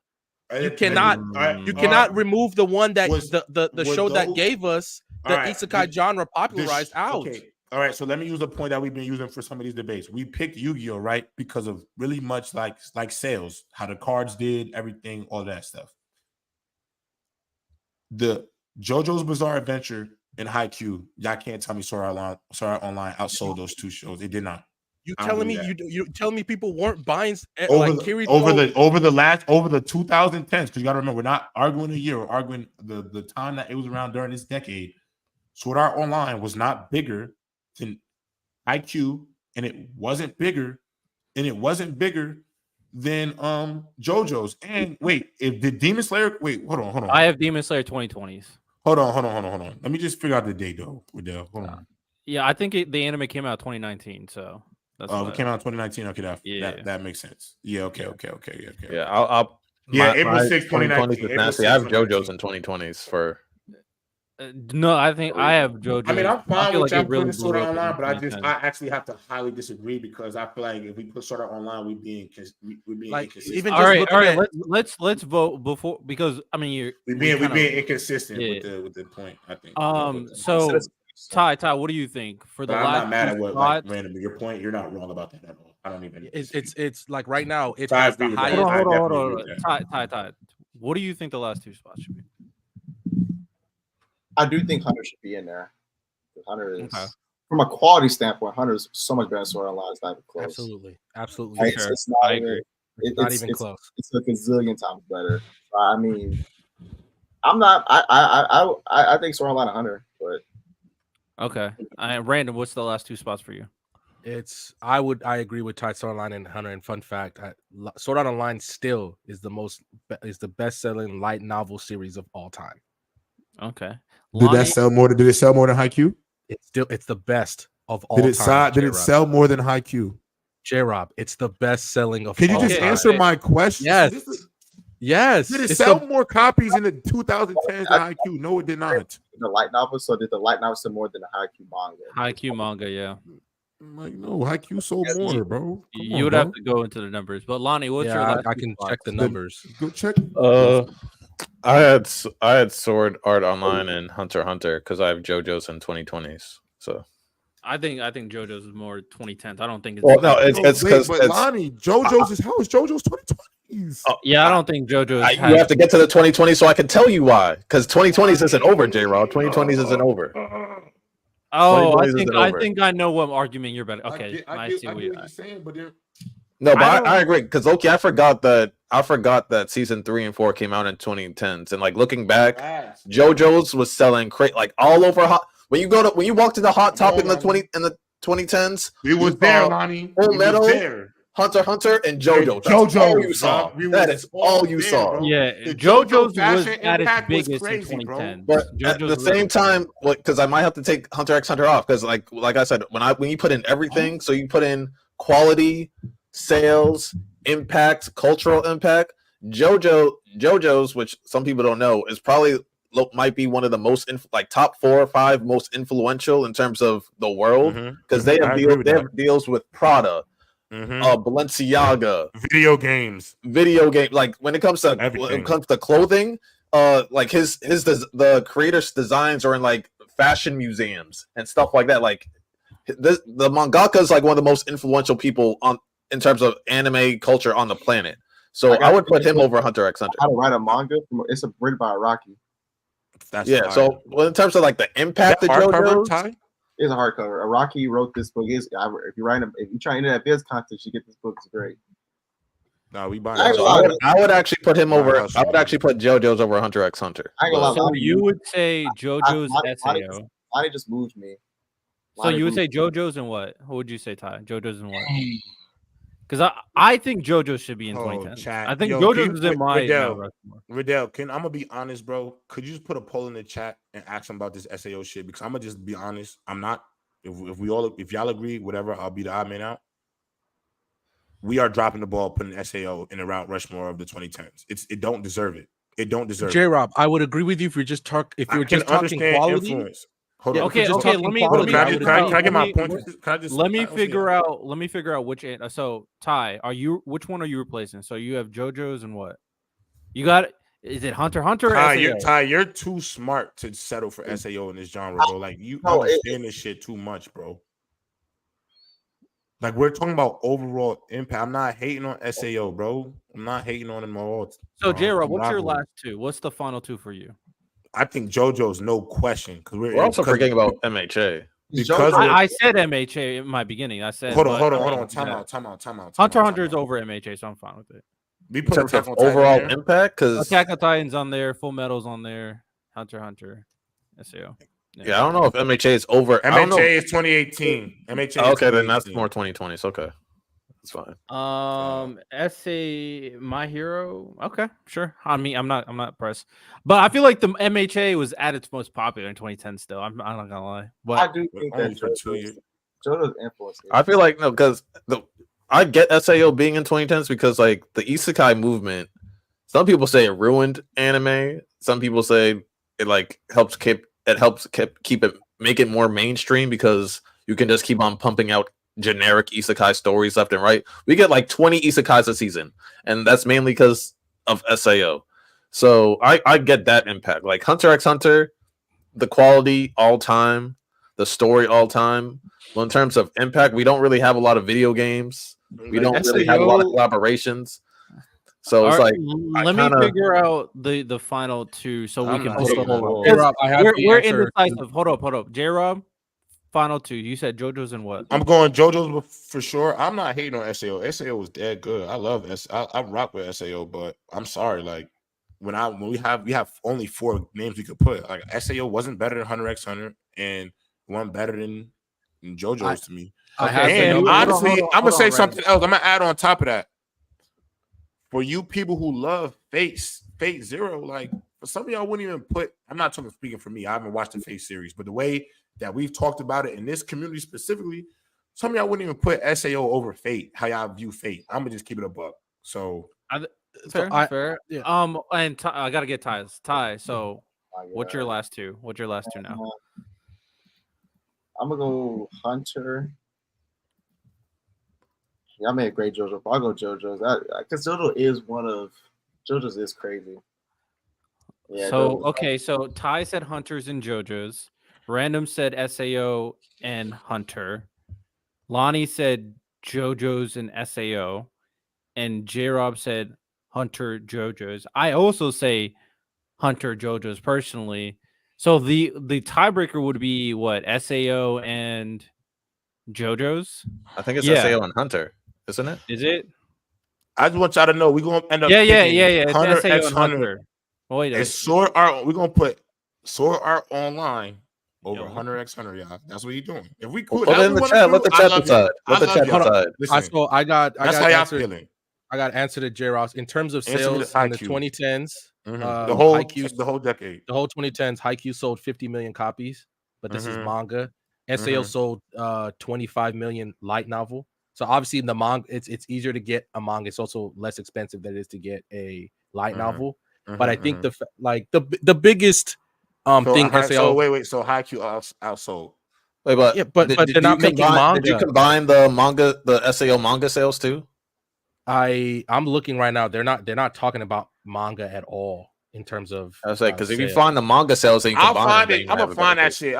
[SPEAKER 5] You cannot remove the one that the show that gave us the isekai genre popularized out.
[SPEAKER 3] Okay. All right, so let me use a point that we've been using for some of these debates. We picked Yu-Gi-Oh, right? Because of really much like sales, how the cards did, everything, all that stuff. The JoJo's Bizarre Adventure and Haikyuu, y'all can't tell me Sword Art Online outsold those two shows. It did not.
[SPEAKER 5] You telling me people weren't buying
[SPEAKER 3] over
[SPEAKER 5] like Kirito
[SPEAKER 3] over the 2010s? Because you got to remember, we're not arguing a year. We're arguing the time that it was around during this decade. Sword Art Online was not bigger than Haikyuu, and it wasn't bigger than JoJo's. And wait, if the Demon Slayer, hold on.
[SPEAKER 1] I have Demon Slayer 2020s.
[SPEAKER 3] Hold on. Let me just figure out the date though. Hold on.
[SPEAKER 1] Yeah, I think the anime came out 2019, so that's
[SPEAKER 3] it came out in 2019. Okay,
[SPEAKER 1] yeah,
[SPEAKER 3] that makes sense. Yeah, okay.
[SPEAKER 6] Yeah,
[SPEAKER 3] Yeah, April 6,
[SPEAKER 2] 2020
[SPEAKER 3] 2019.
[SPEAKER 2] is
[SPEAKER 3] April
[SPEAKER 2] nasty.
[SPEAKER 3] 6,
[SPEAKER 2] I have JoJo's
[SPEAKER 3] 2019.
[SPEAKER 2] in 2020s for.
[SPEAKER 1] No, I think I have JoJo.
[SPEAKER 3] I mean, I'm fine
[SPEAKER 1] feel
[SPEAKER 3] with
[SPEAKER 1] like
[SPEAKER 3] y'all
[SPEAKER 1] it really
[SPEAKER 3] putting Sword
[SPEAKER 1] blew
[SPEAKER 3] Art
[SPEAKER 1] up in
[SPEAKER 3] Online, but I
[SPEAKER 1] 2010.
[SPEAKER 3] actually have to highly disagree because I feel like if we put Sword Art Online, we're being
[SPEAKER 5] Like,
[SPEAKER 3] inconsistent.
[SPEAKER 5] even
[SPEAKER 1] All
[SPEAKER 5] just
[SPEAKER 1] right,
[SPEAKER 5] looking
[SPEAKER 1] all right.
[SPEAKER 5] at
[SPEAKER 1] Let's vote before, because I mean
[SPEAKER 3] we're
[SPEAKER 1] we
[SPEAKER 3] being inconsistent
[SPEAKER 1] yeah.
[SPEAKER 3] with the point. I think.
[SPEAKER 1] So Ty, what do you think for the
[SPEAKER 3] But I'm
[SPEAKER 1] last
[SPEAKER 3] not mad
[SPEAKER 1] two
[SPEAKER 3] at what
[SPEAKER 1] spots?
[SPEAKER 3] like random. Your point, you're not wrong about that at all. I don't even.
[SPEAKER 5] it's like right now it
[SPEAKER 3] So I
[SPEAKER 5] has
[SPEAKER 3] agree
[SPEAKER 5] the
[SPEAKER 3] with that.
[SPEAKER 5] highest.
[SPEAKER 3] I
[SPEAKER 1] Hold
[SPEAKER 3] definitely agree
[SPEAKER 1] on.
[SPEAKER 3] with that.
[SPEAKER 1] Ty. What do you think the last two spots should be?
[SPEAKER 4] I do think Hunter should be in there. Hunter is,
[SPEAKER 1] Okay.
[SPEAKER 4] from a quality standpoint, Hunter is so much better than Sword Art Online. It's not even close.
[SPEAKER 5] Absolutely,
[SPEAKER 4] Like,
[SPEAKER 1] sure.
[SPEAKER 4] it's not
[SPEAKER 1] I
[SPEAKER 4] even,
[SPEAKER 1] agree.
[SPEAKER 5] It's not even close.
[SPEAKER 4] It's a gazillion times better. I mean, I'm not. I think Sword Art Online 100, but
[SPEAKER 1] Okay. Random. What's the last two spots for you?
[SPEAKER 5] I agree with Sword Art Online and Hunter. And fun fact, Sword Art Online still is the best selling light novel series of all time.
[SPEAKER 1] Okay.
[SPEAKER 8] Did it sell more than Haikyuu?
[SPEAKER 5] It's the best of all time.
[SPEAKER 8] Did it sell more than Haikyuu?
[SPEAKER 5] J-Rob, it's the best selling of
[SPEAKER 8] Can you
[SPEAKER 5] all
[SPEAKER 8] just
[SPEAKER 5] time.
[SPEAKER 8] answer my question?
[SPEAKER 5] Yes.
[SPEAKER 8] Did it sell more copies in the 2010s than Haikyuu? No, it did not.
[SPEAKER 4] The light novel. So did the light novel sell more than the Haikyuu manga?
[SPEAKER 1] Haikyuu manga, yeah.
[SPEAKER 8] Like, no, Haikyuu sold more, bro.
[SPEAKER 1] You would have to go into the numbers. But Lonnie, what's your last?
[SPEAKER 5] I can check the numbers.
[SPEAKER 8] Go check.
[SPEAKER 2] I had Sword Art Online and Hunter x Hunter because I have JoJo's in 2020s. So
[SPEAKER 1] I think JoJo's is more 2010s. I don't think it's.
[SPEAKER 2] Well, no, it's because
[SPEAKER 8] but Lonnie, JoJo's is how is JoJo's 2020s?
[SPEAKER 1] Yeah, I don't think JoJo's.
[SPEAKER 2] You have to get to the 2020s so I can tell you why. Because 2020s isn't over, J-Rob. 2020s isn't over.
[SPEAKER 1] Oh, I think I know what argument you're better. Okay,
[SPEAKER 8] I see what you're saying, but
[SPEAKER 2] no, but I agree because I forgot that season 3 and 4 came out in 2010s, and like looking back, JoJo's was selling like all over when you walked to the Hot Topic in the 2010s.
[SPEAKER 3] We was there, Lonnie.
[SPEAKER 2] Full Metal, Hunter x Hunter, and JoJo. That's all you saw. That is all you saw.
[SPEAKER 1] Yeah, JoJo's was at its biggest in 2010.
[SPEAKER 2] But at the same time, because I might have to take Hunter x Hunter off because, like I said, when you put in everything, so you put in quality, sales, impact, cultural impact. JoJo's, which some people don't know, is probably might be one of the most top 4 or 5 most influential in terms of the world because they have deals with Prada. Balenciaga,
[SPEAKER 3] video games.
[SPEAKER 2] Like when it comes to clothing, like the creator's designs are in like fashion museums and stuff like that. Like the mangaka is like one of the most influential people in terms of anime culture on the planet. So I would put him over Hunter x Hunter.
[SPEAKER 4] How to write a manga? It's written by Araki.
[SPEAKER 2] Yeah. So in terms of like the impact of JoJo's.
[SPEAKER 4] It's a hardcover. Araki wrote this book. If you try into that biz content, you get this book. It's great.
[SPEAKER 3] No, we buy
[SPEAKER 2] it. I would actually put him over. I would actually put JoJo's over Hunter x Hunter.
[SPEAKER 1] So you would say JoJo's SAO.
[SPEAKER 4] Lonnie just moved me.
[SPEAKER 1] So you would say JoJo's and what? What would you say, Ty? JoJo's and what? Because I think JoJo should be in 2010. I think JoJo's is in my
[SPEAKER 3] Riddell, I'm gonna be honest, bro. Could you just put a poll in the chat and ask them about this SAO shit? Because I'm gonna just be honest. I'm not. If y'all agree, whatever, I'll be the odd man out. We are dropping the ball, putting SAO in the Mount Rushmore of the 2010s. It don't deserve it. It don't deserve it.
[SPEAKER 5] J-Rob, I would agree with you if you're just talking quality.
[SPEAKER 3] Influence. Hold on.
[SPEAKER 1] Okay. Let me. Can
[SPEAKER 3] I get my point?
[SPEAKER 1] Let me figure out which. So Ty, which one are you replacing? So you have JoJo's and what? You got? Is it Hunter x Hunter?
[SPEAKER 3] Ty, you're too smart to settle for SAO in this genre, bro. Like you understand this shit too much, bro. Like we're talking about overall impact. I'm not hating on SAO, bro. I'm not hating on him at all.
[SPEAKER 1] So J-Rob, what's your last two? What's the final two for you?
[SPEAKER 3] I think JoJo's no question because
[SPEAKER 2] we're also forgetting about MHA.
[SPEAKER 3] Because
[SPEAKER 1] I said MHA in my beginning. I said
[SPEAKER 3] hold on. Time out.
[SPEAKER 1] Hunter x Hunter is over MHA, so I'm fine with it.
[SPEAKER 2] We put overall impact because
[SPEAKER 1] Attack on Titan's on there, Full Metal's on there, Hunter x Hunter, SAO.
[SPEAKER 2] Yeah, I don't know if MHA is over.
[SPEAKER 3] MHA is 2018. MHA.
[SPEAKER 2] Okay, then that's more 2020s. Okay, that's fine.
[SPEAKER 1] SA My Hero. Okay, sure. I mean, I'm not pressed, but I feel like the MHA was at its most popular in 2010. Still, I'm not gonna lie. But
[SPEAKER 4] I do think that JoJo's influence.
[SPEAKER 2] I feel like no, because I get SAO being in 2010s because like the isekai movement
[SPEAKER 6] some people say it ruined anime. Some people say it like keep it, make it more mainstream because you can just keep on pumping out generic isekai stories left and right. We get like 20 isekais a season, and that's mainly because of SAO. So I get that impact. Like Hunter x Hunter, the quality all time, the story all time. Well, in terms of impact, we don't really have a lot of video games. We don't really have a lot of collaborations. So it's like,
[SPEAKER 1] let me figure out the final two so we can put
[SPEAKER 5] we're
[SPEAKER 1] indecisive. Hold up. J-Rob, final two. You said JoJo's and what?
[SPEAKER 3] I'm going JoJo's for sure. I'm not hating on SAO. SAO was dead good. I love I rock with SAO, but I'm sorry, like when we have only 4 names we could put. Like SAO wasn't better than Hunter x Hunter and wasn't better than JoJo's to me. And honestly, I'm gonna say something else. I'm gonna add on top of that. For you people who love Fate Zero, like for some of y'all wouldn't even put. I'm not speaking for me. I haven't watched the Fate series, but the way that we've talked about it in this community specifically, some of y'all wouldn't even put SAO over Fate. How y'all view Fate? I'm gonna just keep it a buck. So
[SPEAKER 1] fair. Yeah. And I gotta get Ty. So what's your last two? What's your last two now?
[SPEAKER 4] I'm gonna go Hunter. Y'all made a great JoJo. I'll go JoJo's. Because JoJo's is crazy. Yeah.
[SPEAKER 1] So okay, so Ty said Hunter's and JoJo's. Random said SAO and Hunter. Lonnie said JoJo's and SAO. And J-Rob said Hunter, JoJo's. I also say Hunter, JoJo's personally. So the tiebreaker would be what? SAO and JoJo's?
[SPEAKER 6] I think it's SAO and Hunter, isn't it?
[SPEAKER 1] Is it?
[SPEAKER 3] I just want y'all to know we're gonna end up
[SPEAKER 1] yeah.
[SPEAKER 3] Hunter
[SPEAKER 1] SAO
[SPEAKER 3] x
[SPEAKER 1] and
[SPEAKER 3] Hunter.
[SPEAKER 1] Oh, wait,
[SPEAKER 3] it's Sword Art. We're gonna put Sword Art Online over Hunter x Hunter, y'all. That's what you're doing. If we could,
[SPEAKER 6] put it in the chat. Let the chat decide. Let the chat decide.
[SPEAKER 3] That's how y'all feeling.
[SPEAKER 5] I got answer to J-Ross in terms of sales in the 2010s.
[SPEAKER 3] The whole decade,
[SPEAKER 5] the whole 2010s. Haikyuu sold 50 million copies, but this is manga. SAO sold 25 million light novel. So obviously in the manga, it's easier to get a manga. It's also less expensive than it is to get a light novel. But I think the biggest thing SAO.
[SPEAKER 3] So wait. So Haikyuu outsold.
[SPEAKER 6] Wait, but
[SPEAKER 5] they're not making manga.
[SPEAKER 6] Did you combine the SAO manga sales too?
[SPEAKER 5] I'm looking right now. They're not talking about manga at all in terms of.
[SPEAKER 6] I was like, because if you find the manga sales, then you
[SPEAKER 3] I'll find it. I'm gonna find that shit.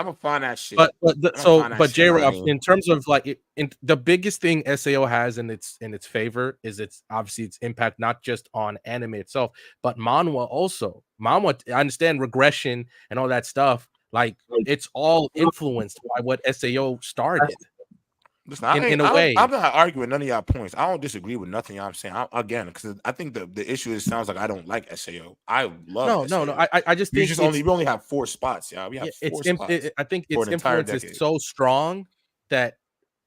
[SPEAKER 5] But J-Rob, in terms of like, the biggest thing SAO has in its favor is its impact not just on anime itself, but manhwa also. Manhwa, I understand regression and all that stuff. Like it's all influenced by what SAO started.
[SPEAKER 3] Listen, in a way, I'm not arguing none of y'all points. I don't disagree with nothing y'all saying. Again, because I think the issue is sounds like I don't like SAO. I love SAO.
[SPEAKER 5] No. I just think
[SPEAKER 3] we only have 4 spots, y'all. We have 4 spots.
[SPEAKER 5] I think its influence is so strong that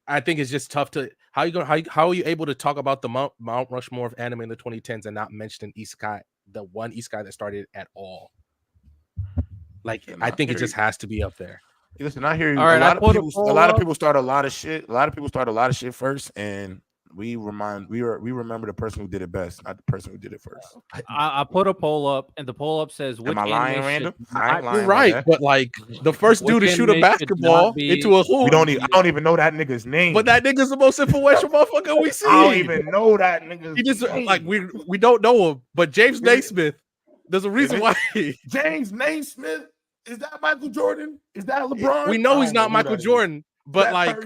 [SPEAKER 5] I think it's just tough to how are you able to talk about the Mount Rushmore of anime in the 2010s and not mention isekai, the one isekai that started at all. Like I think it just has to be up there.
[SPEAKER 3] Listen, I hear you.
[SPEAKER 1] All right,
[SPEAKER 3] a lot of people start a lot of shit. A lot of people start a lot of shit first, and we remember the person who did it best, not the person who did it first.
[SPEAKER 1] I put a poll up, and the poll up says, "Which
[SPEAKER 3] Am I lying, random?
[SPEAKER 5] You're right, but like the first dude to shoot a basketball into a hoop.
[SPEAKER 3] I don't even know that nigga's name.
[SPEAKER 5] But that nigga's the most influential motherfucker we see.
[SPEAKER 3] I don't even know that nigga's
[SPEAKER 5] He just name. Like we don't know him, but James Naismith. There's a reason why.
[SPEAKER 3] James Naismith. Is that Michael Jordan? Is that LeBron?
[SPEAKER 5] We know he's not Michael Jordan, but like,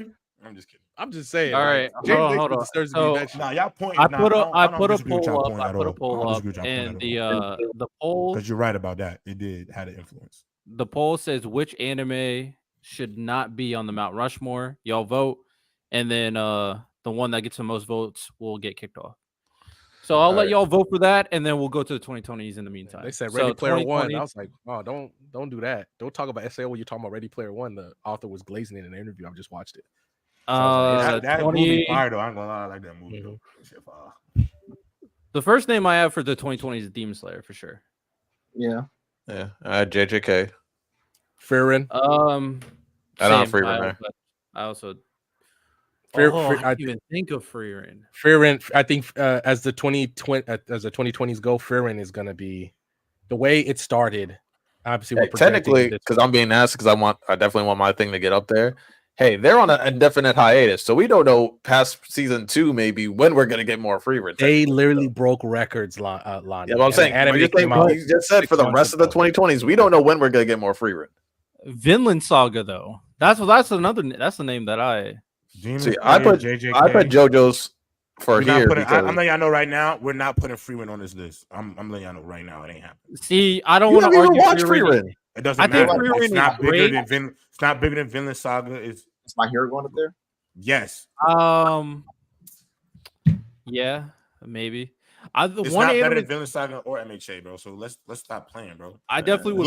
[SPEAKER 3] I'm just kidding.
[SPEAKER 5] I'm just saying.
[SPEAKER 1] All right, hold on.
[SPEAKER 3] Y'all point.
[SPEAKER 1] I put a poll up. And the poll.
[SPEAKER 8] Because you're right about that. It did had an influence.
[SPEAKER 1] The poll says which anime should not be on the Mount Rushmore. Y'all vote, and then the one that gets the most votes will get kicked off. So I'll let y'all vote for that, and then we'll go to the 2020s in the meantime.
[SPEAKER 5] They said Ready Player One. I was like, oh, don't do that. Don't talk about SAO when you're talking about Ready Player One. The author was glazing in an interview. I've just watched it.
[SPEAKER 3] So that movie fire though. I ain't gonna lie, I like that movie though.
[SPEAKER 1] The first name I have for the 2020s is Demon Slayer for sure.
[SPEAKER 4] Yeah.
[SPEAKER 6] JJK.
[SPEAKER 5] Frieren.
[SPEAKER 6] I don't Frieren there.
[SPEAKER 1] I also. I didn't even think of Frieren.
[SPEAKER 5] Frieren, I think as the 2020s go, Frieren is gonna be the way it started. Obviously, we're
[SPEAKER 6] technically, because I'm being asked, because I definitely want my thing to get up there. Hey, they're on an indefinite hiatus, so we don't know past season 2 maybe when we're gonna get more Frieren.
[SPEAKER 5] They literally broke records, Lonnie.
[SPEAKER 6] Yeah, but I'm saying, you just said for the rest of the 2020s, we don't know when we're gonna get more Frieren.
[SPEAKER 1] Vinland Saga, though. That's the name that I.
[SPEAKER 6] See, I put JoJo's for here.
[SPEAKER 3] I'm letting y'all know right now, we're not putting Frieren on this list. I'm letting y'all know right now, it ain't happening.
[SPEAKER 1] See, I don't want to argue
[SPEAKER 6] watch Frieren.
[SPEAKER 3] It doesn't matter. It's not bigger than it's not bigger than Vinland Saga.
[SPEAKER 4] Is My Hero going up there?
[SPEAKER 3] Yes.
[SPEAKER 1] Yeah, maybe.
[SPEAKER 3] It's not better than Vinland Saga or MHA, bro. So let's stop playing, bro.
[SPEAKER 1] I definitely would.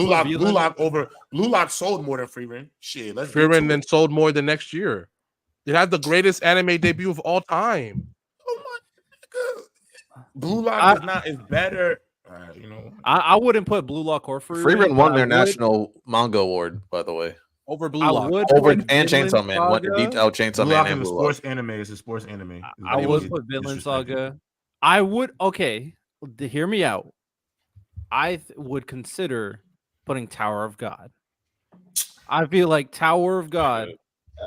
[SPEAKER 3] Blue Lock sold more than Frieren. Shit,
[SPEAKER 5] Frieren then sold more than next year. It had the greatest anime debut of all time.
[SPEAKER 3] Oh my God. Blue Lock is better.
[SPEAKER 1] I wouldn't put Blue Lock or Frieren.
[SPEAKER 6] Frieren won their national manga award, by the way.
[SPEAKER 5] Over Blue Lock.
[SPEAKER 6] And Chainsaw Man. Went to beat out Chainsaw Man and Blue Lock.
[SPEAKER 3] It's a sports anime.
[SPEAKER 1] I would put Vinland Saga. I would, hear me out. I would consider putting Tower of God. I feel like Tower of God.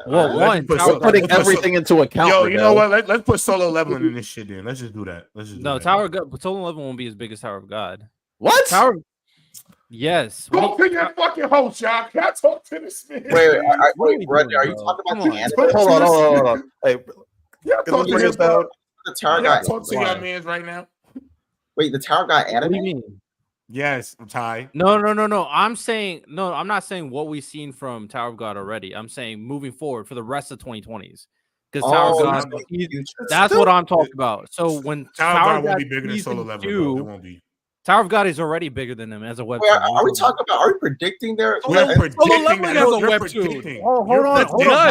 [SPEAKER 1] Well,
[SPEAKER 6] putting everything into account.
[SPEAKER 3] Yo, you know what? Let's put Solo Leveling in this shit. Then let's just do that.
[SPEAKER 1] Tower of God, but Solo Leveling won't be as big as Tower of God.
[SPEAKER 6] What?
[SPEAKER 1] Tower? Yes.
[SPEAKER 3] Don't pick that fucking host, y'all. Can I talk to this man?
[SPEAKER 4] Wait, brother, are you talking about the anime?
[SPEAKER 6] Hold on. Hey,
[SPEAKER 3] talk to him about
[SPEAKER 4] the Tower God.
[SPEAKER 3] Talk to y'all mans right now.
[SPEAKER 4] Wait, the Tower God anime?
[SPEAKER 1] What do you mean?
[SPEAKER 3] Yes, Ty.
[SPEAKER 1] No. I'm not saying what we've seen from Tower of God already. I'm saying moving forward for the rest of 2020s. Because Tower of God, that's what I'm talking about. So when
[SPEAKER 3] Tower of God won't be bigger than Solo Leveling, it won't be.
[SPEAKER 1] Tower of God is already bigger than him as a webtoon.
[SPEAKER 4] Are we predicting there?
[SPEAKER 5] Solo Leveling has a webtoon.
[SPEAKER 1] Oh, hold on.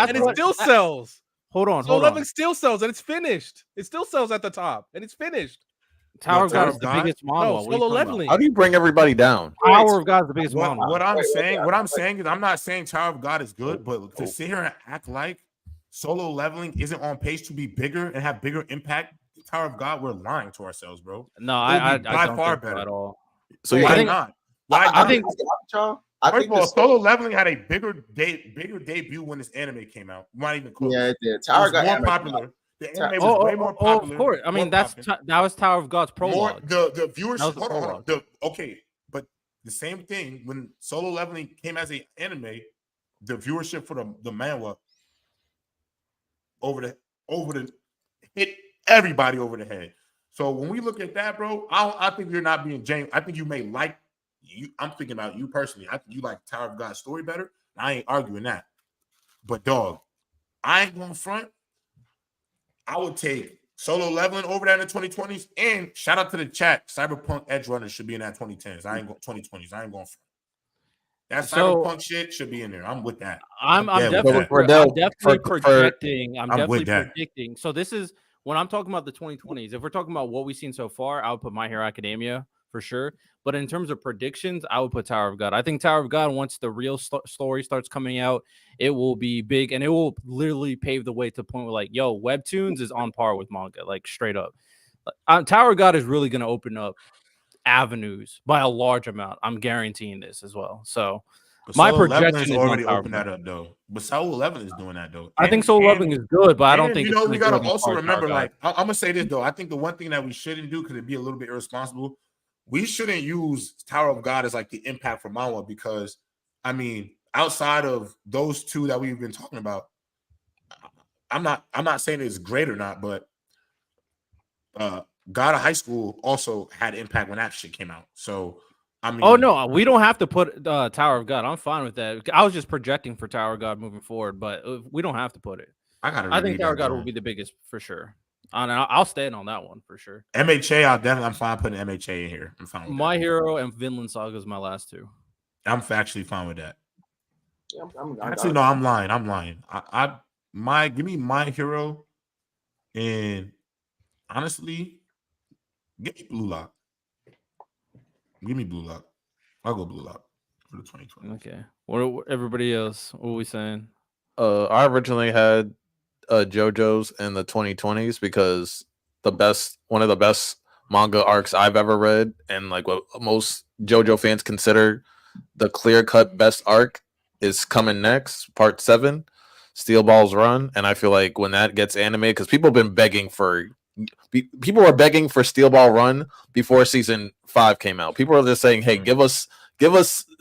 [SPEAKER 5] And it still sells.
[SPEAKER 1] Hold on.
[SPEAKER 5] Solo Leveling still sells, and it's finished. It still sells at the top, and it's finished.
[SPEAKER 1] Tower of God is the biggest manga.
[SPEAKER 5] No, Solo Leveling.
[SPEAKER 6] How do you bring everybody down?
[SPEAKER 1] Tower of God is the biggest manga.
[SPEAKER 3] What I'm saying is I'm not saying Tower of God is good, but to sit here and act like Solo Leveling isn't on pace to be bigger and have bigger impact, Tower of God, we're lying to ourselves, bro.
[SPEAKER 1] No, I
[SPEAKER 3] don't far better
[SPEAKER 1] at all.
[SPEAKER 6] So
[SPEAKER 3] why not?
[SPEAKER 1] I think
[SPEAKER 3] first of all, Solo Leveling had a bigger debut when this anime came out. Not even close.
[SPEAKER 4] Yeah, it did. Tower
[SPEAKER 3] got more popular. The anime was way more popular.
[SPEAKER 1] Of course. I mean, that was Tower of God's prologue.
[SPEAKER 3] The viewership. Hold on. But the same thing when Solo Leveling came as an anime, the viewership for the manhwa over the hit everybody over the head. So when we look at that, bro, I think you're not being James. I think you may like you. I'm thinking about you personally. I think you like Tower of God's story better. I ain't arguing that. But dog, I ain't going front. I would take Solo Leveling over that in the 2020s. And shout out to the chat. Cyberpunk Edge Runner should be in that 2010s. 2020s. I ain't going front. That Cyberpunk shit should be in there. I'm with that.
[SPEAKER 1] I'm definitely projecting. I'm definitely predicting. So this is when I'm talking about the 2020s. If we're talking about what we've seen so far, I would put My Hero Academia for sure. But in terms of predictions, I would put Tower of God. I think Tower of God, once the real story starts coming out, it will be big and it will literally pave the way to the point where, like, yo, webtoons is on par with manga, like straight up. Tower of God is really going to open up avenues by a large amount. I'm guaranteeing this as well. So my projection is
[SPEAKER 3] already opened that up though. But Solo Leveling is doing that though.
[SPEAKER 1] I think Solo Leveling is good, but I don't think
[SPEAKER 3] we gotta also remember. Like, I'm gonna say this though. I think the one thing that we shouldn't do, because it'd be a little bit irresponsible, we shouldn't use Tower of God as like the impact for manhwa, because I mean, outside of those two that we've been talking about, I'm not saying it's great or not, but God of High School also had impact when that shit came out. So I mean,
[SPEAKER 1] oh no, we don't have to put Tower of God. I'm fine with that. I was just projecting for Tower of God moving forward, but we don't have to put it. I think Tower of God will be the biggest for sure. And I'll stand on that one for sure.
[SPEAKER 3] MHA, I'm fine putting MHA in here. I'm fine with
[SPEAKER 1] My Hero and Vinland Saga is my last two.
[SPEAKER 3] I'm actually fine with that.
[SPEAKER 4] Yeah,
[SPEAKER 3] I'm lying. Give me My Hero, and honestly, give me Blue Lock. Give me Blue Lock. I'll go Blue Lock for the 2020.
[SPEAKER 1] Okay. What everybody else? What are we saying?
[SPEAKER 6] I originally had JoJo's in the 2020s because one of the best manga arcs I've ever read, and like what most JoJo fans consider the clear-cut best arc is coming next, part 7, Steel Ball's Run. And I feel like when that gets animated, because people were begging for Steel Ball Run before season 5 came out. People are just saying, "Hey, give us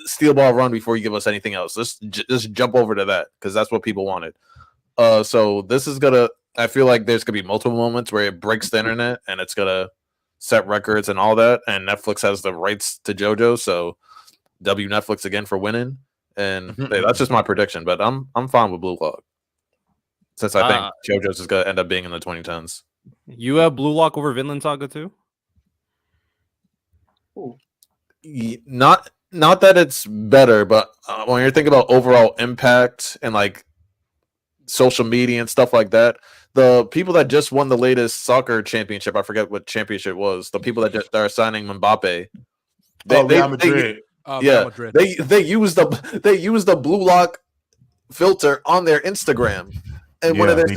[SPEAKER 6] Steel Ball Run before you give us anything else. Let's just jump over to that," because that's what people wanted. So this is gonna. I feel like there's gonna be multiple moments where it breaks the internet and it's gonna set records and all that. And Netflix has the rights to JoJo, so W Netflix again for winning. And hey, that's just my prediction, but I'm fine with Blue Lock since I think JoJo's is gonna end up being in the 2010s.
[SPEAKER 1] You have Blue Lock over Vinland Saga too?
[SPEAKER 6] Not that it's better, but when you're thinking about overall impact and like social media and stuff like that, the people that just won the latest soccer championship, I forget what championship was, the people that are signing Mbappe,
[SPEAKER 3] Real Madrid.
[SPEAKER 6] They use the Blue Lock filter on their Instagram and one of their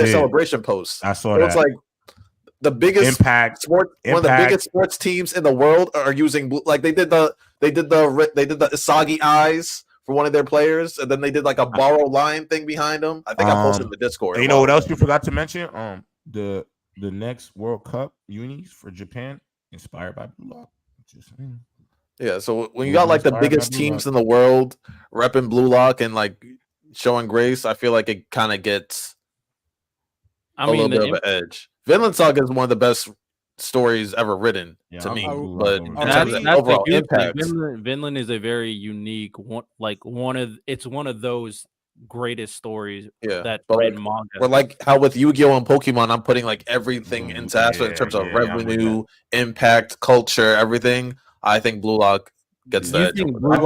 [SPEAKER 6] celebration posts.
[SPEAKER 3] I saw
[SPEAKER 6] so
[SPEAKER 3] that.
[SPEAKER 6] It's like the biggest one of the biggest sports teams in the world are using like they did the Isagi eyes for one of their players, and then they did like a borrow line thing behind them. I think I posted in the Discord.
[SPEAKER 3] And you know what else you forgot to mention? The next World Cup unis for Japan inspired by Blue Lock. Just saying.
[SPEAKER 6] Yeah, so when you got like the biggest teams in the world repping Blue Lock and like showing grace, I feel like it kind of gets a little bit of an edge. Vinland Saga is one of the best stories ever written to me, but in terms of overall impact,
[SPEAKER 1] Vinland is a very unique one. Like one of those greatest stories that read manga.
[SPEAKER 6] Or like how with Yu-Gi-Oh and Pokemon, I'm putting like everything into aspect in terms of revenue, impact, culture, everything. I think Blue Lock gets that.
[SPEAKER 3] Blue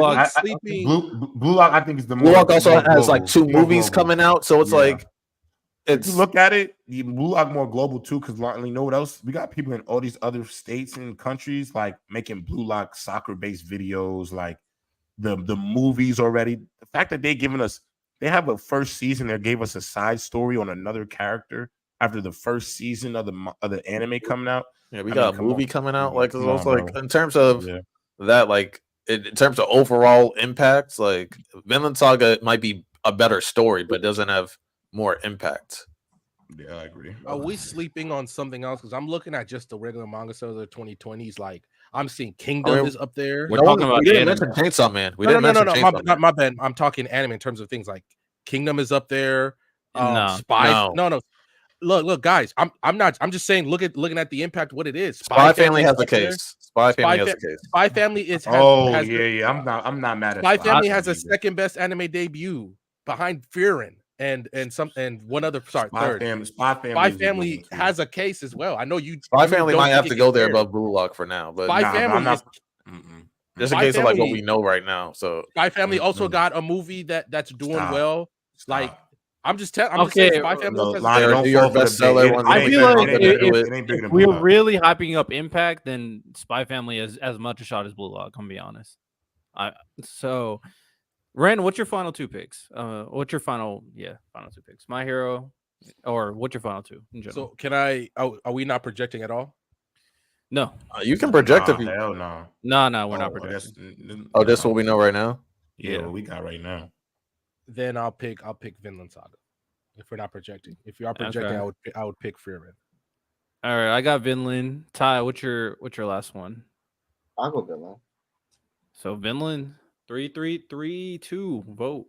[SPEAKER 3] Lock, I think is the
[SPEAKER 6] Blue Lock also has like 2 movies coming out, so it's like
[SPEAKER 3] if you look at it, Blue Lock more global too. Because you know what else? We got people in all these other states and countries like making Blue Lock soccer-based videos, like the movies already. The fact that they have a first season that gave us a side story on another character after the first season of the anime coming out.
[SPEAKER 6] Yeah, we got a movie coming out. Like, it's also like in terms of that, like in terms of overall impacts, like Vinland Saga might be a better story, but doesn't have more impact.
[SPEAKER 3] Yeah, I agree.
[SPEAKER 5] Are we sleeping on something else? Because I'm looking at just the regular manga sales of the 2020s. Like I'm seeing Kingdom is up there.
[SPEAKER 6] We're talking about Chainsaw Man.
[SPEAKER 5] No, my bad. I'm talking anime in terms of things like Kingdom is up there. Spy. No. Look, guys. I'm just saying. Looking at the impact of what it is.
[SPEAKER 6] Spy Family has a case. Spy Family has a case.
[SPEAKER 5] Spy Family is.
[SPEAKER 3] I'm not mad at
[SPEAKER 5] Spy Family has a second best anime debut behind Fearin' and one other. Sorry, third. Spy Family has a case as well. I know you.
[SPEAKER 6] Spy Family might have to go there above Blue Lock for now, but
[SPEAKER 5] Spy Family
[SPEAKER 6] just in case of like what we know right now. So
[SPEAKER 5] Spy Family also got a movie that's doing well. Like. I'm just saying, Spy Family
[SPEAKER 1] bestseller. I feel like if we're really hyping up impact, then Spy Family is as much a shot as Blue Lock. I'm gonna be honest. So, Ren, what's your final 2 picks? What's your final 2 picks? My Hero, or what's your final 2 in general?
[SPEAKER 5] So, can I? Are we not projecting at all?
[SPEAKER 1] No,
[SPEAKER 6] you can project if you.
[SPEAKER 3] Hell no.
[SPEAKER 1] No, we're not projecting.
[SPEAKER 6] That's what we know right now.
[SPEAKER 3] Yeah, what we got right now.
[SPEAKER 5] Then I'll pick Vinland Saga. If we're not projecting, if you are projecting, I would pick Fearman.
[SPEAKER 1] All right, I got Vinland. Ty, what's your last one?
[SPEAKER 4] I'll go Vinland.
[SPEAKER 1] So Vinland, 3-3-3-2 vote.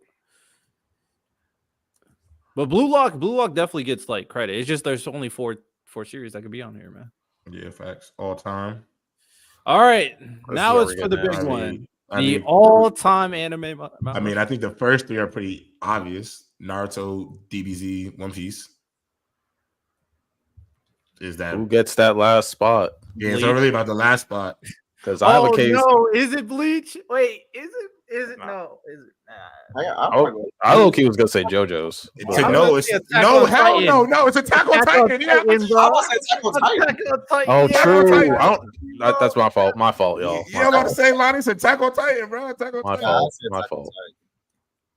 [SPEAKER 1] But Blue Lock definitely gets like credit. It's just there's only four series that could be on here, man.
[SPEAKER 3] Yeah, facts. All time.
[SPEAKER 1] All right, now it's for the big one. The all-time anime.
[SPEAKER 3] I think the first 3 are pretty obvious. Naruto, DBZ, One Piece. Is that
[SPEAKER 6] who gets that last spot?
[SPEAKER 3] Yeah, it's not really about the last spot.
[SPEAKER 6] Because I have a case.
[SPEAKER 1] No, is it Bleach? Wait, is it? No, is it?
[SPEAKER 6] I low key was gonna say JoJo's.
[SPEAKER 3] Hell no, it's Attack on Titan. Yeah,
[SPEAKER 6] oh, true. That's my fault. My fault, y'all.
[SPEAKER 3] Yeah, I'm about to say, Lonnie, it's Attack on Titan, bro. Attack on Titan.
[SPEAKER 6] My fault.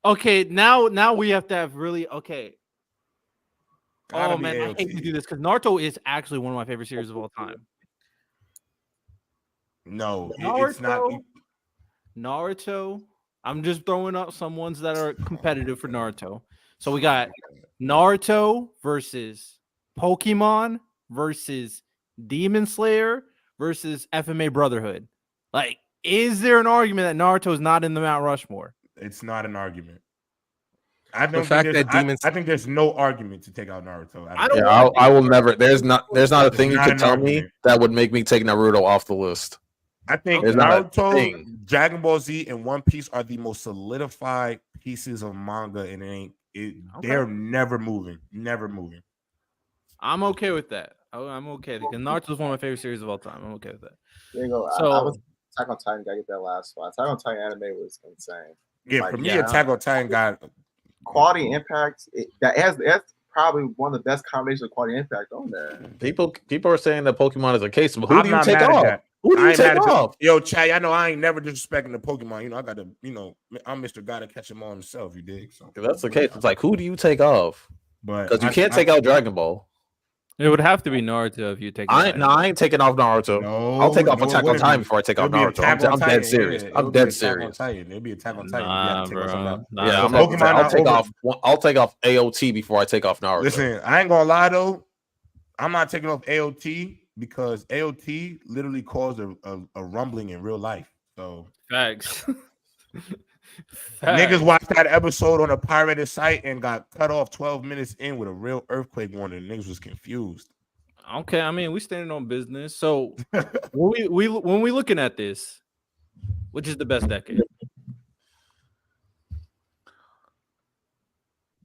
[SPEAKER 1] Okay, now we have to have really okay.
[SPEAKER 3] Gotta
[SPEAKER 1] Oh
[SPEAKER 3] be
[SPEAKER 1] man, I hate to
[SPEAKER 3] AOT.
[SPEAKER 1] do this because Naruto is actually one of my favorite series of all time.
[SPEAKER 3] No, it's not.
[SPEAKER 1] Naruto. I'm just throwing up some ones that are competitive for Naruto. So we got Naruto versus Pokemon versus Demon Slayer versus FMA Brotherhood. Like, is there an argument that Naruto is not in the Mount Rushmore?
[SPEAKER 3] It's not an argument. I don't
[SPEAKER 5] fact
[SPEAKER 3] think
[SPEAKER 5] that
[SPEAKER 3] I think there's no argument to take out Naruto.
[SPEAKER 6] I will never. There's not a thing you
[SPEAKER 3] not
[SPEAKER 6] could
[SPEAKER 3] an
[SPEAKER 6] tell
[SPEAKER 3] argument.
[SPEAKER 6] me that would make me take Naruto off the list.
[SPEAKER 3] I think
[SPEAKER 6] There's not a
[SPEAKER 3] Naruto,
[SPEAKER 6] thing.
[SPEAKER 3] Dragon Ball Z, and One Piece are the most solidified pieces of manga, and they're never moving. Never moving.
[SPEAKER 1] I'm okay with that. I'm okay because Naruto is one of my favorite series of all time. I'm okay with that.
[SPEAKER 4] There you go.
[SPEAKER 1] So
[SPEAKER 4] I was Attack on Titan. Gotta get that last spot. Attack on Titan anime was insane.
[SPEAKER 3] Yeah,
[SPEAKER 4] Like,
[SPEAKER 3] for me, Attack on Titan got
[SPEAKER 4] quality impact. That's probably one of the best combinations of quality impact on there.
[SPEAKER 6] People are saying that Pokemon is a case, but who
[SPEAKER 3] I'm
[SPEAKER 6] do you
[SPEAKER 3] not
[SPEAKER 6] take
[SPEAKER 3] mad at
[SPEAKER 6] off?
[SPEAKER 3] that.
[SPEAKER 6] Who do
[SPEAKER 3] I
[SPEAKER 6] you
[SPEAKER 3] ain't
[SPEAKER 6] take
[SPEAKER 3] mad at
[SPEAKER 6] off?
[SPEAKER 3] Yo, Chad, I know I ain't never disrespecting the Pokemon. You know, I got to, I'm Mr. Guy to catch him all himself. You dig? So
[SPEAKER 6] If that's the case, it's like, who do you take off?
[SPEAKER 3] But
[SPEAKER 6] Because you can't take out Dragon Ball.
[SPEAKER 1] it would have to be Naruto if you take.
[SPEAKER 6] I ain't taking off Naruto.
[SPEAKER 3] No,
[SPEAKER 6] I'll take off
[SPEAKER 3] no,
[SPEAKER 6] Attack on Titan before I take off Naruto. I'm dead serious. I'm dead serious.
[SPEAKER 3] It'll be Attack on Titan.
[SPEAKER 1] Nah,
[SPEAKER 3] If you have to take
[SPEAKER 1] bro.
[SPEAKER 3] off
[SPEAKER 1] Nah,
[SPEAKER 6] Yeah, I'm
[SPEAKER 3] Pokemon
[SPEAKER 6] not, I'll take off AOT before I take off Naruto.
[SPEAKER 3] Listen, I ain't gonna lie though. I'm not taking off AOT because AOT literally caused a rumbling in real life. So
[SPEAKER 1] Facts.
[SPEAKER 3] niggas watched that episode on a pirated site and got cut off 12 minutes in with a real earthquake warning. Niggas was confused.
[SPEAKER 1] Okay, I mean, we standing on business. So when we looking at this, which is the best decade?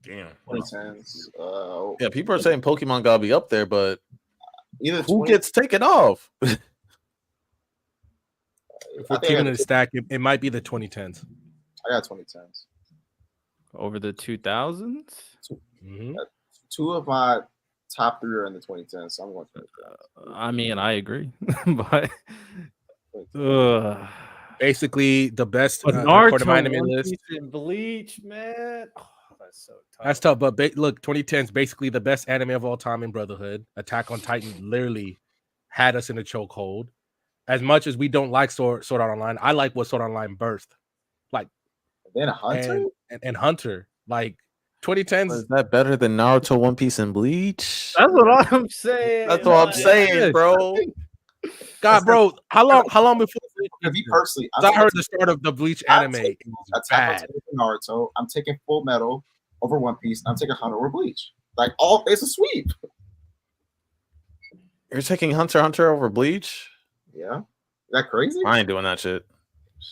[SPEAKER 3] Damn.
[SPEAKER 4] 2010s.
[SPEAKER 6] Yeah, people are saying Pokemon gotta be up there, but
[SPEAKER 4] Either
[SPEAKER 6] who gets taken off?
[SPEAKER 5] If we're keeping it a stack, it might be the 2010s.
[SPEAKER 4] I got 2010s.
[SPEAKER 1] Over the 2000s?
[SPEAKER 5] Mm-hmm.
[SPEAKER 4] Two of my top three are in the 2010s, so I'm going to.
[SPEAKER 1] I mean, I agree, but
[SPEAKER 5] basically the best.
[SPEAKER 1] Naruto,
[SPEAKER 5] my enemy list.
[SPEAKER 1] And Bleach, man. Oh, that's so tough.
[SPEAKER 5] That's tough, but look, 2010 is basically the best anime of all time in Brotherhood. Attack on Titan literally had us in a chokehold. As much as we don't like Sword Art Online, I like what Sword Art Online birthed. Like,
[SPEAKER 4] then a Hunter
[SPEAKER 5] and Hunter, like 2010s.
[SPEAKER 6] Is that better than Naruto, One Piece, and Bleach?
[SPEAKER 1] That's what I'm saying.
[SPEAKER 6] That's what I'm saying, bro.
[SPEAKER 5] God, bro, how long before?
[SPEAKER 4] Because me personally,
[SPEAKER 5] I heard the start of the Bleach anime.
[SPEAKER 4] Attack on Naruto. I'm taking Full Metal over One Piece. I'm taking Hunter over Bleach. Like it's a sweep.
[SPEAKER 6] You're taking Hunter x Hunter over Bleach?
[SPEAKER 4] Yeah, is that crazy?
[SPEAKER 6] I ain't doing that shit.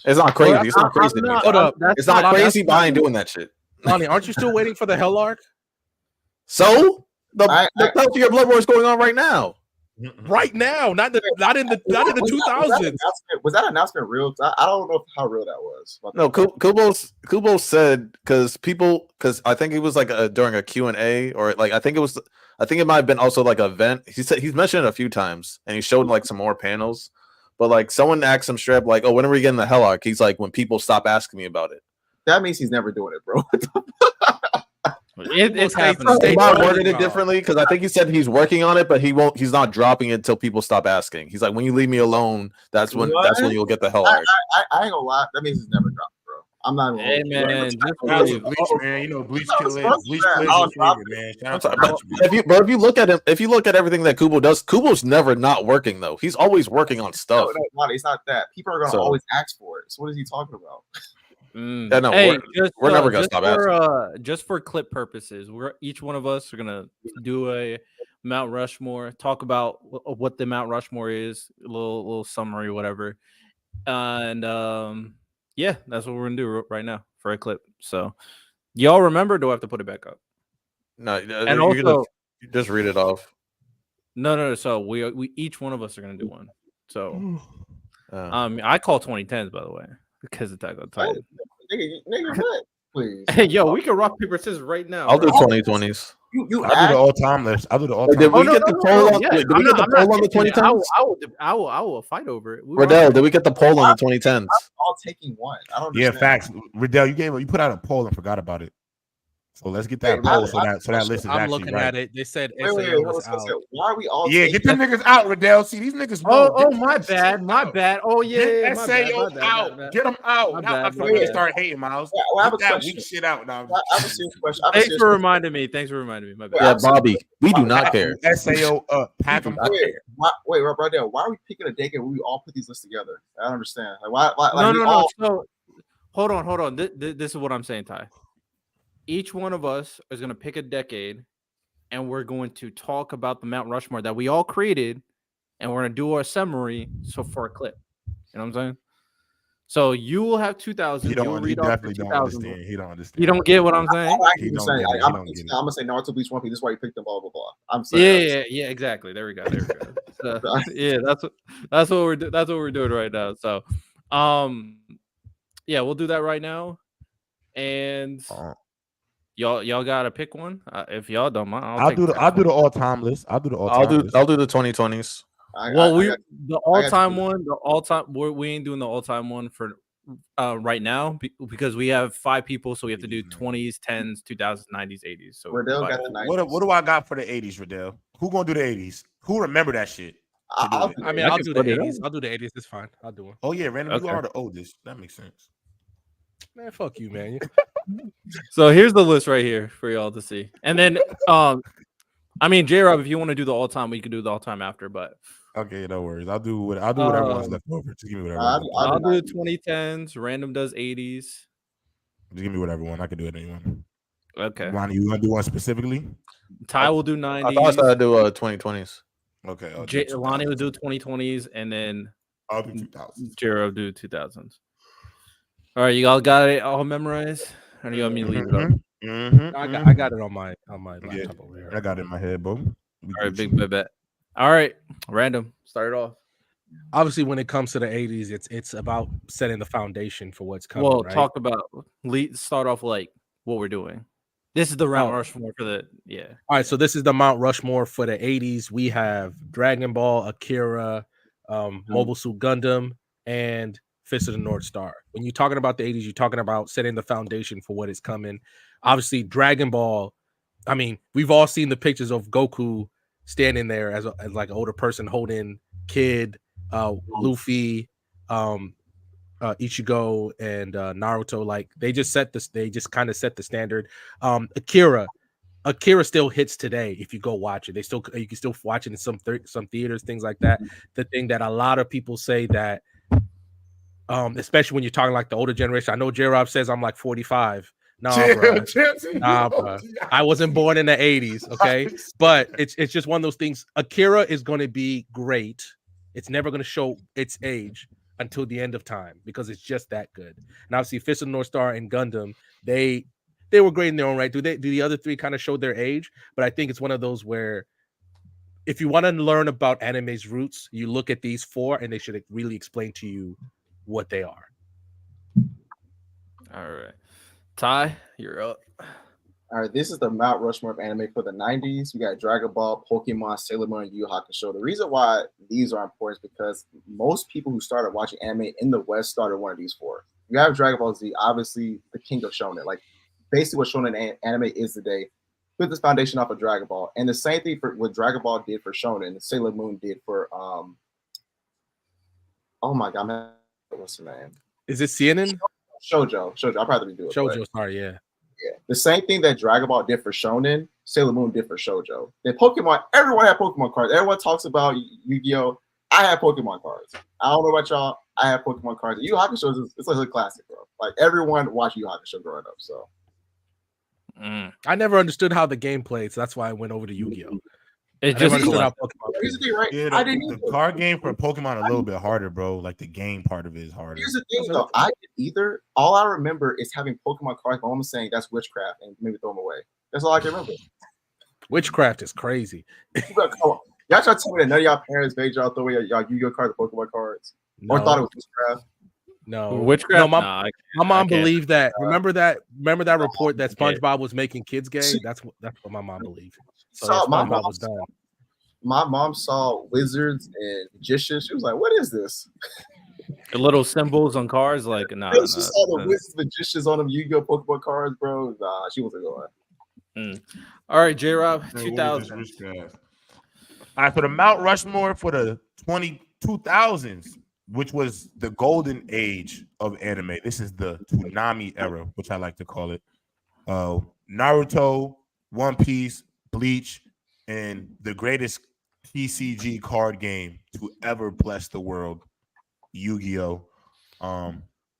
[SPEAKER 6] It's not crazy. It's not crazy.
[SPEAKER 5] Hold up.
[SPEAKER 6] It's not crazy, but I ain't doing that shit.
[SPEAKER 5] Lonnie, aren't you still waiting for the Hell arc?
[SPEAKER 6] So the Tell Your Blood War is going on right now.
[SPEAKER 5] Right now, not in the 2000s.
[SPEAKER 4] Was that announcement real? I don't know how real that was.
[SPEAKER 6] No, Kubo said because I think it was like during a Q&A or like I think it might have been also like an event. He said he's mentioned it a few times and he showed like some more panels. But like someone asked him straight up, like, "Oh, when are we getting the Hell arc?" He's like, "When people stop asking me about it."
[SPEAKER 4] That means he's never doing it, bro.
[SPEAKER 1] It's happening.
[SPEAKER 6] He might worded it differently because I think he said he's working on it, but he's not dropping it until people stop asking. He's like, when you leave me alone, that's when you'll get the Hell arc.
[SPEAKER 4] I ain't gonna lie. That means he's never dropped, bro. I'm not.
[SPEAKER 1] Hey man,
[SPEAKER 3] Bleach, man. You know, Bleach kills man.
[SPEAKER 6] If you look at everything that Kubo does, Kubo's never not working though. He's always working on stuff.
[SPEAKER 4] No, it's not that. People are gonna always ask for it. So what is he talking about?
[SPEAKER 6] Yeah, no,
[SPEAKER 1] hey,
[SPEAKER 6] we're never gonna stop asking.
[SPEAKER 1] Just for clip purposes, each one of us are gonna do a Mount Rushmore, talk about what the Mount Rushmore is, a little summary, whatever, and yeah, that's what we're gonna do right now for a clip. So, y'all remember? Do I have to put it back up?
[SPEAKER 6] No,
[SPEAKER 1] and also
[SPEAKER 6] just read it off.
[SPEAKER 1] No. So we each one of us are gonna do one. So, I call 2010s by the way. Because Attack on Titan.
[SPEAKER 4] Nigga, what? Please.
[SPEAKER 1] Hey, yo, we can rock paper scissors right now.
[SPEAKER 6] I'll do 2020s.
[SPEAKER 3] I'll do the all-time list. I'll do the all-time.
[SPEAKER 6] Did we get the poll on? Did we get the poll on the 2010s?
[SPEAKER 1] I will fight over it.
[SPEAKER 6] Riddell, did we get the poll on the 2010s?
[SPEAKER 4] I'm all taking one. I don't.
[SPEAKER 3] Yeah, facts. Riddell, you put out a poll and forgot about it.
[SPEAKER 8] So let's get that
[SPEAKER 3] Wait,
[SPEAKER 8] poll so that list is
[SPEAKER 5] I'm
[SPEAKER 8] actually
[SPEAKER 5] looking
[SPEAKER 8] right.
[SPEAKER 5] at it. They said
[SPEAKER 3] Wait,
[SPEAKER 5] SAO was out.
[SPEAKER 3] why are we all?
[SPEAKER 8] Yeah, get them niggas out, Riddell. See, these niggas.
[SPEAKER 1] My bad. Oh yeah,
[SPEAKER 8] Get
[SPEAKER 1] my
[SPEAKER 8] SAO
[SPEAKER 1] bad,
[SPEAKER 8] out. Get them out.
[SPEAKER 1] My
[SPEAKER 8] Now,
[SPEAKER 1] bad,
[SPEAKER 8] before
[SPEAKER 1] my
[SPEAKER 8] you
[SPEAKER 1] bad.
[SPEAKER 8] start hating, Miles.
[SPEAKER 3] Yeah, well, I have
[SPEAKER 8] Get
[SPEAKER 3] a
[SPEAKER 8] that
[SPEAKER 3] question.
[SPEAKER 8] weak shit out now.
[SPEAKER 3] I have a serious question.
[SPEAKER 1] Thanks for reminding me. My bad.
[SPEAKER 6] Yeah, Bobby, we do not care.
[SPEAKER 8] SAO up. Pack them.
[SPEAKER 3] Wait, right there. Why are we picking a date where we all put these lists together? I don't understand. Like, why?
[SPEAKER 1] No. So, hold on. This is what I'm saying, Ty. Each one of us is going to pick a decade, and we're going to talk about the Mount Rushmore that we all created, and we're going to do our summary for a clip. You know what I'm saying? So you will have 2000.
[SPEAKER 8] He definitely don't understand. He don't understand.
[SPEAKER 1] You don't get what I'm saying?
[SPEAKER 3] I'm gonna say Naruto Bleach One Piece. This is why you picked them. Blah blah blah. I'm saying.
[SPEAKER 1] Yeah. Exactly. There we go. So, yeah, that's what we're doing right now. So, yeah, we'll do that right now, and y'all gotta pick one. If y'all don't mind,
[SPEAKER 8] I'll do the all time list. I'll do the all time list.
[SPEAKER 6] I'll do the 2020s.
[SPEAKER 1] The all time one. We ain't doing the all time one for right now because we have 5 people, so we have to do 20s, 10s, 2000s, 90s, 80s. So
[SPEAKER 3] Riddell got the 90s.
[SPEAKER 8] What do I got for the 80s, Riddell? Who gonna do the 80s? Who remember that shit?
[SPEAKER 5] I'll do the 80s. I'll do the 80s. It's fine. I'll do it.
[SPEAKER 8] Oh yeah, Random, you are the oldest. That makes sense.
[SPEAKER 5] Man, fuck you, man.
[SPEAKER 1] So here's the list right here for y'all to see. And then I mean, J-Rob, if you want to do the all time, we can do the all time after, but
[SPEAKER 8] okay, no worries. I'll do whatever one's left over. Just give me whatever.
[SPEAKER 1] I'll do 2010s. Random does 80s.
[SPEAKER 8] Just give me whatever one. I can do it anyone.
[SPEAKER 1] Okay.
[SPEAKER 8] Ronnie, you want to do one specifically?
[SPEAKER 1] Ty will do 90s.
[SPEAKER 6] I thought I said I'd do 2020s.
[SPEAKER 8] Okay.
[SPEAKER 1] Lonnie will do 2020s, and then
[SPEAKER 8] I'll do 2000s.
[SPEAKER 1] J-Rob do 2000s. All right, you all got it all memorized? Or do you want me to leave it up?
[SPEAKER 5] I got it on my laptop over here.
[SPEAKER 8] I got it in my head, bro.
[SPEAKER 1] All right, big bet. All right, Random, start it off.
[SPEAKER 5] Obviously, when it comes to the 80s, it's about setting the foundation for what's coming.
[SPEAKER 1] Well,
[SPEAKER 5] right?
[SPEAKER 1] talk about start off like what we're doing. This is the Mount Rushmore for the
[SPEAKER 5] All right, so this is the Mount Rushmore for the 80s. We have Dragon Ball, Akira, Mobile Suit Gundam, and Fist of the North Star. When you're talking about the 80s, you're talking about setting the foundation for what is coming. Obviously, Dragon Ball. I mean, we've all seen the pictures of Goku standing there as like an older person holding Kid, Luffy, Ichigo, and Naruto. Like they just kind of set the standard. Akira still hits today. If you go watch it, you can still watch it in some theaters, things like that. The thing that a lot of people say that, especially when you're talking like the older generation. I know J-Rob says I'm like 45. Nah, bro. I wasn't born in the 80s, okay? But it's just one of those things. Akira is going to be great. It's never going to show its age until the end of time because it's just that good. And obviously, Fist of the North Star and Gundam, they were great in their own right. Do the other 3 kind of show their age? But I think it's one of those where if you want to learn about anime's roots, you look at these 4 and they should really explain to you what they are.
[SPEAKER 1] All right. Ty, you're up.
[SPEAKER 4] All right, this is the Mount Rushmore of anime for the 90s. We got Dragon Ball, Pokemon, Sailor Moon, and Yu Yu Hakusho. The reason why these are important is because most people who started watching anime in the West started one of these 4. You have Dragon Ball Z, obviously the king of shonen. Like basically what shonen anime is today. Put this foundation off of Dragon Ball. And the same thing for what Dragon Ball did for shonen, Sailor Moon did for oh my god, man. What's her name?
[SPEAKER 5] Is it CNN?
[SPEAKER 4] Shoujo. I'll probably do it.
[SPEAKER 5] Shoujo, sorry, yeah.
[SPEAKER 4] Yeah. The same thing that Dragon Ball did for shonen, Sailor Moon did for shoujo. Then Pokemon, everyone had Pokemon cards. Everyone talks about Yu-Gi-Oh! I have Pokemon cards. I don't know about y'all. I have Pokemon cards. Yu Yu Hakusho it's like a classic, bro. Like everyone watched Yu Yu Hakusho growing up. So
[SPEAKER 5] I never understood how the game played, so that's why I went over to Yu-Gi-Oh!
[SPEAKER 1] It's just cool.
[SPEAKER 4] Here's the thing, right?
[SPEAKER 8] Yeah, the card game for Pokemon a little bit harder, bro. Like the game part of it is harder.
[SPEAKER 4] Here's the thing, though. I didn't either. All I remember is having Pokemon cards. My mom was saying that's witchcraft and maybe throw them away. That's all I can remember.
[SPEAKER 5] Witchcraft is crazy.
[SPEAKER 4] Y'all try to tell me that none of y'all parents made y'all throw away y'all Yu-Gi-Oh cards, Pokemon cards, or thought it was witchcraft.
[SPEAKER 5] No,
[SPEAKER 1] witchcraft.
[SPEAKER 5] No, my mom believed that. Remember that report that SpongeBob was making kids gay? That's what my mom believed. So SpongeBob was done.
[SPEAKER 4] My mom saw wizards and magicians. She was like, "What is this?"
[SPEAKER 1] The little symbols on cards, like
[SPEAKER 4] she saw the wizards, magicians on them Yu-Gi-Oh Pokemon cards, bro. Nah, she wasn't going.
[SPEAKER 1] All right, J Rob,
[SPEAKER 3] Man,
[SPEAKER 1] 2000.
[SPEAKER 3] All right, for the Mount Rushmore for the 2000s, which was the golden age of anime. This is the Toonami era, which I like to call it. Naruto, One Piece, Bleach, and the greatest TCG card game to ever bless the world, Yu-Gi-Oh.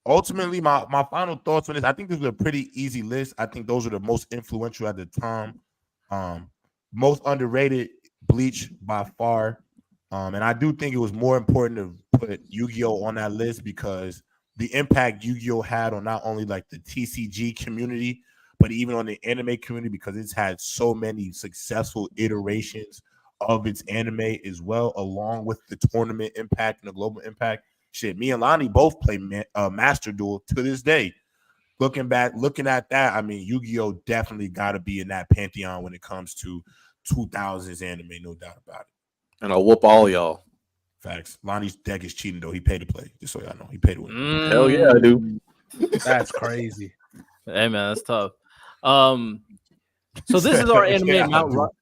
[SPEAKER 3] Ultimately, my final thoughts on this, I think this was a pretty easy list. I think those are the most influential at the time. Most underrated, Bleach by far. And I do think it was more important to put Yu-Gi-Oh on that list because the impact Yu-Gi-Oh had on not only like the TCG community, but even on the anime community because it's had so many successful iterations of its anime as well, along with the tournament impact and the global impact. Shit, me and Lonnie both play Master Duel to this day. Looking at that, I mean, Yu-Gi-Oh definitely got to be in that pantheon when it comes to 2000s anime, no doubt about it.
[SPEAKER 2] And I'll whoop all y'all.
[SPEAKER 3] Facts. Lonnie's deck is cheating though. He paid to play, just so y'all know. He paid to win.
[SPEAKER 2] Hell yeah, I do.
[SPEAKER 5] That's crazy.
[SPEAKER 1] Hey man, that's tough. So this is our anime Mount.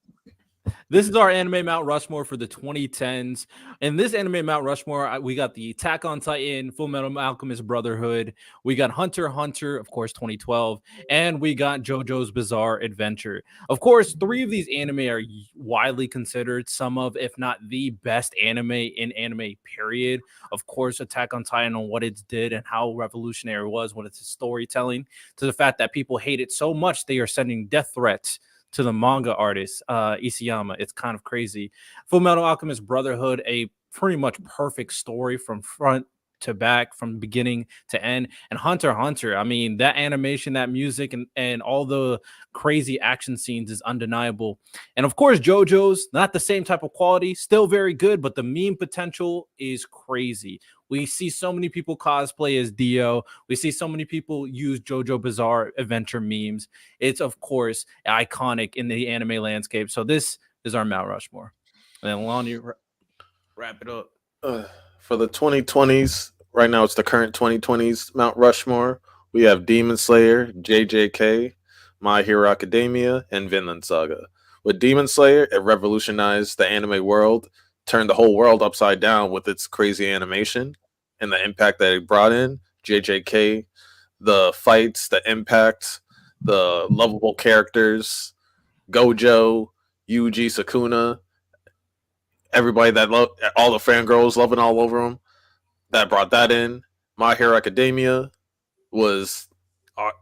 [SPEAKER 1] This is our anime Mount Rushmore for the 2010s. And this anime Mount Rushmore, we got the Attack on Titan, Full Metal Alchemist Brotherhood. We got Hunter x Hunter, of course, 2012. And we got JoJo's Bizarre Adventure. Of course, 3 of these anime are widely considered some of, if not the best anime in anime, period. Of course, Attack on Titan on what it did and how revolutionary it was when it's storytelling, to the fact that people hate it so much they are sending death threats to the manga artist, Isayama. It's kind of crazy. Full Metal Alchemist Brotherhood, a pretty much perfect story from front to back, from beginning to end. And Hunter x Hunter, I mean, that animation, that music, and all the crazy action scenes is undeniable. And of course, JoJo's, not the same type of quality, still very good, but the meme potential is crazy. We see so many people cosplay as Dio. We see so many people use JoJo Bizarre Adventure memes. It's, of course, iconic in the anime landscape. So this is our Mount Rushmore. And then Lonnie, wrap it up.
[SPEAKER 2] For the 2020s, right now it's the current 2020s Mount Rushmore. We have Demon Slayer, JJK, My Hero Academia, and Vinland Saga. With Demon Slayer, it revolutionized the anime world, turned the whole world upside down with its crazy animation and the impact that it brought in. JJK, the fights, the impact, the lovable characters, Gojo, Yuji Sakuna, everybody that loved, all the fangirls loving all over them, that brought that in. My Hero Academia was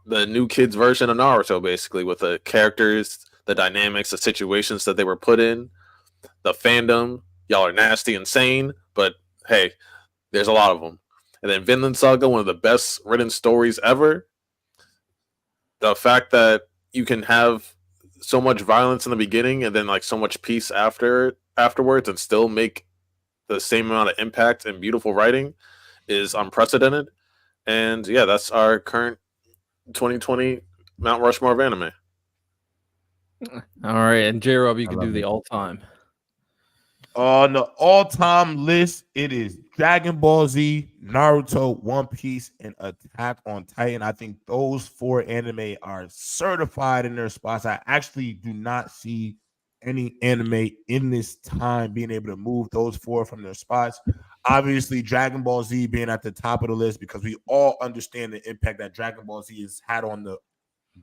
[SPEAKER 2] the new kids version of Naruto, basically, with the characters, the dynamics, the situations that they were put in, the fandom. Y'all are nasty, insane, but hey, there's a lot of them. And then Vinland Saga, one of the best written stories ever. The fact that you can have so much violence in the beginning and then like so much peace afterwards and still make the same amount of impact and beautiful writing is unprecedented. And yeah, that's our current 2020 Mount Rushmore of anime.
[SPEAKER 1] All right, and J-Rob, you can do the all-time.
[SPEAKER 3] On the all-time list, it is Dragon Ball Z, Naruto, One Piece, and Attack on Titan. I think those 4 anime are certified in their spots. I actually do not see any anime in this time being able to move those 4 from their spots. Obviously, Dragon Ball Z being at the top of the list because we all understand the impact that Dragon Ball Z has had on the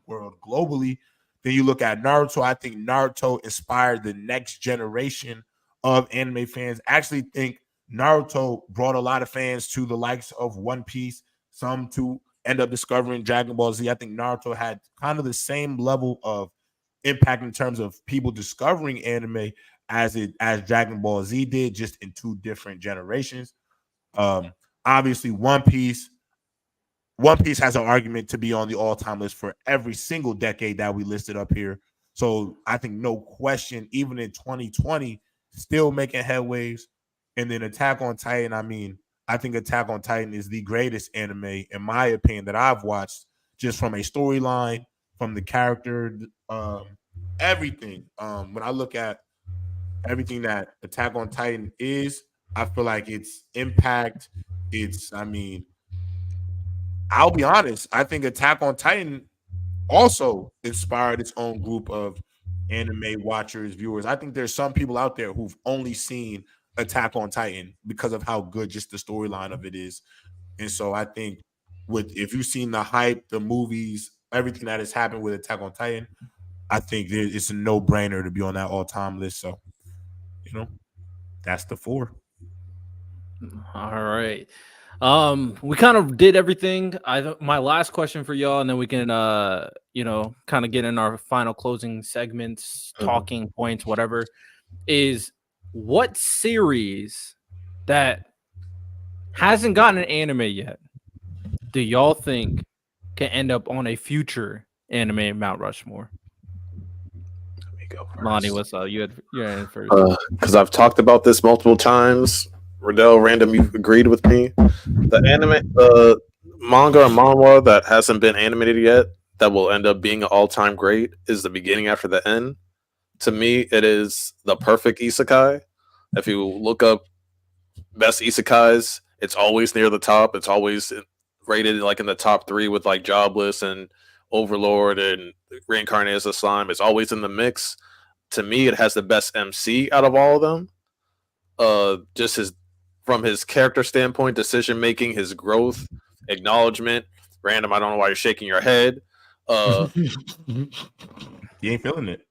[SPEAKER 3] world globally. Then you look at Naruto. I think Naruto inspired the next generation of anime fans. I actually think Naruto brought a lot of fans to the likes of One Piece, some to end up discovering Dragon Ball Z. I think Naruto had kind of the same level of impact in terms of people discovering anime as Dragon Ball Z did, just in 2 different generations. Obviously, One Piece has an argument to be on the all-time list for every single decade that we listed up here. So I think no question, even in 2020, still making headways. And then Attack on Titan, I mean, I think Attack on Titan is the greatest anime, in my opinion, that I've watched, just from a storyline, from the character, everything. When I look at everything that Attack on Titan is, I feel like its impact, I'll be honest, I think Attack on Titan also inspired its own group of anime watchers, viewers. I think there's some people out there who've only seen Attack on Titan because of how good just the storyline of it is. And so I think if you've seen the hype, the movies, everything that has happened with Attack on Titan, I think it's a no-brainer to be on that all-time list. So, that's the 4.
[SPEAKER 1] All right. We kind of did everything. My last question for y'all, and then we can kind of get in our final closing segments, talking points, whatever, is what series that hasn't gotten an anime yet do y'all think can end up on a future anime Mount Rushmore?
[SPEAKER 2] Let me go first.
[SPEAKER 1] Lonnie, what's up? You're in first.
[SPEAKER 2] Because I've talked about this multiple times. Riddell, Random, you've agreed with me. The manga or manhwa that hasn't been animated yet that will end up being an all-time great is the beginning after the end. To me, it is the perfect isekai. If you look up best isekais, it's always near the top. It's always rated like in the top 3 with like Jobless and Overlord and Reincarnated as a Slime. It's always in the mix. To me, it has the best MC out of all of them. Just from his character standpoint, decision making, his growth, acknowledgement. Random, I don't know why you're shaking your head.
[SPEAKER 3] You ain't feeling it.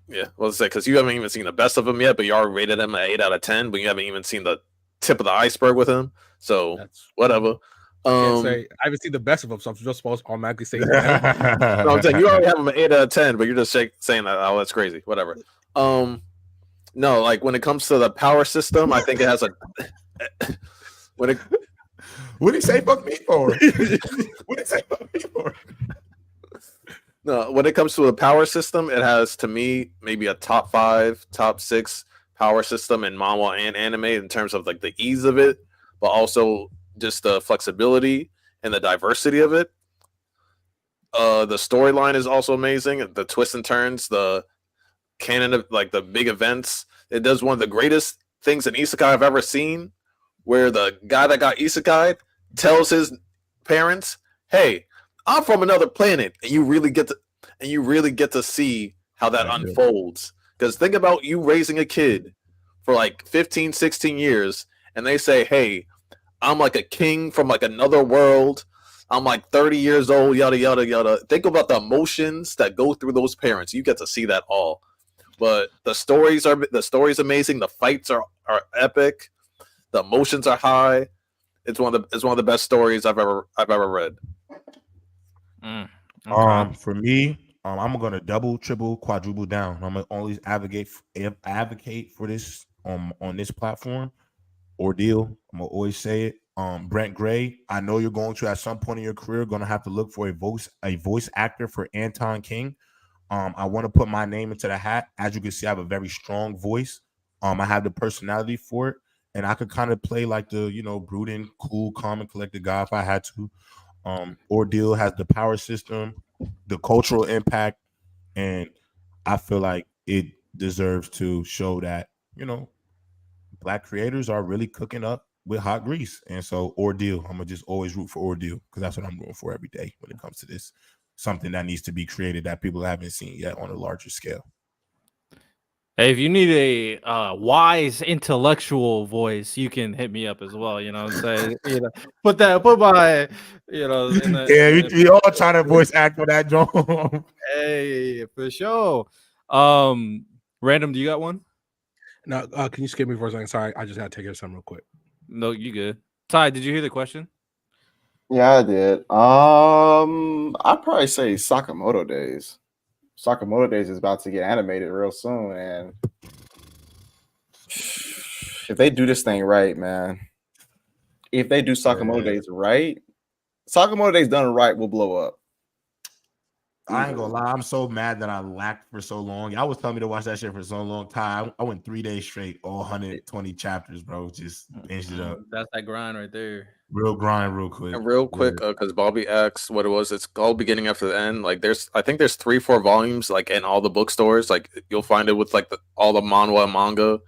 [SPEAKER 2] Yeah, well, say because you haven't even seen the best of him yet, but you already rated him at 8 out of 10, but you haven't even seen the tip of the iceberg with him. So whatever.
[SPEAKER 5] I haven't seen the best of him, so I'm just supposed to automatically say.
[SPEAKER 2] No, I'm saying you already have him at 8 out of 10, but you're just saying that. Oh, that's crazy. Whatever. No, like when it comes to the power system, I think it has a.
[SPEAKER 3] What did he say? Fuck me for? What did he say? Fuck me for?
[SPEAKER 2] No, when it comes to a power system, it has to me maybe a top 5, top 6 power system in manhwa and anime in terms of like the ease of it, but also just the flexibility and the diversity of it. The storyline is also amazing. The twists and turns, the canon of like the big events. It does one of the greatest things in isekai I've ever seen, where the guy that got isekai tells his parents, "Hey, I'm from another planet," and you really get to see how that unfolds. Because think about you raising a kid for like 15, 16 years, and they say, "Hey, I'm like a king from like another world. I'm like 30 years old, yada, yada, yada." Think about the emotions that go through those parents. You get to see that all. But the story's amazing. The fights are epic. The emotions are high. It's one of the best stories I've ever read.
[SPEAKER 1] Okay.
[SPEAKER 3] For me, I'm gonna double, triple, quadruple down. I'm gonna always advocate for this on this platform. Ordeal. I'm gonna always say it. Brent Gray, I know you're going to at some point in your career gonna have to look for a voice actor for Anton King. I want to put my name into the hat. As you can see, I have a very strong voice. I have the personality for it, and I could kind of play like the brooding, cool, calm, and collected guy if I had to. Ordeal has the power system, the cultural impact, and I feel like it deserves to show that Black creators are really cooking up with hot grease. And so Ordeal, I'm gonna just always root for Ordeal because that's what I'm rooting for every day when it comes to this. Something that needs to be created that people haven't seen yet on a larger scale.
[SPEAKER 1] Hey, if you need a wise intellectual voice, you can hit me up as well. You know what I'm saying? Put my,
[SPEAKER 3] we all trying to voice act for that job.
[SPEAKER 1] Hey, for sure. Random, do you got one?
[SPEAKER 5] No, can you skip me for a second? Sorry, I just had to take care of something real quick.
[SPEAKER 1] No, you good. Ty, did you hear the question?
[SPEAKER 4] Yeah, I did. I'd probably say Sakamoto Days. Sakamoto Days is about to get animated real soon, and if they do this thing right, man, if they do Sakamoto Days right, Sakamoto Days done right will blow up.
[SPEAKER 3] I ain't gonna lie, I'm so mad that I lacked for so long. Y'all was telling me to watch that shit for so long. Ty, I went 3 days straight, all 120 chapters, bro. Just binged it up.
[SPEAKER 1] That's that grind right there.
[SPEAKER 3] Real grind, real quick.
[SPEAKER 2] And real quick, because Bobby asked what it was. It's called Beginning After the End. Like I think there's 3-4 volumes like in all the bookstores. Like you'll find it with like all the manhwa and manga.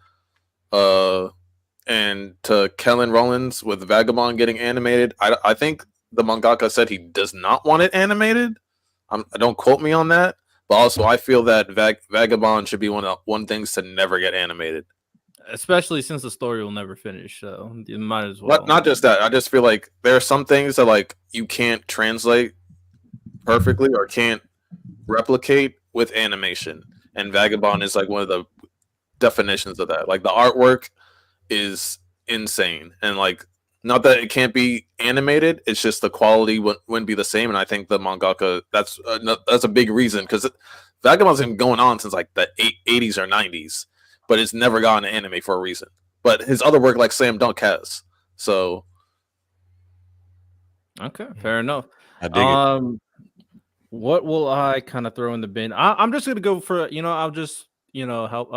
[SPEAKER 2] And to Kellen Rollins with Vagabond getting animated, I think the mangaka said he does not want it animated. Don't quote me on that, but also I feel that Vagabond should be one things to never get animated.
[SPEAKER 1] Especially since the story will never finish, so you might as well.
[SPEAKER 2] Not just that. I just feel like there are some things that like you can't translate perfectly or can't replicate with animation, and Vagabond is like one of the definitions of that. Like the artwork is insane, and like not that it can't be animated, it's just the quality wouldn't be the same. And I think the mangaka that's a big reason, because Vagabond's been going on since like the 80s or 90s, but it's never gotten an anime for a reason. But his other work, like Slam Dunk, has. So,
[SPEAKER 1] okay, fair enough.
[SPEAKER 3] I dig it.
[SPEAKER 1] What will I kind of throw in the bin? I'm just gonna go for I'll just help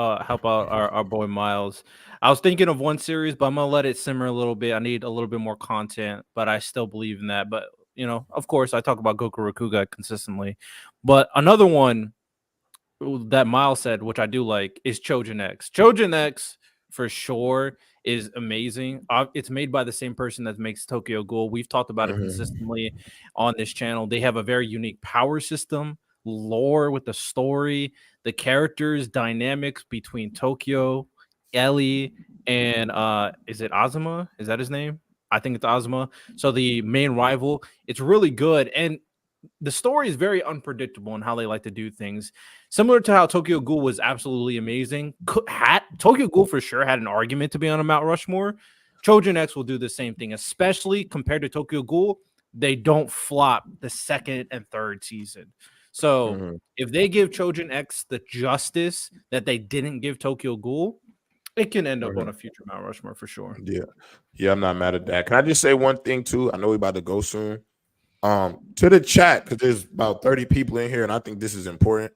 [SPEAKER 1] out our boy Miles. I was thinking of one series, but I'm gonna let it simmer a little bit. I need a little bit more content, but I still believe in that. But of course, I talk about Goku Rakuga consistently. But another one that Miles said, which I do like, is Chojin X. Chojin X for sure is amazing. It's made by the same person that makes Tokyo Ghoul. We've talked about it consistently on this channel. They have a very unique power system, lore with the story, the characters, dynamics between Tokyo, Ellie, and is it Azuma? Is that his name? I think it's Azuma. So the main rival. It's really good, and the story is very unpredictable in how they like to do things. Similar to how Tokyo Ghoul was absolutely amazing. Tokyo Ghoul for sure had an argument to be on a Mount Rushmore. Chojin X will do the same thing, especially compared to Tokyo Ghoul. They don't flop the second and third season. So if they give Chojin X the justice that they didn't give Tokyo Ghoul, it can end up on a future Mount Rushmore for sure.
[SPEAKER 3] Yeah, I'm not mad at that. Can I just say one thing too? I know we're about to go soon. To the chat, because there's about 30 people in here, and I think this is important.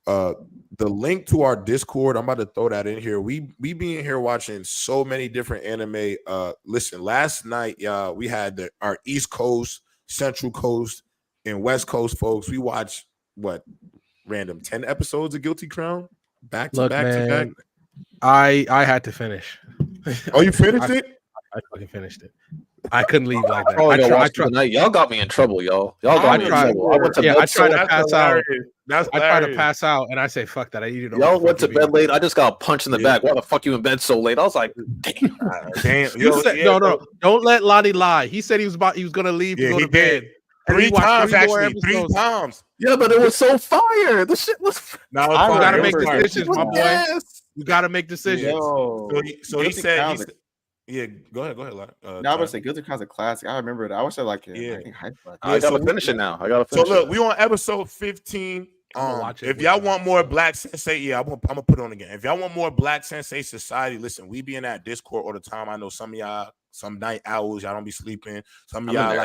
[SPEAKER 3] The link to our Discord, I'm about to throw that in here. We be in here watching so many different anime. Listen, last night, y'all, we had our East Coast, Central Coast, and West Coast folks. We watched random 10 episodes of Guilty Crown back to back.
[SPEAKER 5] I had to finish.
[SPEAKER 3] Oh, you finished it?
[SPEAKER 5] I fucking finished it. I couldn't leave like that.
[SPEAKER 2] I tried. Y'all got me in trouble, y'all. Y'all got me in trouble. I
[SPEAKER 5] tried to pass out. I tried to pass out, and I say, "Fuck that!" I needed.
[SPEAKER 2] Y'all went to bed late. I just got punched in the back. Why the fuck you in bed so late? I was like, "Damn,
[SPEAKER 5] no! Don't let Lonnie lie. He said he was gonna leave to go to bed.
[SPEAKER 3] Three times.
[SPEAKER 2] Yeah, but it was so fire. The shit was.
[SPEAKER 5] Now you gotta make decisions, my boy. You gotta make decisions.
[SPEAKER 3] So he said. Yeah, go ahead.
[SPEAKER 4] Now I'm gonna say Guilty Crown's a classic. I remember it. I wish I like it.
[SPEAKER 2] I gotta finish it now.
[SPEAKER 3] So look, we on episode 15. If y'all want more Black Sensei, I'm gonna put it on again. If y'all want more Black Sensei Society, listen, we be in that Discord all the time. I know some of y'all, some night owls, y'all don't be sleeping. Some of y'all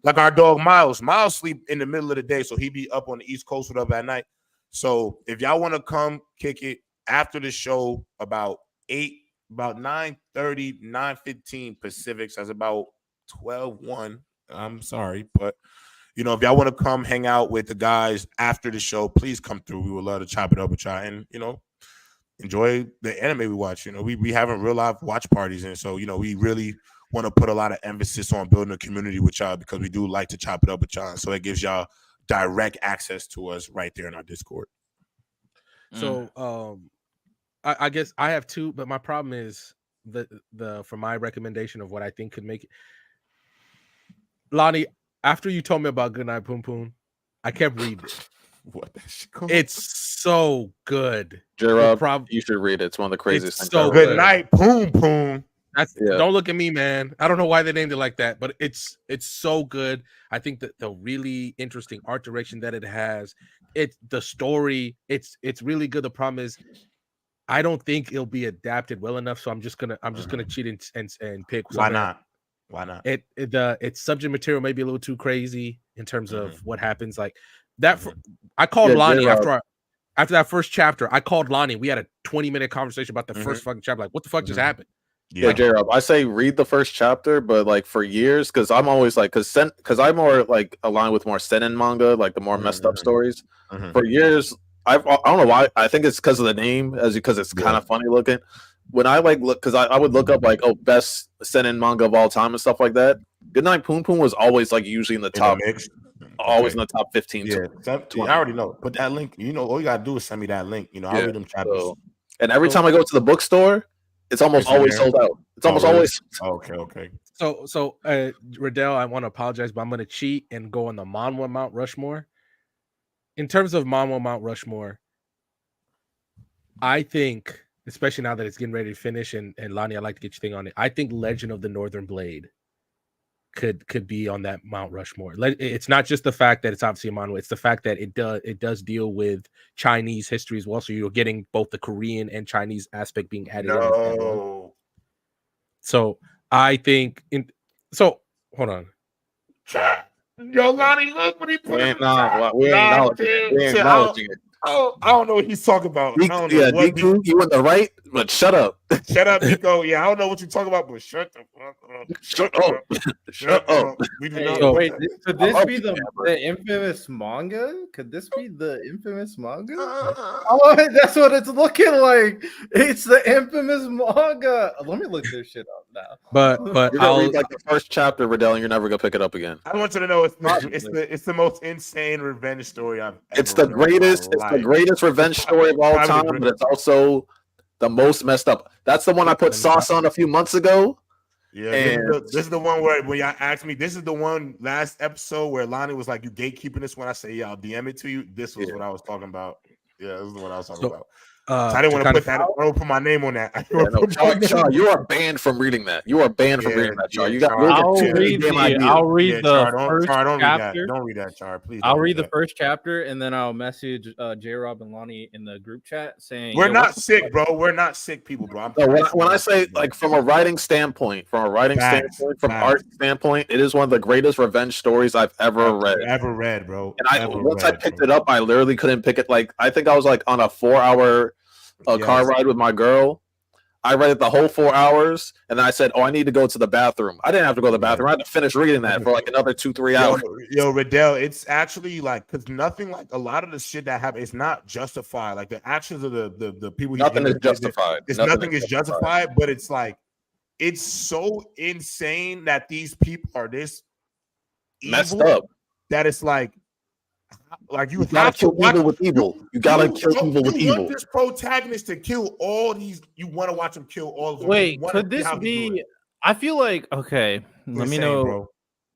[SPEAKER 3] like our dog Miles. Miles sleep in the middle of the day, so he be up on the East Coast with us at night. So if y'all want to come kick it after the show about 9:30, 9:15 Pacific, so that's about 12:01. I'm sorry, but if y'all want to come hang out with the guys after the show, please come through. We would love to chop it up with y'all and enjoy the anime we watch. We having real life watch parties, and so we really want to put a lot of emphasis on building a community with y'all because we do like to chop it up with y'all. So it gives y'all direct access to us right there in our Discord.
[SPEAKER 5] So I guess I have two, but my problem is for my recommendation of what I think could make it. Lonnie, after you told me about Goodnight Poon Poon, I kept reading it.
[SPEAKER 3] What that shit called?
[SPEAKER 5] It's so good.
[SPEAKER 2] Gerard, you should read it. It's one of the craziest things.
[SPEAKER 5] So
[SPEAKER 3] Goodnight Poon Poon.
[SPEAKER 5] Don't look at me, man. I don't know why they named it like that, but it's so good. I think that the really interesting art direction that it has, the story, it's really good. The problem is, I don't think it'll be adapted well enough, so I'm just gonna cheat and pick.
[SPEAKER 3] Why not?
[SPEAKER 5] Its subject material may be a little too crazy in terms of what happens. Like that, I called Lonnie after that first chapter. I called Lonnie. We had a 20-minute conversation about the first fucking chapter. Like, what the fuck just happened?
[SPEAKER 2] Yeah, J-Rob, I say read the first chapter, but like for years, because I'm always like, because I'm more like aligned with more seinen manga, like the more messed up stories. For years. I don't know why. I think it's because of the name, because it's kind of funny looking. When I look, because I would look up best seinen manga of all time and stuff like that. Goodnight Poon Poon was always like usually in the top.
[SPEAKER 6] always in the top 15.
[SPEAKER 3] Yeah, I already know. Put that link. You know, all you gotta do is send me that link. You know, I'll read them chapters.
[SPEAKER 6] And every time I go to the bookstore, it's almost always sold out. It's almost always.
[SPEAKER 3] Okay.
[SPEAKER 5] So, Riddell, I want to apologize, but I'm going to cheat and go on the Manhwa Mount Rushmore. In terms of Manhwa Mount Rushmore, I think, especially now that it's getting ready to finish, and Lonnie, I'd like to get your thing on it. I think Legend of the Northern Blade could be on that Mount Rushmore. It's not just the fact that it's obviously a manhwa, it's the fact that it does deal with Chinese history as well. So you're getting both the Korean and Chinese aspect being added in. So I think hold on.
[SPEAKER 3] Yo, Lonnie, look what he put in.
[SPEAKER 6] We ain't acknowledging it.
[SPEAKER 3] I don't know what he's talking about. I don't know
[SPEAKER 6] Niku, you in the right, but shut up.
[SPEAKER 3] Shut up, Nico. Yeah, I don't know what you're talking about, but shut the fuck up.
[SPEAKER 6] Shut up.
[SPEAKER 3] We do not.
[SPEAKER 1] Wait, could this be the infamous manga? Could this be the infamous manga? Oh, that's what it's looking like. It's the infamous manga. Let me look this shit up now.
[SPEAKER 5] But
[SPEAKER 6] you're gonna read like the first chapter, Riddell, and you're never gonna pick it up again.
[SPEAKER 3] I want you to know it's the most insane revenge story I've ever
[SPEAKER 6] It's the greatest. It's the greatest revenge story of all time, but it's also the most messed up. That's the one I put sauce on a few months ago.
[SPEAKER 3] Yeah, this is the one where when y'all asked me, this is the one last episode where Lonnie was like, "You gatekeeping this one?" I say, "Yeah, I'll DM it to you." This was what I was talking about. Yeah, this is the one I was talking about. So I didn't want to put that. I don't put my name on that.
[SPEAKER 6] Char, you are banned from reading that. You are banned from reading that, Char. You got.
[SPEAKER 1] I'll read the first chapter.
[SPEAKER 3] Don't read that, Char. Please.
[SPEAKER 1] I'll read the first chapter and then I'll message J. Rob and Lonnie in the group chat saying
[SPEAKER 3] we're not sick, bro. We're not sick people, bro.
[SPEAKER 6] When I say like from a writing standpoint, from art standpoint, it is one of the greatest revenge stories I've ever read.
[SPEAKER 3] Bro.
[SPEAKER 6] And once I picked it up, I literally couldn't pick it. Like I think I was like on a 4-hour car ride with my girl. I read it the whole 4 hours, and then I said, "Oh, I need to go to the bathroom." I didn't have to go to the bathroom. I had to finish reading that for like another 2-3 hours.
[SPEAKER 3] Yo, Riddell, it's actually like because nothing like a lot of the shit that happened. It's not justified. Like the actions of the people.
[SPEAKER 6] Nothing is justified.
[SPEAKER 3] Nothing is justified, but it's like it's so insane that these people are this
[SPEAKER 6] messed up
[SPEAKER 3] that it's like you
[SPEAKER 6] gotta kill evil with evil. You gotta kill evil with evil.
[SPEAKER 3] You want this protagonist to kill all these. You want to watch him kill all of them.
[SPEAKER 1] Wait, could this be? I feel like let me know. Bro.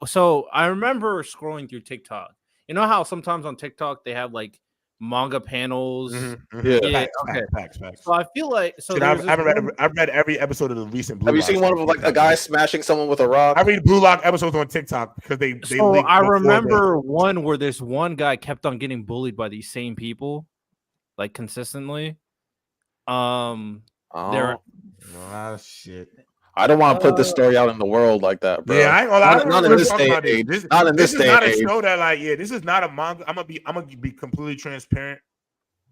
[SPEAKER 1] So I remember scrolling through TikTok. You know how sometimes on TikTok they have like manga panels.
[SPEAKER 6] Yeah.
[SPEAKER 3] Facts.
[SPEAKER 1] So I feel like
[SPEAKER 3] I've read every episode of the recent Blue
[SPEAKER 6] Have you seen one of like a guy smashing someone with a rock?
[SPEAKER 3] I read Blue Lock episodes on TikTok because they
[SPEAKER 1] So I remember one where this one guy kept on getting bullied by these same people, like consistently.
[SPEAKER 3] Shit.
[SPEAKER 6] I don't want to put this story out in the world like that, bro.
[SPEAKER 3] Yeah, I ain't gonna lie.
[SPEAKER 6] Not in this day and age. Not in this day and age.
[SPEAKER 3] This is not a show that this is not a manga. I'm gonna be completely transparent.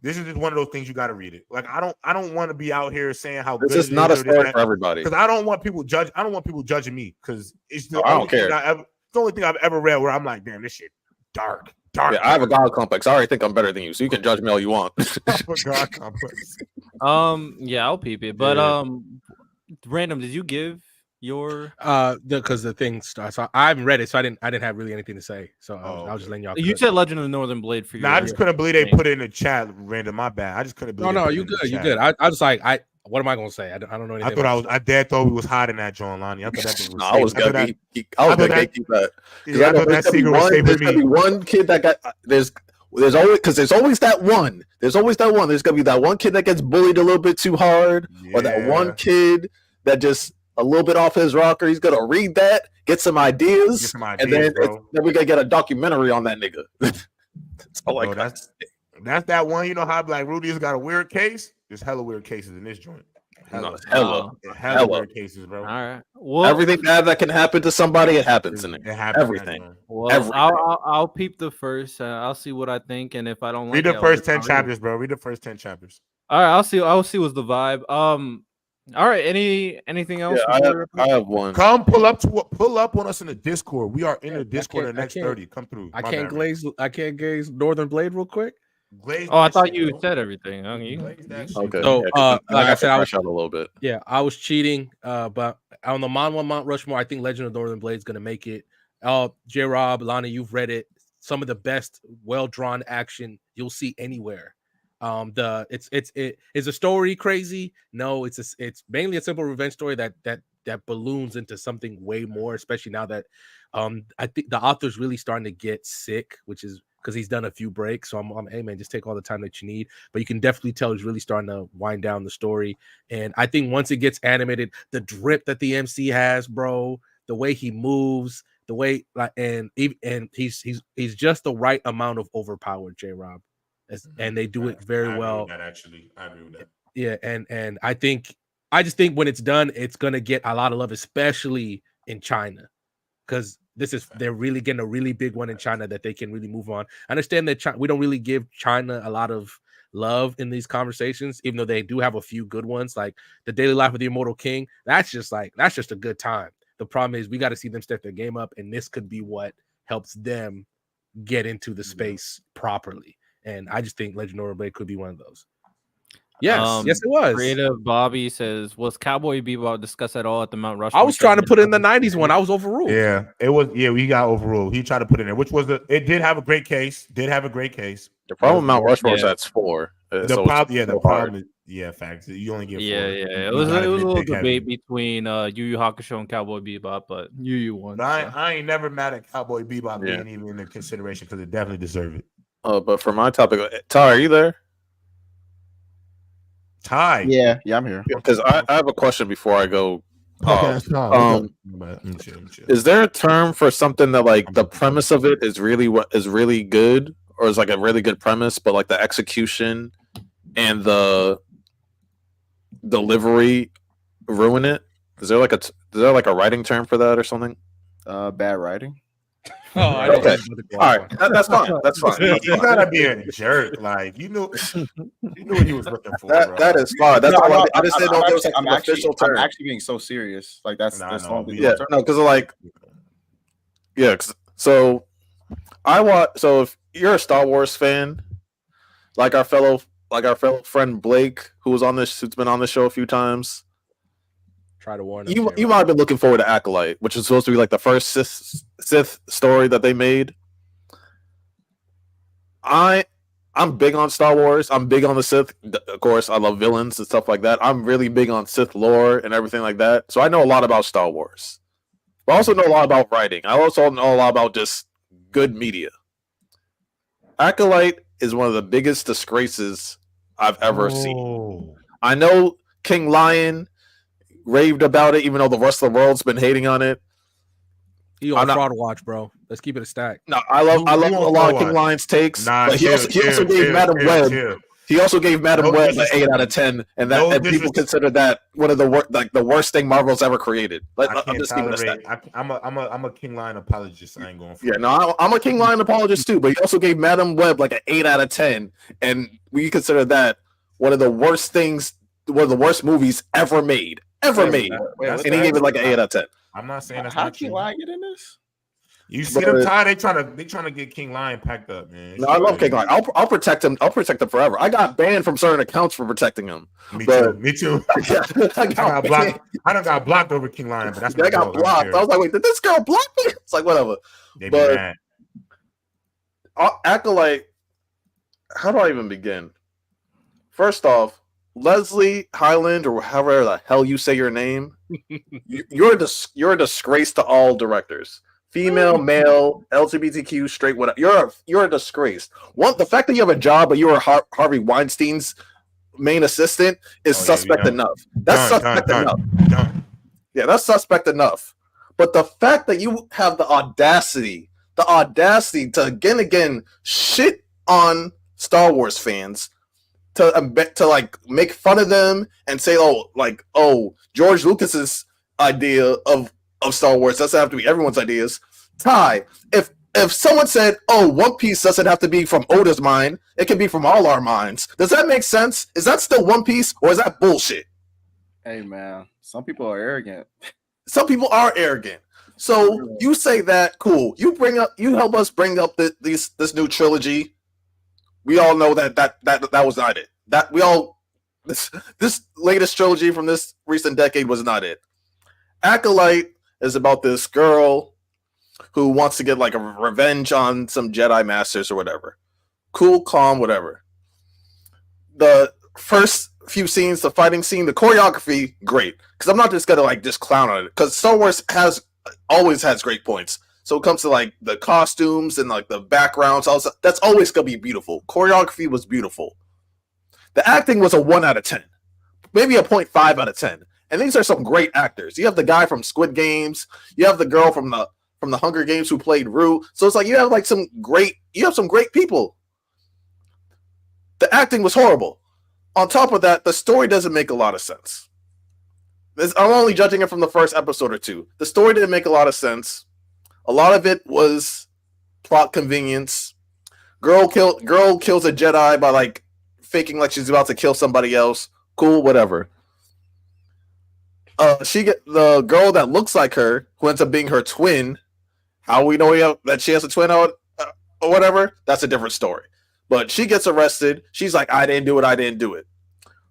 [SPEAKER 3] This is just one of those things you got to read it. Like I don't want to be out here saying how
[SPEAKER 6] this is not a story for everybody.
[SPEAKER 3] Because I don't want people judging me because it's the
[SPEAKER 6] I don't care.
[SPEAKER 3] It's the only thing I've ever read where I'm like, damn, this shit dark.
[SPEAKER 6] Yeah, I have a god complex. I already think I'm better than you, so you can judge me all you want.
[SPEAKER 3] God complex.
[SPEAKER 1] Yeah, I'll peep it, but Random, did you give your
[SPEAKER 5] because the thing starts. So I haven't read it, so I didn't have really anything to say. So I was just letting y'all.
[SPEAKER 1] You said Legend of the Northern Blade for you.
[SPEAKER 3] I just couldn't believe they put it in the chat. Random, my bad. I just couldn't believe.
[SPEAKER 5] No, you good. You good. I was like, what am I gonna say? I don't know anything.
[SPEAKER 3] I thought we was hiding that John Lonnie. I thought that was.
[SPEAKER 6] I was gonna gatekeep that.
[SPEAKER 3] Yeah, I thought that secret was safe with me.
[SPEAKER 6] There's gonna be one kid that got there's always that one. There's always that one. There's gonna be that one kid that gets bullied a little bit too hard, or that one kid that just a little bit off his rocker. He's gonna read that, get some ideas, and then we're gonna get a documentary on that nigga.
[SPEAKER 3] That's that one. You know how Black Rudy's got a weird case? There's hella weird cases in this joint. Hella weird cases, bro.
[SPEAKER 1] All right. Well,
[SPEAKER 6] everything bad that can happen to somebody, it happens in it. It happens. Everything.
[SPEAKER 1] Well, I'll peep the first. I'll see what I think, and if I don't
[SPEAKER 3] read the first 10 chapters, bro. Read the first 10 chapters.
[SPEAKER 1] All right. I'll see what's the vibe. All right. Anything else?
[SPEAKER 6] Yeah, I have one.
[SPEAKER 3] Come pull up on us in the Discord. We are in the Discord in the next 30. Come through.
[SPEAKER 5] I can't gaze Northern Blade real quick.
[SPEAKER 1] I thought you said everything. Okay.
[SPEAKER 5] So, like I said, I was
[SPEAKER 6] a little bit.
[SPEAKER 5] Yeah, I was cheating. But on the Manhwa Mount Rushmore, I think Legend of Northern Blade is gonna make it. J. Rob, Lana, you've read it. some of the best well-drawn action you'll see anywhere. Is a story crazy? No, it's mainly a simple revenge story that balloons into something way more, especially now that I think the author's really starting to get sick, which is because he's done a few breaks. So I'm hey man, just take all the time that you need. But you can definitely tell he's really starting to wind down the story. And I think once it gets animated, the drip that the MC has, bro, the way he moves, the way and he's just the right amount of overpowered, J-Rob. And they do it very well.
[SPEAKER 3] I agree with that.
[SPEAKER 5] Yeah, and I just think when it's done, it's gonna get a lot of love, especially in China, because they're really getting a really big one in China that they can really move on. I understand that we don't really give China a lot of love in these conversations, even though they do have a few good ones, like the Daily Life of the Immortal King. That's just a good time. The problem is we got to see them step their game up, and this could be what helps them get into the space properly. And I just think Legend of Blade could be one of those. Yes, yes, it was.
[SPEAKER 1] Creative Bobby says, was Cowboy Bebop discussed at all at the Mount Rushmore?
[SPEAKER 5] I was trying to put in the 90s one. I was overruled.
[SPEAKER 8] Yeah, it was. Yeah, we got overruled. He tried to put it in there, which was it did have a great case.
[SPEAKER 2] The problem with Mount Rushmore is that's 4.
[SPEAKER 8] The problem is, facts. You only get 4.
[SPEAKER 1] Yeah. It was a little debate between Yu Yu Hakusho and Cowboy Bebop, but Yu Yu won.
[SPEAKER 8] But I ain't never mad at Cowboy Bebop being even in the consideration because it definitely deserved it.
[SPEAKER 2] But for my topic, Ty, are you there?
[SPEAKER 8] Ty.
[SPEAKER 4] Yeah, I'm here.
[SPEAKER 2] Because I have a question before I go.
[SPEAKER 8] Chill.
[SPEAKER 2] Is there a term for something that like the premise of it is really good, or is like a really good premise, but like the execution and the delivery ruin it? Is there like a writing term for that or something?
[SPEAKER 4] Bad writing.
[SPEAKER 5] Oh,
[SPEAKER 2] okay. All right, that's fine. That's fine.
[SPEAKER 8] You gotta be a jerk, like you knew what he was looking for.
[SPEAKER 2] That is fine. That's all. I just didn't know there was like an official term.
[SPEAKER 4] I'm actually being so serious. Like that's because
[SPEAKER 2] So I watch. So if you're a Star Wars fan, like our fellow friend Blake, who's been on this show a few times.
[SPEAKER 5] Try to warn
[SPEAKER 2] you might have been looking forward to Acolyte, which is supposed to be like the first Sith story that they made. I'm big on Star Wars. I'm big on the Sith. Of course, I love villains and stuff like that. I'm really big on Sith lore and everything like that. So I know a lot about Star Wars. But I also know a lot about writing. I also know a lot about just good media. Acolyte is one of the biggest disgraces I've ever seen. I know King Lion raved about it, even though the rest of the world's been hating on it.
[SPEAKER 5] You on Fraud Watch, bro. Let's keep it a stack.
[SPEAKER 2] No, I love a lot of King Lion's takes. But he also gave Madam Web. He also gave Madam Web an 8 out of 10, and people consider that one of the worst thing Marvel's ever created. I'm just keeping it a stack.
[SPEAKER 8] I'm a King Lion apologist. I ain't going for
[SPEAKER 2] I'm a King Lion apologist too. But he also gave Madam Web like an 8 out of 10, and we consider that one of the worst movies ever made. And he gave it like an 8 out of 10.
[SPEAKER 8] I'm not saying that's
[SPEAKER 4] how
[SPEAKER 8] not
[SPEAKER 4] King Lion get in this.
[SPEAKER 8] You see them, Ty? They trying to get King Lion packed up, man.
[SPEAKER 2] No, I love King Lion. I'll protect him. I'll protect him forever. I got banned from certain accounts for protecting him.
[SPEAKER 8] Me too. I got blocked over King Lion, but that's
[SPEAKER 2] I got blocked. I was like, wait, did this girl block me? It's like whatever. But Acolyte. How do I even begin? First off, Leslie Highland, or however the hell you say your name, you're a disgrace to all directors. Female, male, LGBTQ, straight, whatever. You're a disgrace. The fact that you have a job, but you were Harvey Weinstein's main assistant is suspect enough. That's suspect enough. Yeah, that's suspect enough. But the fact that you have the audacity to again shit on Star Wars fans, to like make fun of them and say, George Lucas's idea of Star Wars doesn't have to be everyone's ideas. Ty, if someone said, One Piece doesn't have to be from Oda's mind, it can be from all our minds. Does that make sense? Is that still One Piece, or is that bullshit?
[SPEAKER 4] Hey man, some people are arrogant.
[SPEAKER 2] Some people are arrogant. So you say that, cool. You help us bring up this new trilogy. We all know that was not it. This latest trilogy from this recent decade was not it. Acolyte is about this girl
[SPEAKER 6] who wants to get like a revenge on some Jedi Masters or whatever. Cool, calm, whatever. The first few scenes, the fighting scene, the choreography, great. Because I'm not just gonna like just clown on it. Because Star Wars always has great points. So it comes to like the costumes and like the backgrounds, also that's always gonna be beautiful. Choreography was beautiful. The acting was a 1 out of 10, maybe a 0.5 out of 10. And these are some great actors. You have the guy from Squid Games. You have the girl from the Hunger Games who played Rue. So it's like you have some great people. The acting was horrible. On top of that, the story doesn't make a lot of sense. I'm only judging it from the first episode or two. The story didn't make a lot of sense. A lot of it was plot convenience. Girl kills a Jedi by like faking like she's about to kill somebody else. Cool, whatever. The girl that looks like her, who ends up being her twin. How we know that she has a twin or whatever? That's a different story. But she gets arrested. She's like, I didn't do it.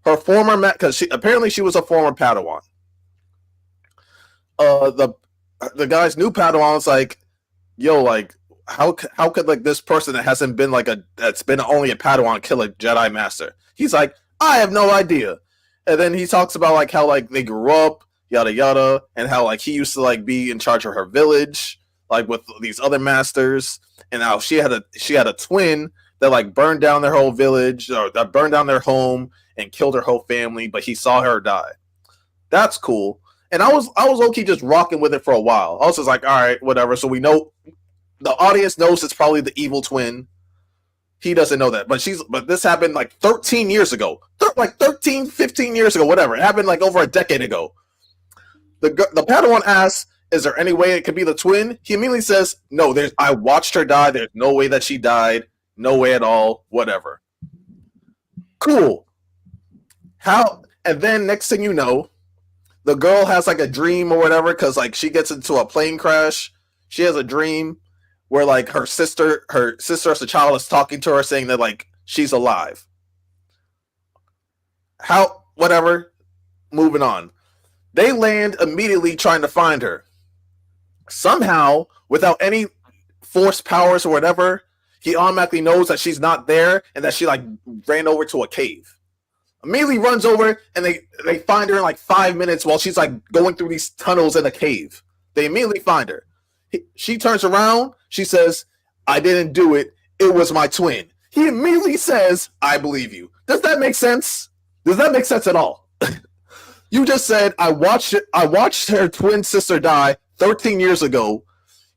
[SPEAKER 6] Her former because apparently she was a former Padawan. The guy's new Padawan's like, yo, like how could like this person that hasn't been that's been only a Padawan kill a Jedi Master? He's like, I have no idea. And then he talks about like how like they grew up, yada yada, and how like he used to like be in charge of her village, like with these other masters, and how she had a twin that like burned down their whole village or that burned down their home and killed her whole family, but he saw her die. That's cool. And I was low-key just rocking with it for a while. I was just like, all right, whatever. So we know the audience knows it's probably the evil twin. He doesn't know that. But this happened like 13 years ago. 15 years ago, whatever. It happened like over a decade ago. The Padawan asks, is there any way it could be the twin? He immediately says, no, I watched her die. There's no way that she died. No way at all. Whatever. Cool. And then next thing you know, the girl has like a dream or whatever, because like she gets into a plane crash. She has a dream where like her sister as a child is talking to her saying that like she's alive. Whatever. Moving on. They land immediately trying to find her. Somehow, without any force powers or whatever, he automatically knows that she's not there and that she like ran over to a cave. Immediately runs over and they find her in like 5 minutes while she's like going through these tunnels in a cave. They immediately find her. She turns around. She says, I didn't do it. It was my twin. He immediately says, I believe you. Does that make sense? Does that make sense at all? You just said, I watched her twin sister die 13 years ago.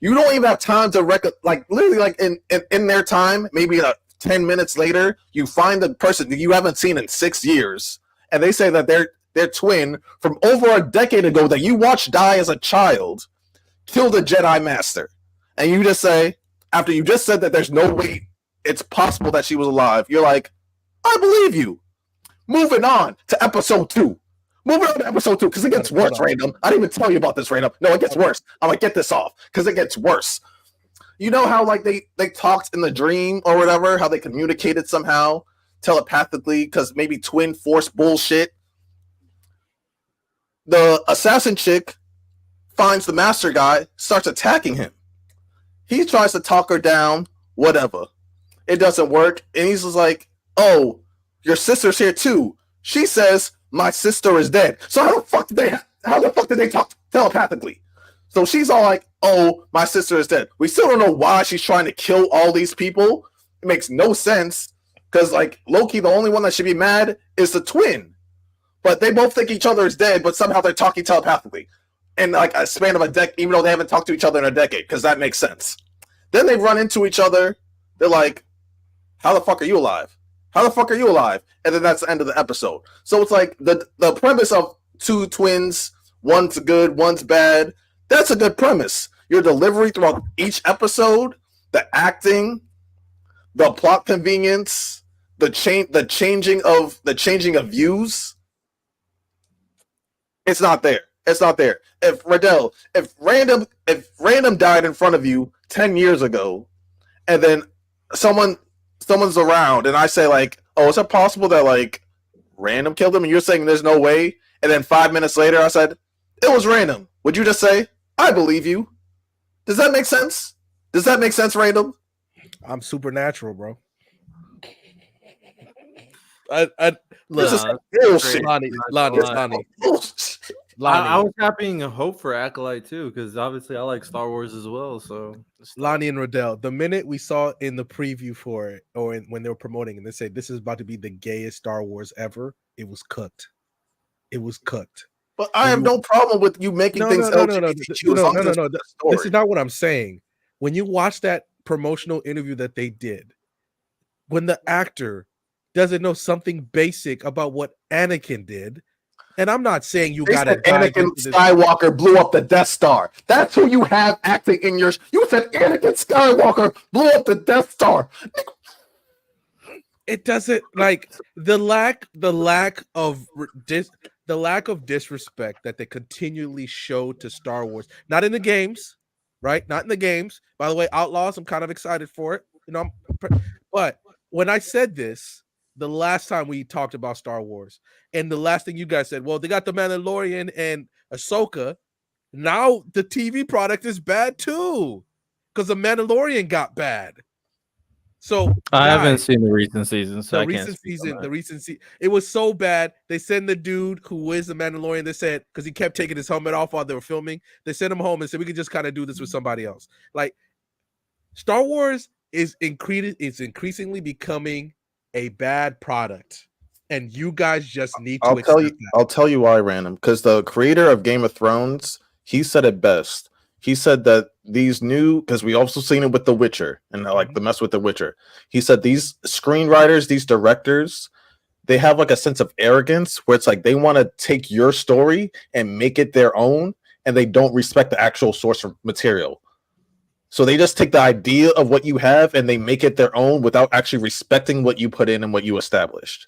[SPEAKER 6] You don't even have time to like literally like in their time, maybe 10 minutes later, you find the person that you haven't seen in 6 years, and they say that their twin from over a decade ago that you watched die as a child killed a Jedi Master. And you just say, after you just said that there's no way it's possible that she was alive, you're like, I believe you. Moving on to episode 2. Moving on to episode 2, because it gets worse, Random. I didn't even tell you about this, Random. No, it gets worse. I'm going to get this off, because it gets worse. You know how like they talked in the dream or whatever, how they communicated somehow telepathically because maybe twin force bullshit? The assassin chick finds the master guy, starts attacking him. He tries to talk her down, whatever. It doesn't work, and he's just like, oh, your sister's here too. She says, my sister is dead. So how the fuck did they talk telepathically? So she's all like, oh, my sister is dead. We still don't know why she's trying to kill all these people. It makes no sense. Because, like, Loki, the only one that should be mad is the twin. But they both think each other is dead, but somehow they're talking telepathically. In, like, a span of a decade, even though they haven't talked to each other in a decade, because that makes sense. Then they run into each other. They're like, how the fuck are you alive? How the fuck are you alive? And then that's the end of the episode. So it's like the premise of two twins, one's good, one's bad. That's a good premise. Your delivery throughout each episode, the acting, the plot convenience, the changing of views. It's not there. It's not there. If Random died in front of you 10 years ago, and then someone's around, and I say like, oh, is it possible that like Random killed him? And you're saying there's no way, and then 5 minutes later I said it was Random. Would you just say, I believe you? Does that make sense? Does that make sense, Random?
[SPEAKER 5] I'm supernatural, bro. I
[SPEAKER 6] Lonnie.
[SPEAKER 1] I was having hope for Acolyte too, because obviously I like Star Wars as well. So
[SPEAKER 5] Lonnie and Riddell, the minute we saw in the preview for it, or when they were promoting and they said this is about to be the gayest Star Wars ever, it was cooked. It was cooked.
[SPEAKER 6] But I have no problem with you making things LGBTQ.
[SPEAKER 5] No. This is not what I'm saying. When you watch that promotional interview that they did, when the actor doesn't know something basic about what Anakin did, and I'm not saying you got to
[SPEAKER 6] Anakin Skywalker blew up the Death Star. That's who you have acting in your. You said Anakin Skywalker blew up the Death Star.
[SPEAKER 5] It doesn't like the lack of disrespect that they continually show to Star Wars. Not in the games, right? Not in the games. By the way, Outlaws, I'm kind of excited for it. You know, but when I said this the last time we talked about Star Wars, and the last thing you guys said, well, they got the Mandalorian and Ahsoka. Now the TV product is bad too, because the Mandalorian got bad. So
[SPEAKER 1] I haven't seen the recent season. So
[SPEAKER 5] the recent season, it was so bad. They send the dude who is the Mandalorian. They said because he kept taking his helmet off while they were filming. They sent him home and said we could just kind of do this with somebody else. Like Star Wars is increasingly becoming a bad product, and you guys just need to.
[SPEAKER 6] I'll tell you why, Random. Because the creator of Game of Thrones, he said it best. He said that these new, because we also seen it with The Witcher and like the mess with The Witcher. He said these screenwriters, these directors, they have like a sense of arrogance where it's like they want to take your story and make it their own, and they don't respect the actual source material. So they just take the idea of what you have and they make it their own without actually respecting what you put in and what you established.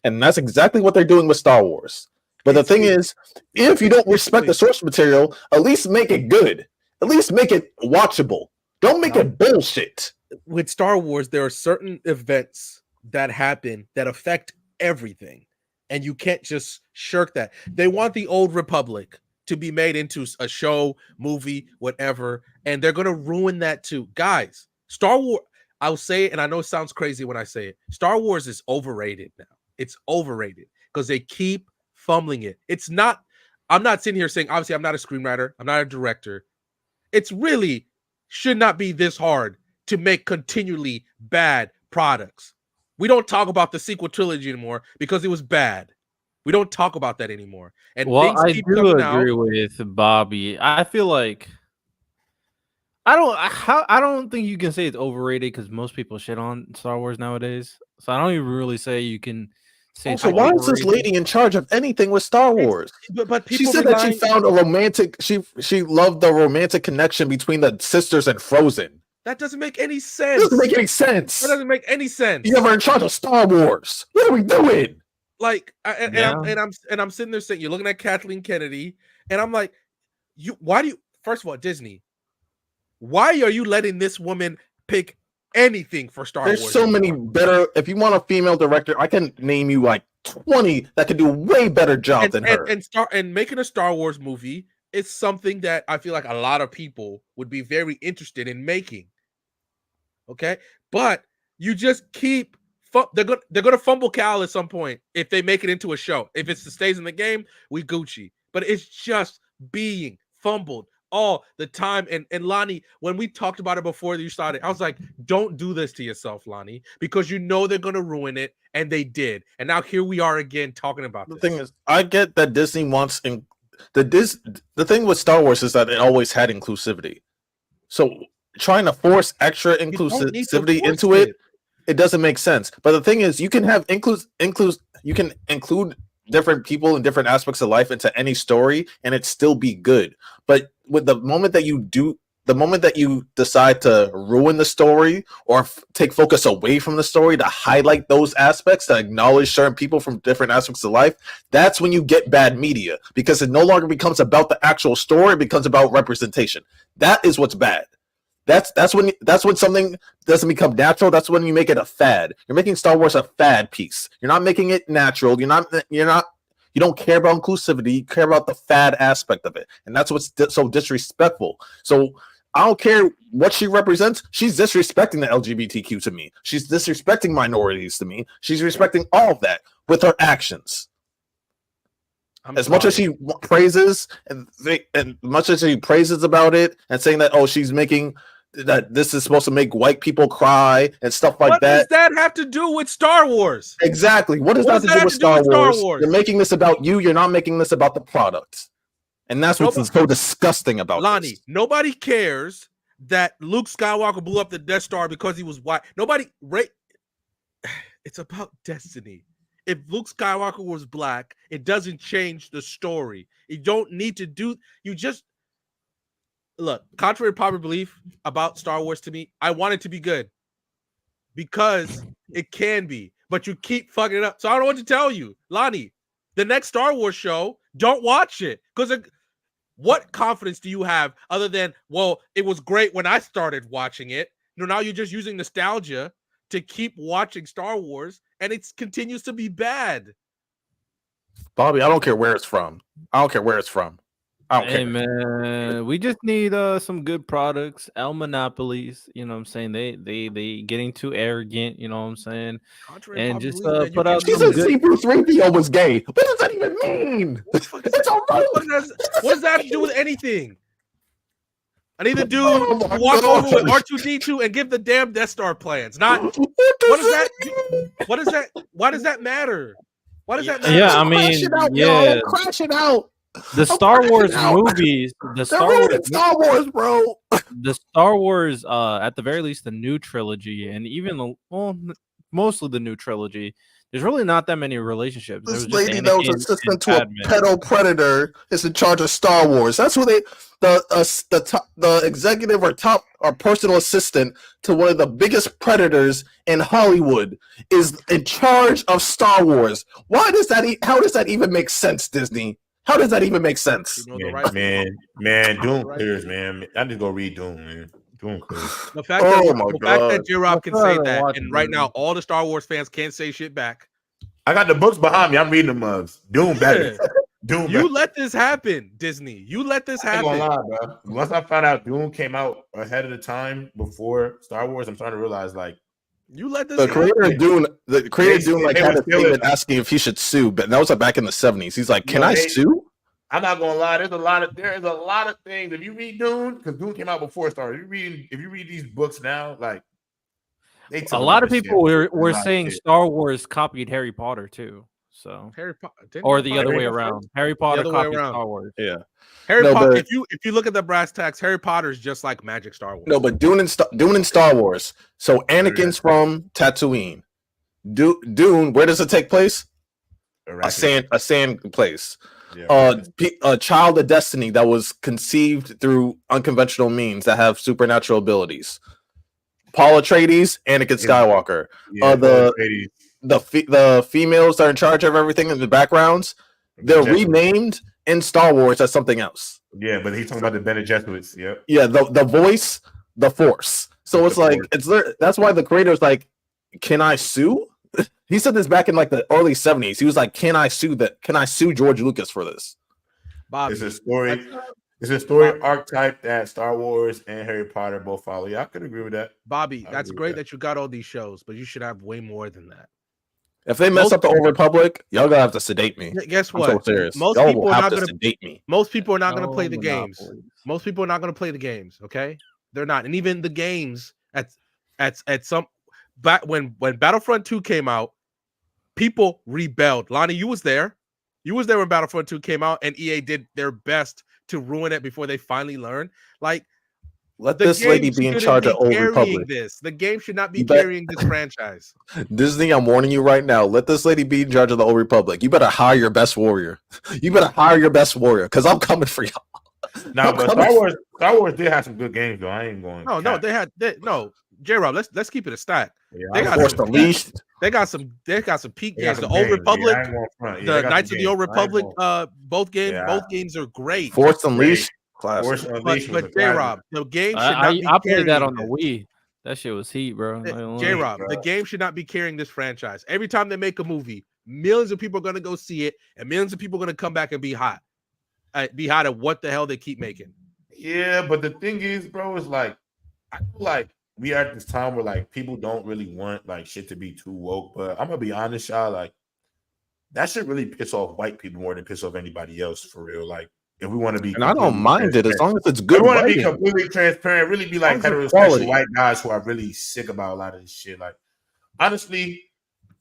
[SPEAKER 6] And that's exactly what they're doing with Star Wars. But the thing is, if you don't respect the source material, at least make it good. At least make it watchable. Don't make it bullshit.
[SPEAKER 5] With Star Wars, there are certain events that happen that affect everything. And you can't just shirk that. They want the Old Republic to be made into a show, movie, whatever. And they're going to ruin that too. Guys, Star Wars, I'll say it, and I know it sounds crazy when I say it. Star Wars is overrated now. It's overrated because they keep fumbling it. It's not, I'm not sitting here saying, obviously, I'm not a screenwriter. I'm not a director. It's really should not be this hard to make continually bad products. We don't talk about the sequel trilogy anymore because it was bad. We don't talk about that anymore. And
[SPEAKER 1] well, I do agree with Bobby. I feel like I don't think you can say it's overrated because most people shit on Star Wars nowadays. So I don't even really say you can say.
[SPEAKER 6] Also, why is this lady in charge of anything with Star Wars?
[SPEAKER 5] But
[SPEAKER 6] she said that she found a romantic. She loved the romantic connection between the sisters and Frozen.
[SPEAKER 5] That doesn't make any sense.
[SPEAKER 6] It doesn't make any sense.
[SPEAKER 5] That doesn't make any sense.
[SPEAKER 6] You're never in charge of Star Wars. What are we doing?
[SPEAKER 5] Like, I'm sitting there saying, you're looking at Kathleen Kennedy, and I'm like, why do you? First of all, Disney, why are you letting this woman pick anything for Star Wars?
[SPEAKER 6] There's so many better. If you want a female director, I can name you like 20 that could do a way better job than her.
[SPEAKER 5] And making a Star Wars movie is something that I feel like a lot of people would be very interested in making. Okay, but you just keep. They're gonna fumble Cal at some point if they make it into a show. If it stays in the game, we Gucci. But it's just being fumbled all the time. And Lonnie, when we talked about it before you started, I was like, don't do this to yourself, Lonnie, because you know they're gonna ruin it, and they did. And now here we are again talking about
[SPEAKER 6] the thing is, I get that Disney wants the thing with Star Wars is that it always had inclusivity. So trying to force extra inclusivity into it doesn't make sense. But the thing is, you can have you can include different people and different aspects of life into any story and it still be good. But with the moment that you decide to ruin the story or take focus away from the story to highlight those aspects, to acknowledge certain people from different aspects of life, that's when you get bad media, because it no longer becomes about the actual story, it becomes about representation. That is what's bad. That's when something doesn't become natural. That's when you make it a fad. You're making Star Wars a fad piece. You're not making it natural. You don't care about inclusivity. You care about the fad aspect of it, and that's what's so disrespectful. So I don't care what she represents. She's disrespecting the LGBTQ to me. She's disrespecting minorities to me. She's respecting all of that with her actions. As much as she praises and much as she praises about it and saying that, oh, she's making that this is supposed to make white people cry and stuff like that.
[SPEAKER 5] What does that have to do with Star Wars?
[SPEAKER 6] Exactly. What does that have to do with Star Wars? You're making this about you. You're not making this about the product. And that's what's so disgusting about
[SPEAKER 5] Lonnie,
[SPEAKER 6] this.
[SPEAKER 5] Nobody cares that Luke Skywalker blew up the Death Star because he was white. It's about destiny. If Luke Skywalker was black, it doesn't change the story. You don't need to do. You just look. Contrary to popular belief about Star Wars, to me, I want it to be good because it can be, but you keep fucking it up. So I don't know what to tell you, Lonnie. The next Star Wars show, don't watch it because what confidence do you have other than, well, it was great when I started watching it. Now you're just using nostalgia to keep watching Star Wars, and it continues to be bad.
[SPEAKER 6] Bobby, I don't care where it's from. I don't care.
[SPEAKER 1] Hey, man, we just need some good products. El monopolies, you know what I'm saying? They getting too arrogant, you know what I'm saying? And just put out
[SPEAKER 6] some good... C-3PO was gay. What does that even mean?
[SPEAKER 5] It's all right. What does that have to do with anything? I need the dude to walk over with R2-D2 and give the damn Death Star plans. Not what is that? What is that? Why does that matter? Why does that matter?
[SPEAKER 1] Yeah, I mean, yeah,
[SPEAKER 6] crash it out.
[SPEAKER 1] The Star Wars movies,
[SPEAKER 6] Star Wars, bro.
[SPEAKER 1] The Star Wars, at the very least, the new trilogy, and even mostly the new trilogy. There's really not that many relationships.
[SPEAKER 6] This lady that was assistant to a pedo predator is in charge of Star Wars. That's who the executive or top or personal assistant to one of the biggest predators in Hollywood is in charge of Star Wars. Why does that? How does that even make sense, Disney? How does that even make sense?
[SPEAKER 3] Man, Doom clears, man. I need to go read Doom, man. Doom clears.
[SPEAKER 5] The fact that J-Rob can say that, and right now all the Star Wars fans can't say shit back.
[SPEAKER 3] I got the books behind me. I'm reading the mugs. Doom better. Doom.
[SPEAKER 5] You let this happen, Disney. You let this happen.
[SPEAKER 3] I ain't gonna lie, bro. Once I found out Doom came out ahead of the time before Star Wars, I'm starting to realize like
[SPEAKER 5] you let this.
[SPEAKER 6] The creator of Doom, like had a statement asking if he should sue, but that was like back in the 70s. He's like, "Can I sue?"
[SPEAKER 3] I'm not gonna lie. There is a lot of things. If you read Doom, because Doom came out before Star Wars, if you read these books now, like
[SPEAKER 1] a lot of people were saying Star Wars copied Harry Potter too. So
[SPEAKER 5] Harry Potter,
[SPEAKER 1] or the other way around. Harry Potter copied Star Wars.
[SPEAKER 6] Yeah.
[SPEAKER 5] Harry Potter. If you look at the brass tacks, Harry Potter is just like Magic Star Wars.
[SPEAKER 6] No, but Dune in Star Wars. So Anakin's from Tatooine. Dune, where does it take place? A sand place. Yeah, a child of destiny that was conceived through unconventional means that have supernatural abilities. Paul Atreides, Anakin Skywalker.
[SPEAKER 3] Yeah,
[SPEAKER 6] the females that are in charge of everything in the backgrounds, they're renamed in Star Wars as something else.
[SPEAKER 3] Yeah, but he's talking about the Bene Gesserits. Yep.
[SPEAKER 6] Yeah, the voice, the Force. So it's like that's why the creator's like, can I sue? He said this back in like the early 70s. He was like, can I sue George Lucas for this?
[SPEAKER 5] Bob,
[SPEAKER 3] it's a story archetype that Star Wars and Harry Potter both follow. Yeah, I could agree with that.
[SPEAKER 5] Bobby, that's great that you got all these shows, but you should have way more than that.
[SPEAKER 6] If they mess up the Old Republic, y'all gonna have to sedate me.
[SPEAKER 5] Guess what?
[SPEAKER 6] I'm so serious.
[SPEAKER 5] Most
[SPEAKER 6] y'all
[SPEAKER 5] people
[SPEAKER 6] will
[SPEAKER 5] are
[SPEAKER 6] have
[SPEAKER 5] not
[SPEAKER 6] to
[SPEAKER 5] gonna
[SPEAKER 6] sedate me.
[SPEAKER 5] Most people are not gonna play the games. Most people are not gonna play the games. Okay, they're not, and even the games at some back when Battlefront 2 came out, people rebelled. Lonnie, you was there. You was there when Battlefront 2 came out, and EA did their best to ruin it before they finally learned. Like,
[SPEAKER 6] let this lady be in charge of Old Republic.
[SPEAKER 5] The game should not be carrying this franchise.
[SPEAKER 6] Disney, I'm warning you right now. Let this lady be in charge of the Old Republic. You better hire your best warrior. Because I'm coming for y'all.
[SPEAKER 3] Now, but Star Wars did have some good games, though. I ain't going.
[SPEAKER 5] No, they had J-Rob, let's keep it a stack.
[SPEAKER 3] Yeah,
[SPEAKER 5] they got some peak games. The Old Republic, the Knights of the Old Republic, both games are great.
[SPEAKER 6] Force Unleashed.
[SPEAKER 5] But J-Rob, the game should not be
[SPEAKER 1] I played that on the Wii. That shit was heat, bro.
[SPEAKER 5] J-Rob, the game should not be carrying this franchise. Every time they make a movie, millions of people are going to go see it, and millions of people are going to come back and be hot. At what the hell they keep making.
[SPEAKER 3] Yeah, but the thing is, bro, is like I feel like we are at this time where like people don't really want like shit to be too woke. But I'm gonna be honest, y'all, like that should really piss off white people more than piss off anybody else for real. Like if we want to be,
[SPEAKER 6] and I don't mind it as long as it's good.
[SPEAKER 3] We want to be completely transparent. Really be like heterosexual white guys who are really sick about a lot of this shit. Like honestly,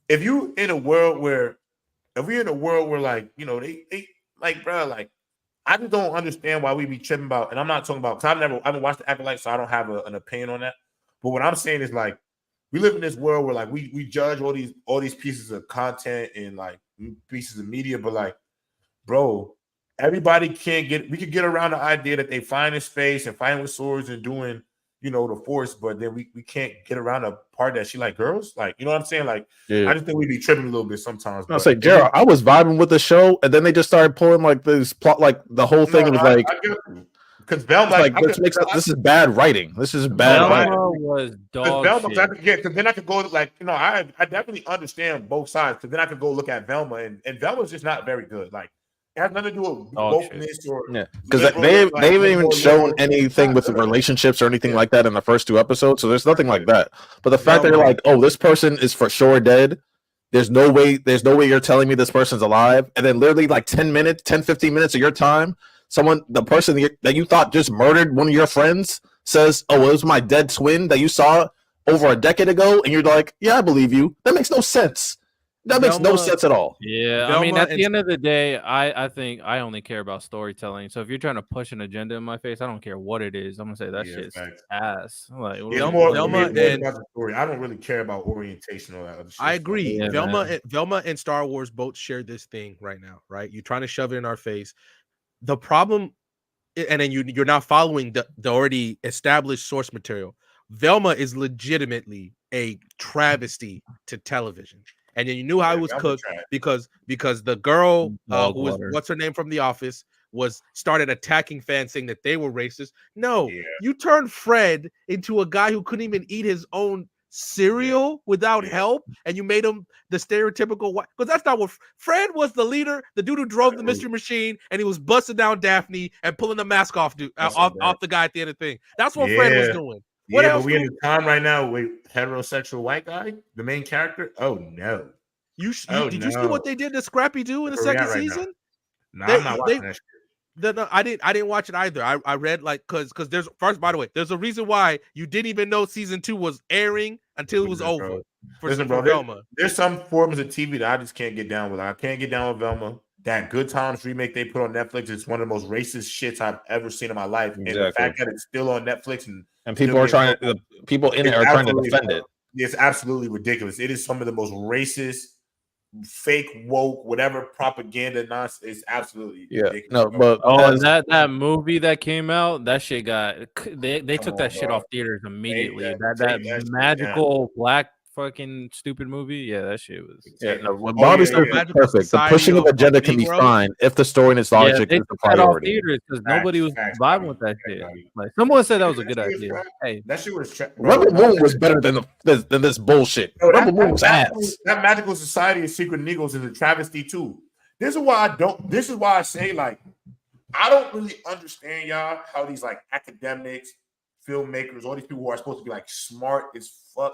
[SPEAKER 3] if we're in a world where like they like bro, like I just don't understand why we be tripping about. And I'm not talking about because I haven't watched the Acolyte, so I don't have an opinion on that. But what I'm saying is like we live in this world where like we judge all these pieces of content and like pieces of media, but like, bro, everybody we could get around the idea that they find in space and fighting with swords and doing the force, but then we can't get around the part that she like girls, like you know what I'm saying? Like I just think we be tripping a little bit sometimes.
[SPEAKER 6] I'll say, Gerald, I was vibing with the show, and then they just started pulling like this plot, like the whole thing was like.
[SPEAKER 3] Because Velma,
[SPEAKER 6] like this is bad writing. This is bad writing.
[SPEAKER 1] Was dog shit.
[SPEAKER 3] Because then I could go like I definitely understand both sides. Because then I could go look at Velma, and Velma's just not very good. Like it has nothing to do with wokeness or
[SPEAKER 6] because they haven't even shown anything with relationships or anything like that in the first 2 episodes. So there's nothing like that. But the fact that you're like, oh, this person is for sure dead. There's no way you're telling me this person's alive, and then literally like 10, 15 minutes of your time. The person that you thought just murdered one of your friends says, oh, it was my dead twin that you saw over a decade ago. And you're like, yeah, I believe you. That makes no sense. That makes no sense at all.
[SPEAKER 1] Yeah. I mean, at the end of the day, I think I only care about storytelling. So if you're trying to push an agenda in my face, I don't care what it is. I'm going to say that shit's ass. Like,
[SPEAKER 3] Velma and about the story. I don't really care about orientation or that other shit.
[SPEAKER 5] I agree. Yeah, Velma and Star Wars both share this thing right now, right? You're trying to shove it in our face. The problem, and then you're not following the already established source material. Velma is legitimately a travesty to television, and then you knew how it was cooked because the girl who was what's her name from The Office started attacking fans saying that they were racist. No, you turned Fred into a guy who couldn't even eat his own cereal without help, and you made him the stereotypical white, because that's not what Fred was. The leader, the dude who drove the mystery machine, and he was busting down Daphne and pulling the mask off the guy at the end of the thing. That's what Fred was doing. What else?
[SPEAKER 3] But we in the time right now with heterosexual white guy, the main character. Oh no!
[SPEAKER 5] Did you see what they did to Scrappy Doo in the second season?
[SPEAKER 3] No, I'm not watching that shit.
[SPEAKER 5] No, I didn't watch it either. I read like because there's by the way, there's a reason why you didn't even know season 2 was airing until it was over.
[SPEAKER 3] Listen, bro,
[SPEAKER 5] Velma.
[SPEAKER 3] There's some forms of TV that I just can't get down with. I can't get down with Velma. That Good Times remake they put on Netflix is one of the most racist shits I've ever seen in my life. Exactly. And the fact that it's still on Netflix and
[SPEAKER 6] people are trying to defend it.
[SPEAKER 3] It's absolutely ridiculous. It is some of the most racist, fake woke, whatever propaganda nonsense. It's absolutely ridiculous.
[SPEAKER 6] No, but
[SPEAKER 1] that movie that came out, that shit got they took that shit off theaters immediately. That magical black fucking stupid movie. Yeah, that shit was.
[SPEAKER 6] When Bobby's perfect. The pushing of agenda can be fine if the story and its logic is the priority.
[SPEAKER 1] Because nobody was vibing with that shit. Like someone said that was a good idea. Hey,
[SPEAKER 3] that shit was.
[SPEAKER 6] Rebel Moon was better than this bullshit. Rebel Moon was ass.
[SPEAKER 3] That Magical Society of Secret Negroes is a travesty too. This is why I say like I don't really understand y'all how these like academics, filmmakers, all these people who are supposed to be like smart as fuck.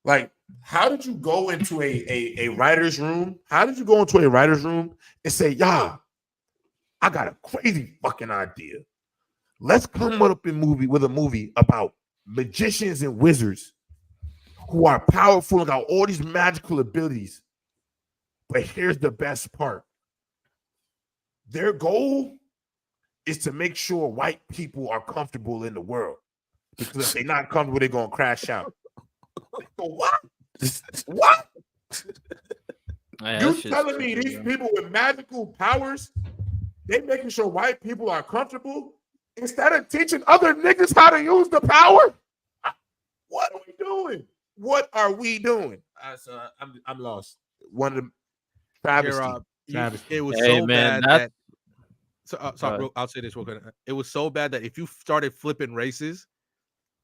[SPEAKER 3] Like, how did you go into a writer's room? How did you go into a writer's room and say, "Yeah, I got a crazy fucking idea. Let's come up with a movie about magicians and wizards who are powerful and got all these magical abilities. But here's the best part. Their goal is to make sure white people are comfortable in the world. Because if they're not comfortable, they're going to crash out." What? What? You telling me these people with magical powers, they making sure white people are comfortable instead of teaching other niggas how to use the power? What are we doing? What are we doing? I'm lost. One of the travesty.
[SPEAKER 5] It was so bad that. Sorry, I'll say this real quick. It was so bad that if you started flipping races,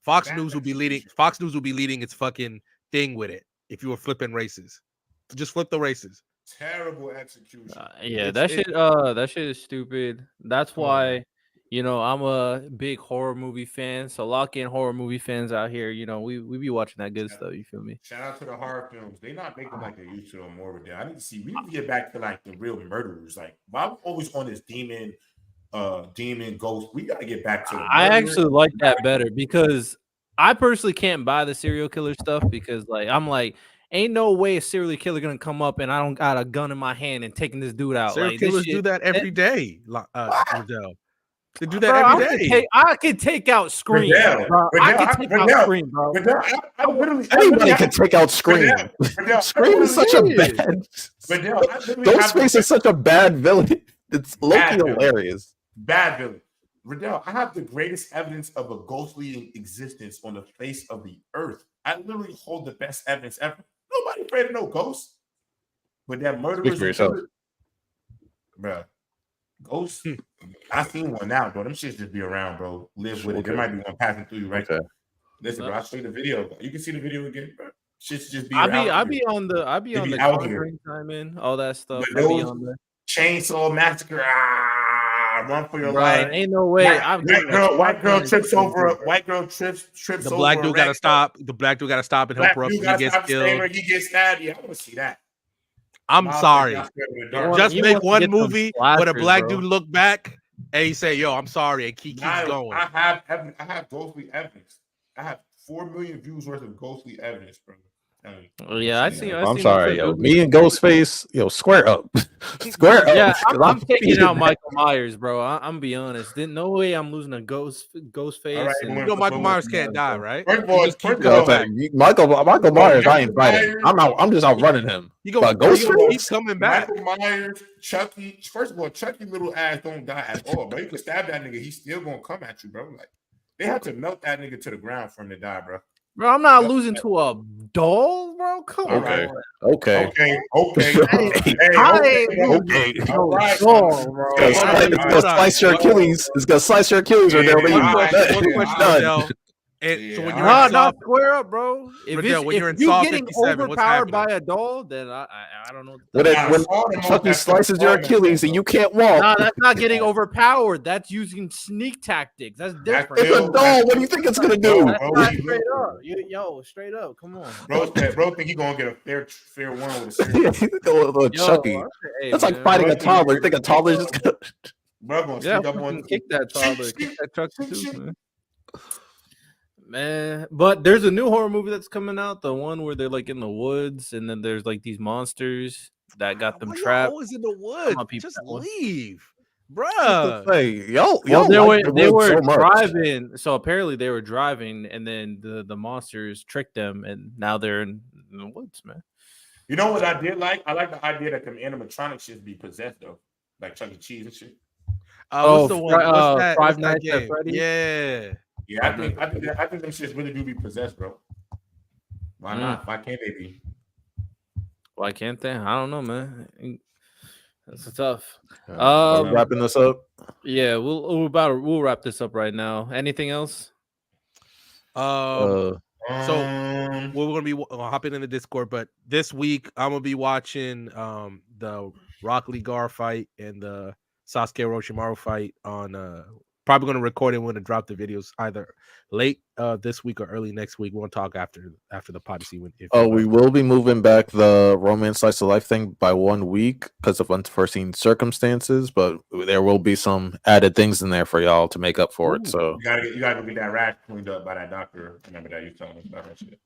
[SPEAKER 5] Fox News will be leading its fucking thing with it. If you were flipping races, just flip the races.
[SPEAKER 3] Terrible execution.
[SPEAKER 1] That shit is stupid. That's why You know, I'm a big horror movie fan, so lock in horror movie fans out here. You know, we be watching that good stuff. You feel me?
[SPEAKER 3] Shout out to the horror films. They not making like they used to no more with that. I need to see. We need to get back to like the real murderers. Like, why we always on this demon ghost? We got to get back to.
[SPEAKER 1] I actually like that better because I personally can't buy the serial killer stuff because like I'm like, ain't no way a serial killer gonna come up and I don't got a gun in my hand and taking this dude out.
[SPEAKER 5] Serial
[SPEAKER 1] like,
[SPEAKER 5] killers do that every day. Liddell. They do that
[SPEAKER 1] bro,
[SPEAKER 5] every day.
[SPEAKER 1] I can take out Scream, bro. I can take out Scream, bro.
[SPEAKER 6] Anybody can take out Scream. Scream is such a bad. Ghostface is such a bad villain. It's low-key hilarious.
[SPEAKER 3] Bad villain. Riddell, I have the greatest evidence of a ghostly existence on the face of the earth. I literally hold the best evidence ever. Nobody afraid of no ghosts. But that murderers.
[SPEAKER 6] Speak for yourself.
[SPEAKER 3] Bro. Ghosts. I seen one now, bro. Them shits just be around, bro. Live with it. There might be one passing through you right there. Listen, bro, I'll show you the video. You can see the video again, bro. Shit's just be around.
[SPEAKER 1] I be on the Conjuring time in, all that stuff. I be on the
[SPEAKER 3] Chainsaw Massacre. Run for your
[SPEAKER 1] bro,
[SPEAKER 3] life.
[SPEAKER 1] Ain't no way.
[SPEAKER 3] White girl trips over. White girl trips.
[SPEAKER 5] The black dude got to stop. The black dude got to stop and help her up. He gets killed.
[SPEAKER 3] He gets stabbed. Yeah, I want to see that.
[SPEAKER 5] I'm sorry. Just make one movie where the black dude look back and he say, "Yo, I'm sorry," and keeps going.
[SPEAKER 3] I have ghostly evidence. I have 4 million views worth of ghostly evidence, bro.
[SPEAKER 1] Yeah, I see.
[SPEAKER 6] I'm sorry, yo. Me and Ghostface, yo, square up. Square up.
[SPEAKER 1] Yeah, I'm taking out Michael Myers, bro. I'm be honest. Didn't no way I'm losing a Ghostface.
[SPEAKER 3] Right,
[SPEAKER 5] you know Michael Myers can't die, right?
[SPEAKER 6] Michael Myers, I ain't fighting. I'm just outrunning him.
[SPEAKER 5] But Ghostface keep coming back.
[SPEAKER 3] Michael Myers, Chucky. First of all, Chucky little ass don't die at all, bro. You can stab that nigga, he's still gonna come at you, bro. Like they have to melt that nigga to the ground for him to die, bro.
[SPEAKER 1] Bro, I'm not losing to a doll, bro. Come on.
[SPEAKER 6] Okay. It's gonna slice your Achilles. It's gonna slice your Achilles, or they'll leave you done.
[SPEAKER 5] And so when you're
[SPEAKER 1] not square up, bro. If you're getting overpowered by a doll, then I don't know.
[SPEAKER 6] When Chucky slices your Achilles and you can't walk,
[SPEAKER 1] nah, that's not getting overpowered. That's using sneak tactics. That's different.
[SPEAKER 6] It's a doll. What do you think it's gonna do?
[SPEAKER 1] That's not straight up. Yo, straight up. Come on,
[SPEAKER 3] bro. Think he gonna get a fair one with a
[SPEAKER 6] Chucky. That's like fighting a toddler. You think a toddler's just gonna?
[SPEAKER 3] Bro, gonna sneak up on
[SPEAKER 1] kick that toddler. Kick that Chucky too, man. But there's a new horror movie that's coming out, the one where they're like in the woods and then there's like these monsters that got them trapped.
[SPEAKER 5] Always in the woods. Just leave, bro.
[SPEAKER 6] Hey,
[SPEAKER 1] they were driving. So apparently they were driving, and then the monsters tricked them, and now they're in the woods, man.
[SPEAKER 3] You know what I did like? I like the idea that them animatronics should be possessed though, like Chuck E. Cheese and shit.
[SPEAKER 5] What's the one? What's that?
[SPEAKER 1] Five Nights at Freddy's?
[SPEAKER 5] Yeah.
[SPEAKER 3] Yeah, I think them shits really do be possessed, bro. Why not? Why can't they be?
[SPEAKER 1] Why can't they? I don't know, man. That's tough.
[SPEAKER 6] Wrapping this up.
[SPEAKER 1] Yeah, we'll wrap this up right now. Anything else?
[SPEAKER 5] So we're gonna be hopping in the Discord, but this week I'm gonna be watching the Rock Lee Gar fight and the Sasuke Orochimaru fight on probably going to record it. We're going to drop the videos either late this week or early next week. We'll talk after the pod to see when.
[SPEAKER 6] We will be moving back the romance slice of life thing by 1 week because of unforeseen circumstances, but there will be some added things in there for y'all to make up for it. So
[SPEAKER 3] you gotta get that rash cleaned up by that doctor. Remember that you telling us about that shit.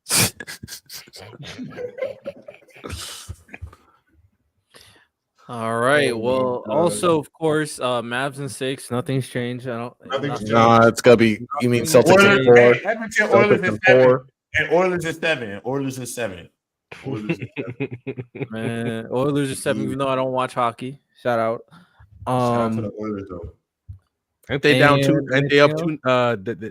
[SPEAKER 1] All right. Well, also, of course, Mavs and 6. Nothing's changed.
[SPEAKER 6] Nah, it's gonna be. You mean Celtics and 4?
[SPEAKER 3] Edmonton Oilers is 7, and Oilers is 7. Oilers is 7.
[SPEAKER 1] Man, Oilers is 7. Even though I don't watch hockey. Shout out.
[SPEAKER 3] Shout out to the Oilers though.
[SPEAKER 5] Ain't they down 2? And they up 2?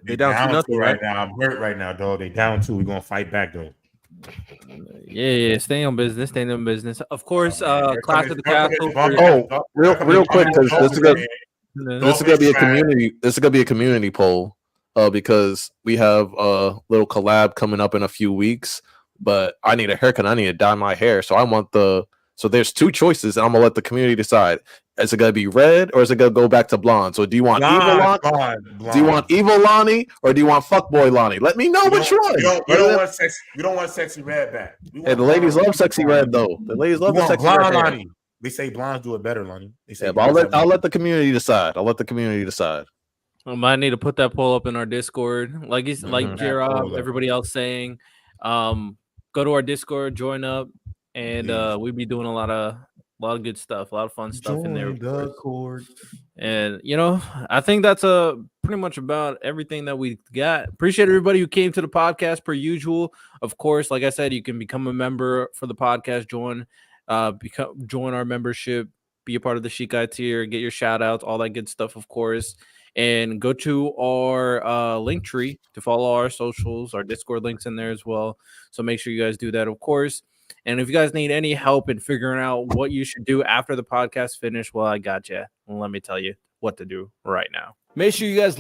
[SPEAKER 5] They down 2-0
[SPEAKER 3] right now. I'm hurt right now, dog. They down 2. We're gonna fight back though.
[SPEAKER 1] Yeah. Stay on business. Of course, Clash of the Castle.
[SPEAKER 6] Real quick, because this is gonna be a community. This is gonna be a community poll, because we have a little collab coming up in a few weeks. But I need a haircut. I need to dye my hair, so I want the. So there's 2 choices, and I'm gonna let the community decide. Is it gonna be red or is it gonna go back to blonde? So do you want evil Lonnie?
[SPEAKER 3] Blonde.
[SPEAKER 6] Do you want evil Lonnie or do you want fuckboy Lonnie? Let me know which one.
[SPEAKER 3] We don't want sexy red back.
[SPEAKER 6] Hey, the ladies love sexy red though. The ladies love the sexy red.
[SPEAKER 3] Lonnie. They say blondes do it better, Lonnie. They say
[SPEAKER 6] but I'll let the community decide.
[SPEAKER 1] I might need to put that poll up in our Discord, like J-Rob, everybody else saying. Go to our Discord, join up, and we'll be doing a lot of good stuff, a lot of fun stuff in there. And I think that's pretty much about everything that we got. Appreciate everybody who came to the podcast per usual. Of course, like I said, you can become a member for the podcast, join our membership, be a part of the Shikai tier, get your shout outs, all that good stuff, of course. And go to our link tree to follow our socials, our Discord links in there as well. So make sure you guys do that, of course. And if you guys need any help in figuring out what you should do after the podcast finish, well, I got you. Let me tell you what to do right now. Make sure you guys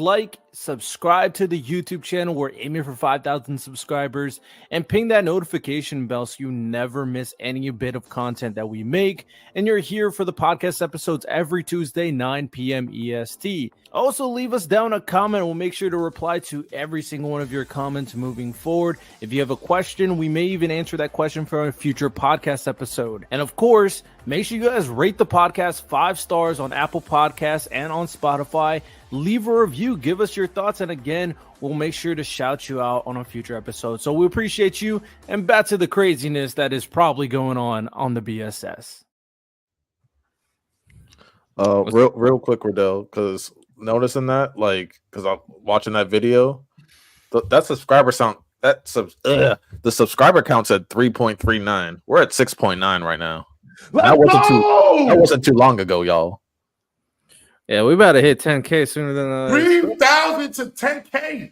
[SPEAKER 1] subscribe to the YouTube channel. We're aiming for 5,000 subscribers, and ping that notification bell so you never miss any bit of content that we make. And you're here for the podcast episodes every Tuesday, 9 p.m. EST. Also, leave us down a comment. We'll make sure to reply to every single one of your comments moving forward. If you have a question, we may even answer that question for a future podcast episode. And of course, make sure you guys rate the podcast 5 stars on Apple Podcasts and on Spotify. Leave a review, give us your thoughts, and again, we'll make sure to shout you out on a future episode. So we appreciate you, and back to the craziness that is probably going on the BSS.
[SPEAKER 6] Real quick, Riddell, because noticing that, because I'm watching that video, that subscriber count, the subscriber count's at 3.39. We're at 6.9 right now. That wasn't too long ago, y'all.
[SPEAKER 1] Yeah, we about to hit 10K sooner than
[SPEAKER 3] 3,000 to 10K.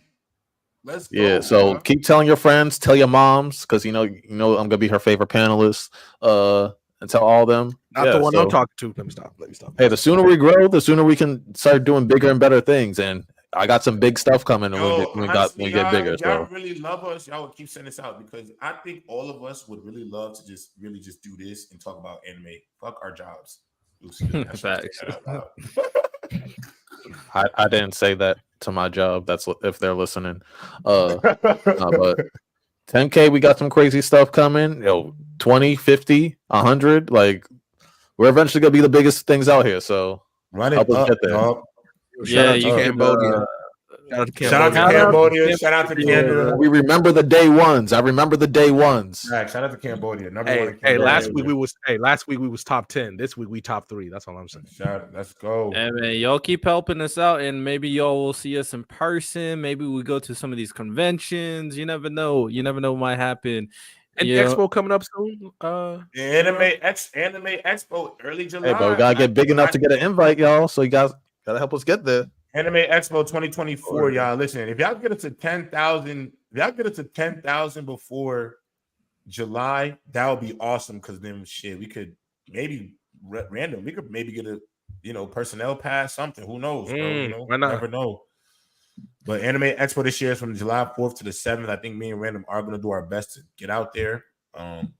[SPEAKER 3] Let's go.
[SPEAKER 6] Yeah, so keep telling your friends, tell your moms, because you know I'm gonna be her favorite panelist. And tell all of them.
[SPEAKER 5] Not the one I'm talking to. Let me stop.
[SPEAKER 6] Hey, the sooner we grow, the sooner we can start doing bigger and better things. And I got some big stuff coming when we get bigger.
[SPEAKER 3] Y'all really love us. Y'all would keep sending this out because I think all of us would really love to just do this and talk about anime. Fuck our jobs.
[SPEAKER 6] I didn't say that to my job. That's if they're listening. But 10K, we got some crazy stuff coming. 20, 50, 100. We're eventually gonna be the biggest things out here. So
[SPEAKER 3] help us get there.
[SPEAKER 1] Yeah, you can
[SPEAKER 3] Cambodia. Shout out to Cambodia. Shout out to Canada.
[SPEAKER 6] We remember the day ones. I remember the day ones.
[SPEAKER 3] Right, shout out to Cambodia.
[SPEAKER 5] Last week we was top 10. This week we top 3. That's all I'm saying.
[SPEAKER 3] Let's go.
[SPEAKER 1] Hey, man, y'all keep helping us out, and maybe y'all will see us in person. Maybe we go to some of these conventions. You never know. What might happen.
[SPEAKER 5] And Expo coming up soon.
[SPEAKER 3] Anime Expo early July.
[SPEAKER 6] Hey, but we gotta get big enough to get an invite, y'all. So you guys gotta help us get there.
[SPEAKER 3] Anime Expo 2024, y'all. Listen, if y'all get it to 10,000, before July, that would be awesome. Because then, we could maybe random. We could maybe get a personnel pass, something. Who knows? Bro?
[SPEAKER 5] Why not?
[SPEAKER 3] Never know. But Anime Expo this year is from July 4th to the 7th. I think me and Random are going to do our best to get out there.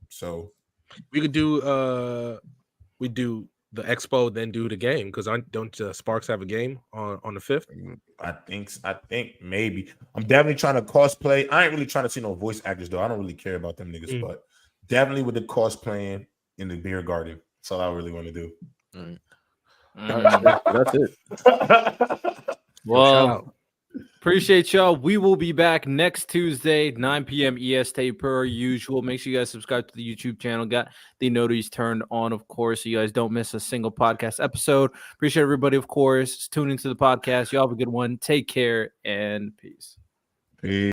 [SPEAKER 3] So
[SPEAKER 5] we could do the expo, then do the game, because don't Sparks have a game on the 5th?
[SPEAKER 3] I think maybe. I'm definitely trying to cosplay. I ain't really trying to see no voice actors though. I don't really care about them niggas, but definitely with the cosplaying in the beer garden. That's all I really want to do.
[SPEAKER 6] That's it.
[SPEAKER 1] Well, appreciate y'all. We will be back next Tuesday, 9 p.m. EST per usual. Make sure you guys subscribe to the YouTube channel. Got the notices turned on, of course, so you guys don't miss a single podcast episode. Appreciate everybody, of course, tuning into the podcast. Y'all have a good one. Take care and peace.
[SPEAKER 3] Peace.